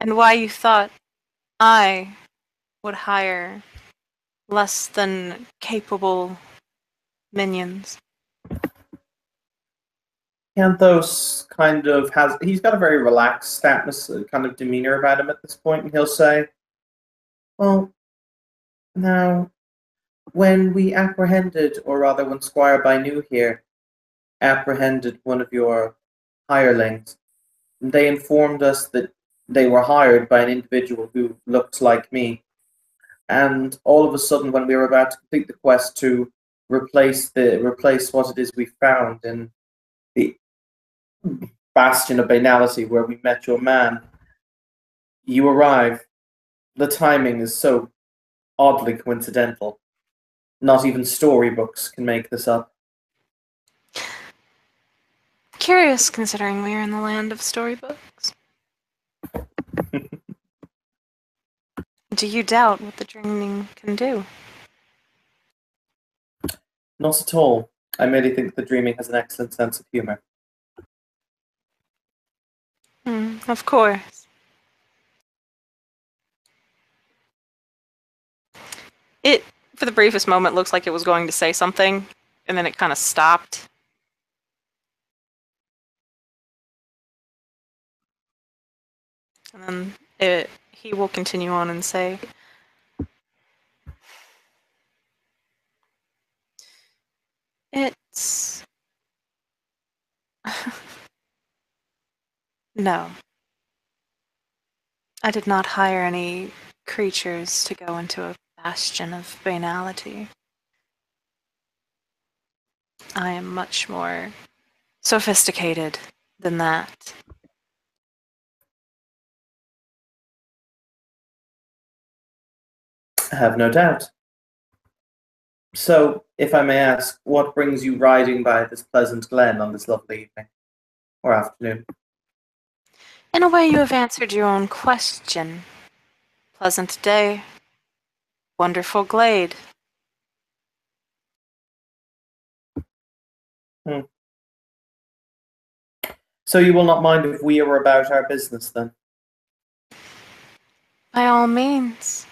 and why you thought I would hire less than capable minions.
Canthos kind of he's got a very relaxed kind of demeanor about him at this point, and he'll say, well, now, when we apprehended, or rather when Squire Binu here apprehended one of your hirelings, they informed us that they were hired by an individual who looked like me. And all of a sudden, when we were about to complete the quest to replace what it is we found in the bastion of banality where we met your man, you arrive. The timing is so oddly coincidental. Not even storybooks can make this up.
Curious, considering we are in the land of storybooks. Do you doubt what the dreaming can do?
Not at all. I merely think the dreaming has an excellent sense of humor.
Of course. It, for the briefest moment, looks like it was going to say something, and then it kind of stopped. And then he will continue on and say, it's... No. I did not hire any creatures to go into a bastion of banality. I am much more sophisticated than that.
I have no doubt. So, if I may ask, what brings you riding by this pleasant glen on this lovely evening? Or afternoon?
In a way, you have answered your own question. Pleasant day. Wonderful glade.
So you will not mind if we are about our business, then?
By all means.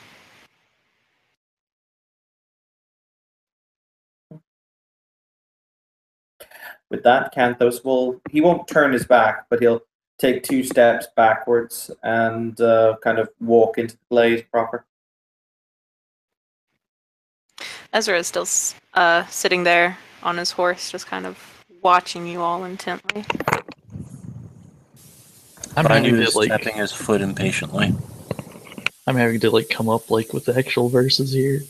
With that, Canthos he won't turn his back, but he'll take 2 steps backwards and kind of walk into the glade proper.
Ezra is still sitting there on his horse, just kind of watching you all intently.
Binu is tapping his foot impatiently.
I'm having to come up with the actual verses here,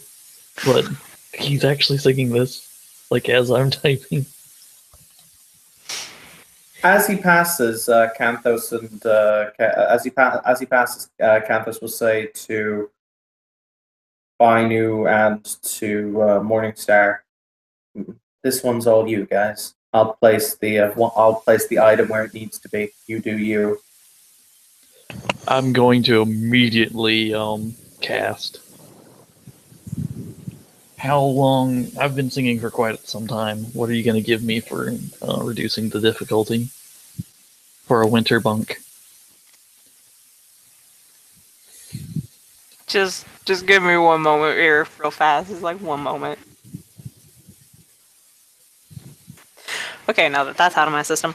but he's actually singing this as I'm typing.
As he passes, Canthos and Canthos will say to Binu and to Morningstar, "This one's all you guys. I'll place the item where it needs to be. You do you."
I'm going to immediately cast. How long? I've been singing for quite some time. What are you going to give me for reducing the difficulty for a winter bunk?
Just give me one moment here, real fast. It's 1 moment. Okay, now that that's out of my system.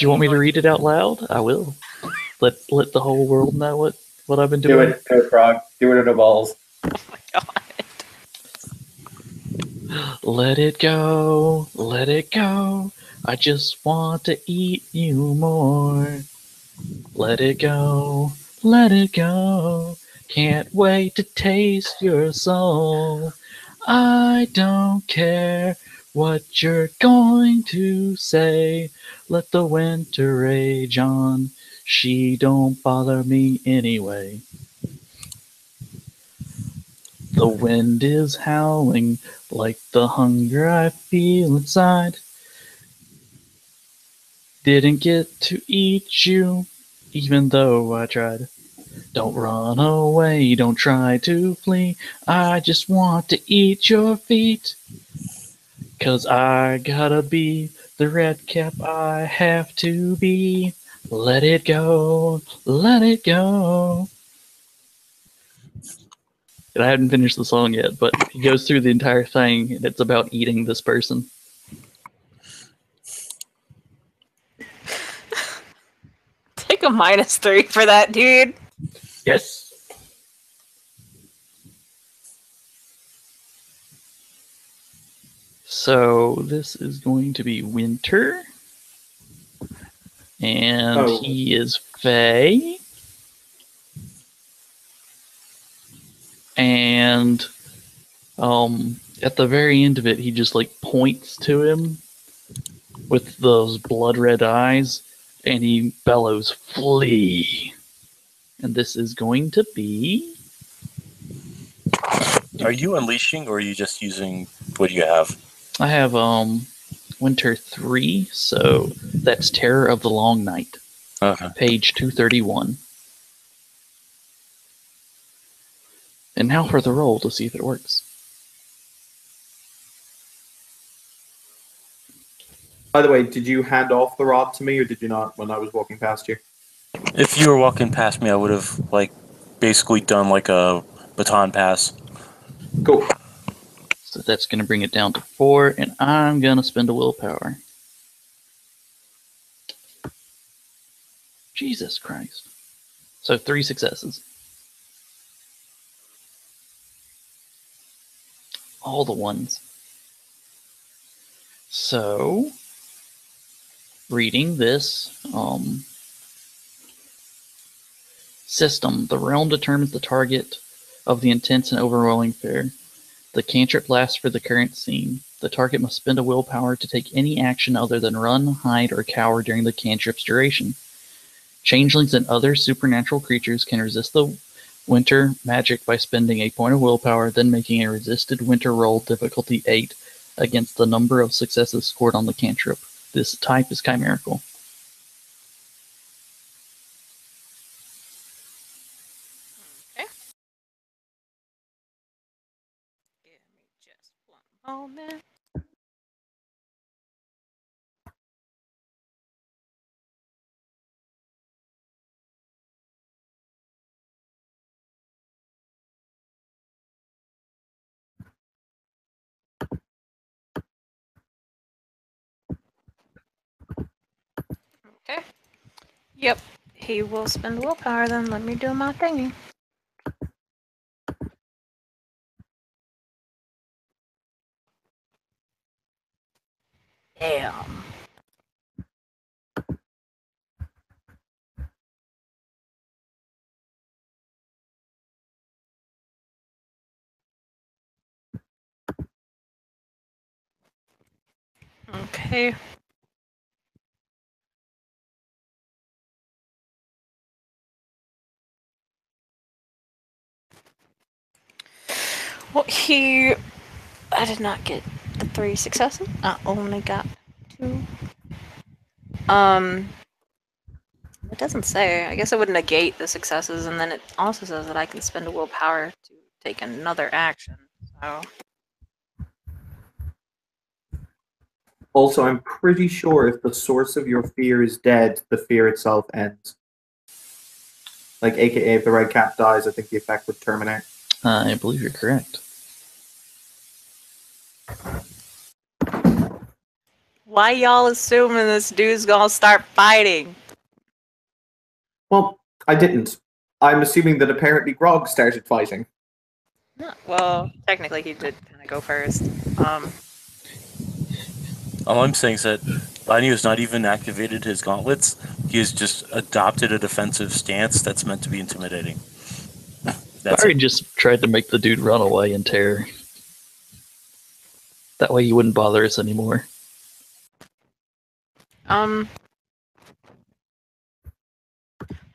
you want me to read it out loud? I will. Let the whole world know what I've been
Do
doing.
it, Frog. Do it in the balls.
Oh my god.
Let it go, let it go. I just want to eat you more. Let it go, let it go. Can't wait to taste your soul. I don't care what you're going to say. Let the winter rage on. She don't bother me anyway. The wind is howling like the hunger I feel inside. Didn't get to eat you, even though I tried. Don't run away, don't try to flee. I just want to eat your feet. 'Cause I gotta be the red cap I have to be. Let it go, let it go. And I haven't finished the song yet, but he goes through the entire thing, and it's about eating this person.
Take a -3 for that, dude.
Yes. So this is going to be Winter, and he is Fae, and at the very end of it, he just like points to him with those blood red eyes, and he bellows, "Flee!" And this is going to be.
Are you unleashing, or are you just using what you have?
I have Winter 3, so that's Terror of the Long Night.
Okay.
Page 231. And now for the roll to see if it works.
By the way, did you hand off the rod to me, or did you not when I was walking past you?
If you were walking past me, I would have basically done like a baton pass.
Cool.
So that's going to bring it down to 4, and I'm going to spend a willpower. Jesus Christ. So 3 successes. All the ones. So, reading this system, the realm determines the target of the intense and overwhelming fear. The cantrip lasts for the current scene. The target must spend a willpower to take any action other than run, hide, or cower during the cantrip's duration. Changelings and other supernatural creatures can resist the winter magic by spending a point of willpower, then making a resisted winter roll difficulty 8 against the number of successes scored on the cantrip. This type is chimerical.
Okay. Give me just one moment. Okay. Yep. He will spend willpower then. Let me do my thingy. Damn. Okay. Well, I did not get the 3 successes. I only got 2. It doesn't say. I guess it would negate the successes, and then it also says that I can spend a willpower to take another action. So.
Also, I'm pretty sure if the source of your fear is dead, the fear itself ends. Like, aka, if the red cap dies, I think the effect would terminate.
I believe you're correct.
Why y'all assuming this dude's gonna start fighting?
Well, I didn't. I'm assuming that apparently Grog started fighting.
Well, technically he did kind of go first.
All I'm saying is that Biny has not even activated his gauntlets. He has just adopted a defensive stance that's meant to be intimidating. That's
Barry
it.
just tried to make the dude run away in terror. That way he wouldn't bother us anymore.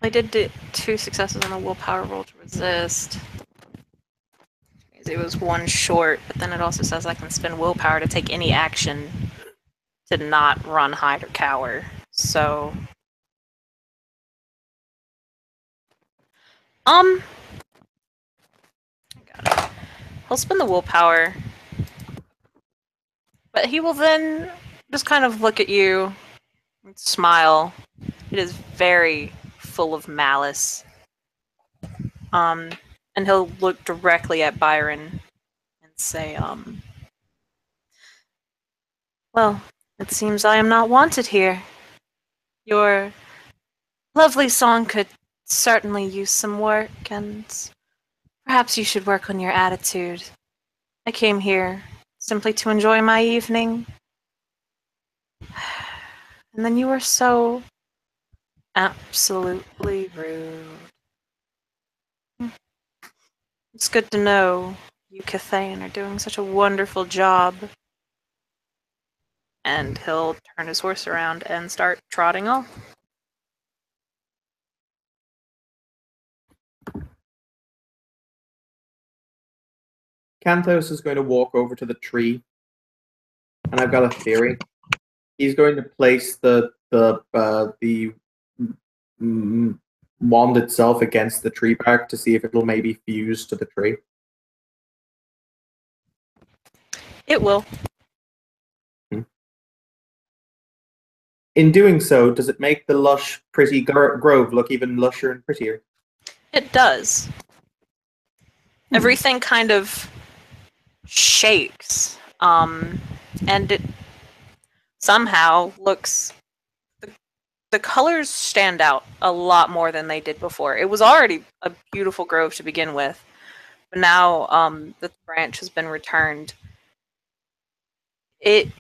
I did 2 successes on a willpower roll to resist. It was 1 short, but then it also says I can spend willpower to take any action to not run, hide, or cower. So, I got it. He'll spend the willpower, but he will then just kind of look at you and smile. It is very full of malice. And he'll look directly at Byron and say, well, it seems I am not wanted here. Your lovely song could certainly use some work, and perhaps you should work on your attitude. I came here simply to enjoy my evening. And then you were so absolutely rude. It's good to know you Cathain are doing such a wonderful job. And he'll turn his horse around and start trotting off.
Canthos is going to walk over to the tree, and I've got a theory. He's going to place the wand itself against the tree bark to see if it'll maybe fuse to the tree.
It will.
In doing so, does it make the lush, pretty grove look even lusher and prettier?
It does. Everything kind of shakes, and it somehow looks. The colors stand out a lot more than they did before. It was already a beautiful grove to begin with, but now that the branch has been returned, it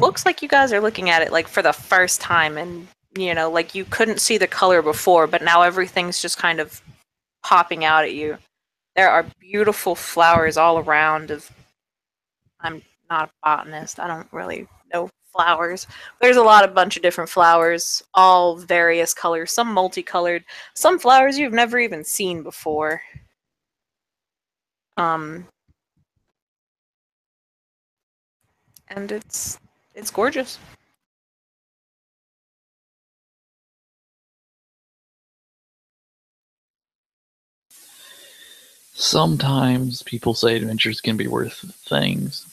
looks like you guys are looking at it like for the first time, and like you couldn't see the color before, but now everything's just kind of popping out at you. There are beautiful flowers all around. I'm not a botanist. I don't really know flowers. There's a bunch of different flowers, all various colors, some multicolored, some flowers you've never even seen before. And it's gorgeous.
Sometimes people say adventures can be worth things.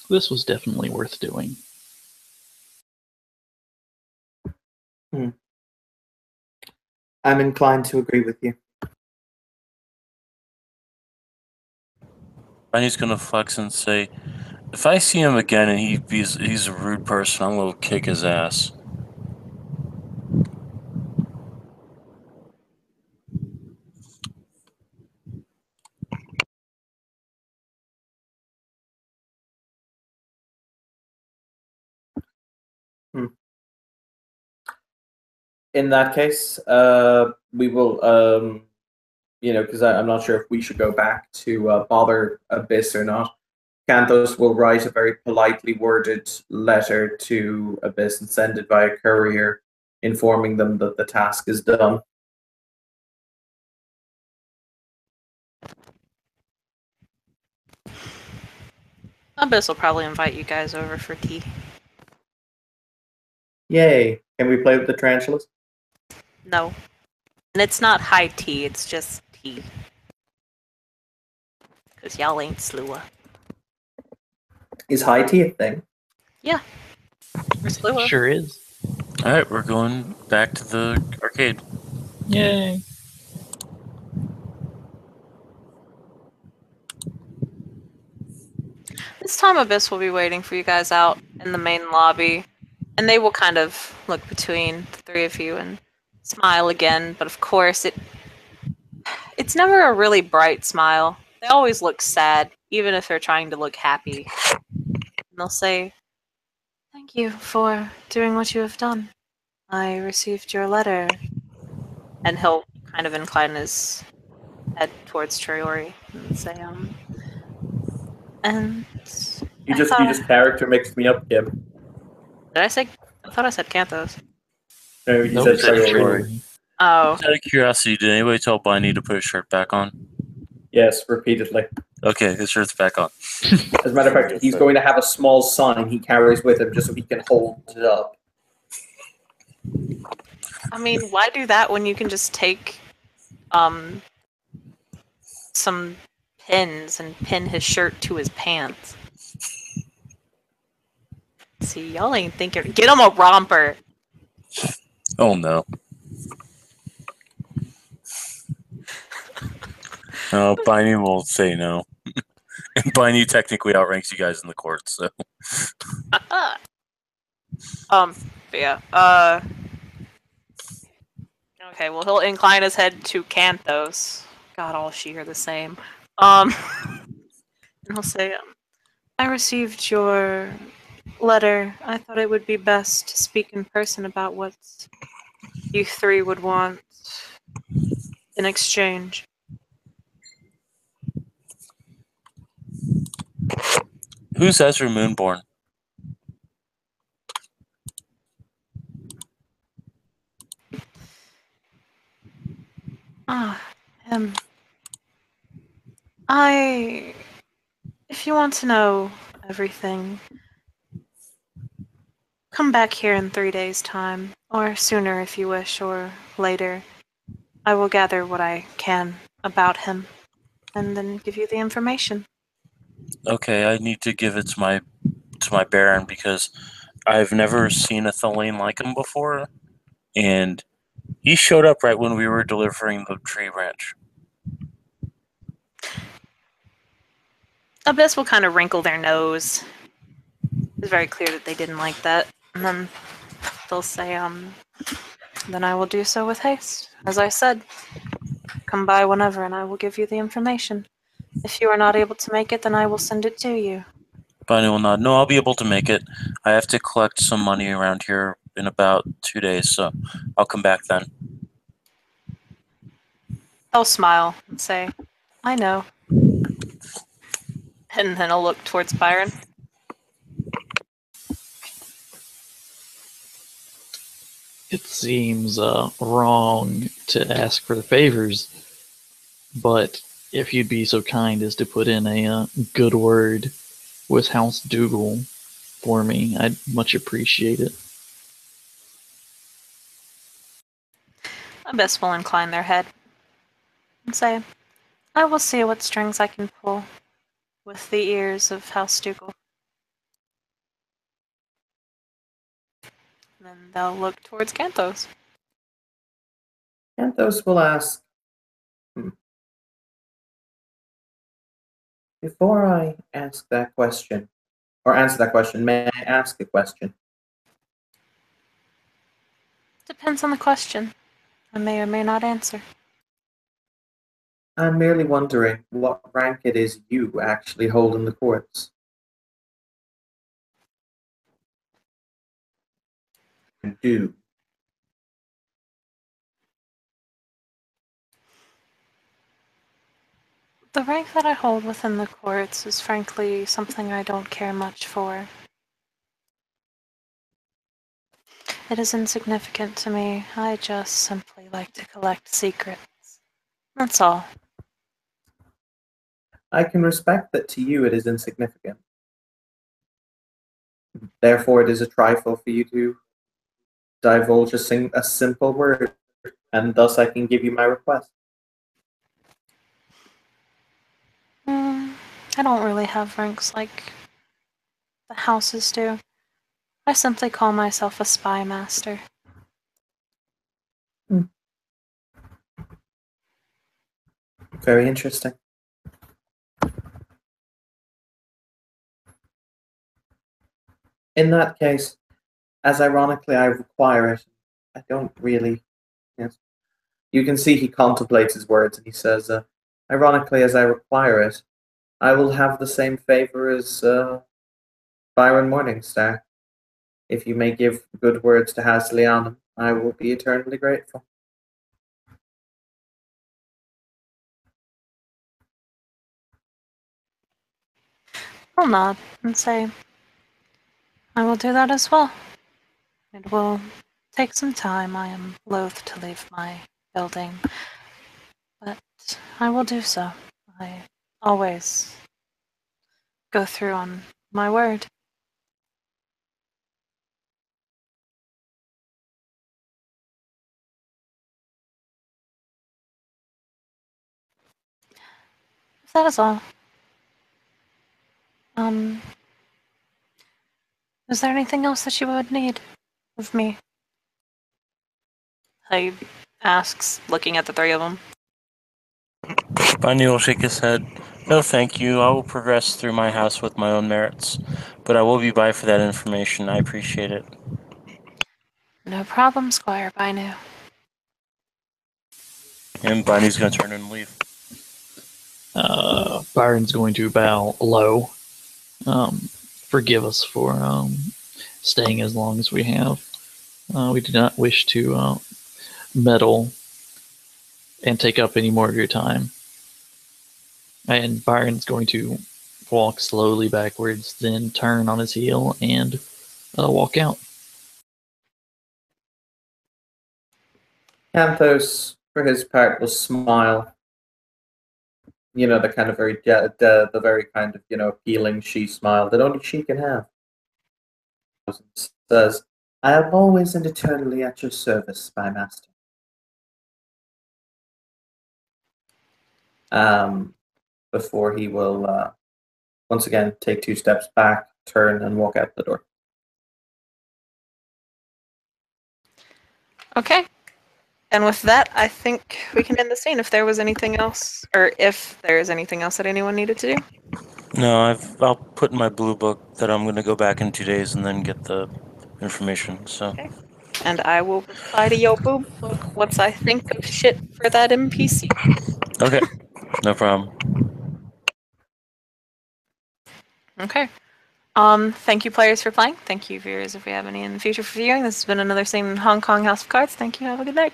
This was definitely worth doing.
I'm inclined to agree with you.
Biny's gonna flex and say, if I see him again and he's a rude person, I'm gonna kick his ass.
In that case, we will, because I'm not sure if we should go back to bother Abyss or not. Canthos will write a very politely worded letter to Abyss and send it via courier, informing them that the task is done.
Abyss will probably invite you guys over for tea.
Yay! Can we play with the tarantulas?
No. And it's not high tea, it's just tea. Because y'all ain't Slua.
Is high tea a thing?
Yeah. We're Slua.
Sure is.
Alright, we're going back to the arcade.
Yay.
This time Abyss will be waiting for you guys out, in the main lobby, and they will kind of look between the three of you and smile again. But of course, it's never a really bright smile. They always look sad, even if they're trying to look happy. And they'll say, "Thank you for doing what you have done. I received your letter." And he'll kind of incline his head towards Triori and say, and
You
I
just
thought,
character mixed me up, Kim.
did I say? I thought I said Canthos.
No, you
Nope,
said
said
Triori.
Triori.
Oh,
Out of curiosity, did anybody tell Bunny to put his shirt back on?
Yes, repeatedly.
Okay, his shirt's back on.
As a matter of fact, he's going to have a small sign he carries with him just so he can hold it up.
I mean, why do that when you can just take some pins and pin his shirt to his pants? See, y'all ain't thinking. Get him a romper.
Oh no. No, Bunny will say no. And Bunny technically outranks you guys in the court, so.
But yeah. Okay, well, he'll incline his head to Canthos. God, all she are the same. And he'll say, I received your letter. I thought it would be best to speak in person about what you three would want in exchange.
Who's Ezra Moonborn?
Ah, if you want to know everything, come back here in 3 days' time, or sooner if you wish, or later. I will gather what I can about him, and then give you the information.
Okay, I need to give it to my Baron because I've never seen a Thelane like him before, and he showed up right when we were delivering the tree branch.
Abyss will kind of wrinkle their nose. It's very clear that they didn't like that. And then they'll say, then I will do so with haste. As I said, come by whenever and I will give you the information. If you are not able to make it, then I will send it to you.
Bunny will nod. No, I'll be able to make it. I have to collect some money around here in about 2 days, so I'll come back then.
I'll smile and say, I know. And then I'll look towards Byron.
It seems wrong to ask for the favors, but if you'd be so kind as to put in a good word with House Dougal for me, I'd much appreciate it.
Abyss will incline their head and say, I will see what strings I can pull with the ears of House Dougal. And then they'll look towards Canthos.
Canthos will ask, before I ask that question, or answer that question, may I ask a question?
Depends on the question. I may or may not answer.
I'm merely wondering what rank it is you actually hold in the courts. Do.
The rank that I hold within the courts is frankly something I don't care much for. It is insignificant to me. I just simply like to collect secrets. That's all.
I can respect that to you it is insignificant. Therefore, it is a trifle for you to divulge a simple word, and thus I can give you my request.
I don't really have ranks like the houses do. I simply call myself a spy master.
Very interesting. In that case, as ironically I require it, I don't really. Yes. You can see he contemplates his words and he says, ironically, as I require it, I will have the same favor as Byron Morningstar. If you may give good words to House Leon, I will be eternally grateful.
I'll nod and say, I will do that as well. It will take some time. I am loath to leave my building, but I will do so. I always go through on my word. If that is all. Is there anything else that you would need of me? He asks, looking at the three of them.
Bunny will shake his head. No, thank you. I will progress through my house with my own merits, but I will be by for that information. I appreciate it.
No problem, Squire Binu.
And Bunny's gonna turn and leave.
Byron's going to bow low. Forgive us for staying as long as we have. We do not wish to meddle and take up any more of your time. And Byron's going to walk slowly backwards, then turn on his heel and walk out.
Canthos, for his part, will smile. You know, the kind of the very kind of, appealing she smile that only she can have. Says, I am always and eternally at your service, my master. Before he will once again take 2 steps back, turn, and walk out the door.
Okay. And with that, I think we can end the scene if there was anything else, or if there is anything else that anyone needed to do.
No, I'll put in my blue book that I'm gonna go back in 2 days and then get the information. So.
Okay. And I will reply to your boob book once I think of shit for that NPC.
Okay. No problem.
Okay. Thank you, players, for playing. Thank you, viewers, if we have any in the future for viewing. This has been another scene in Hong Kong House of Cards. Thank you. Have a good night.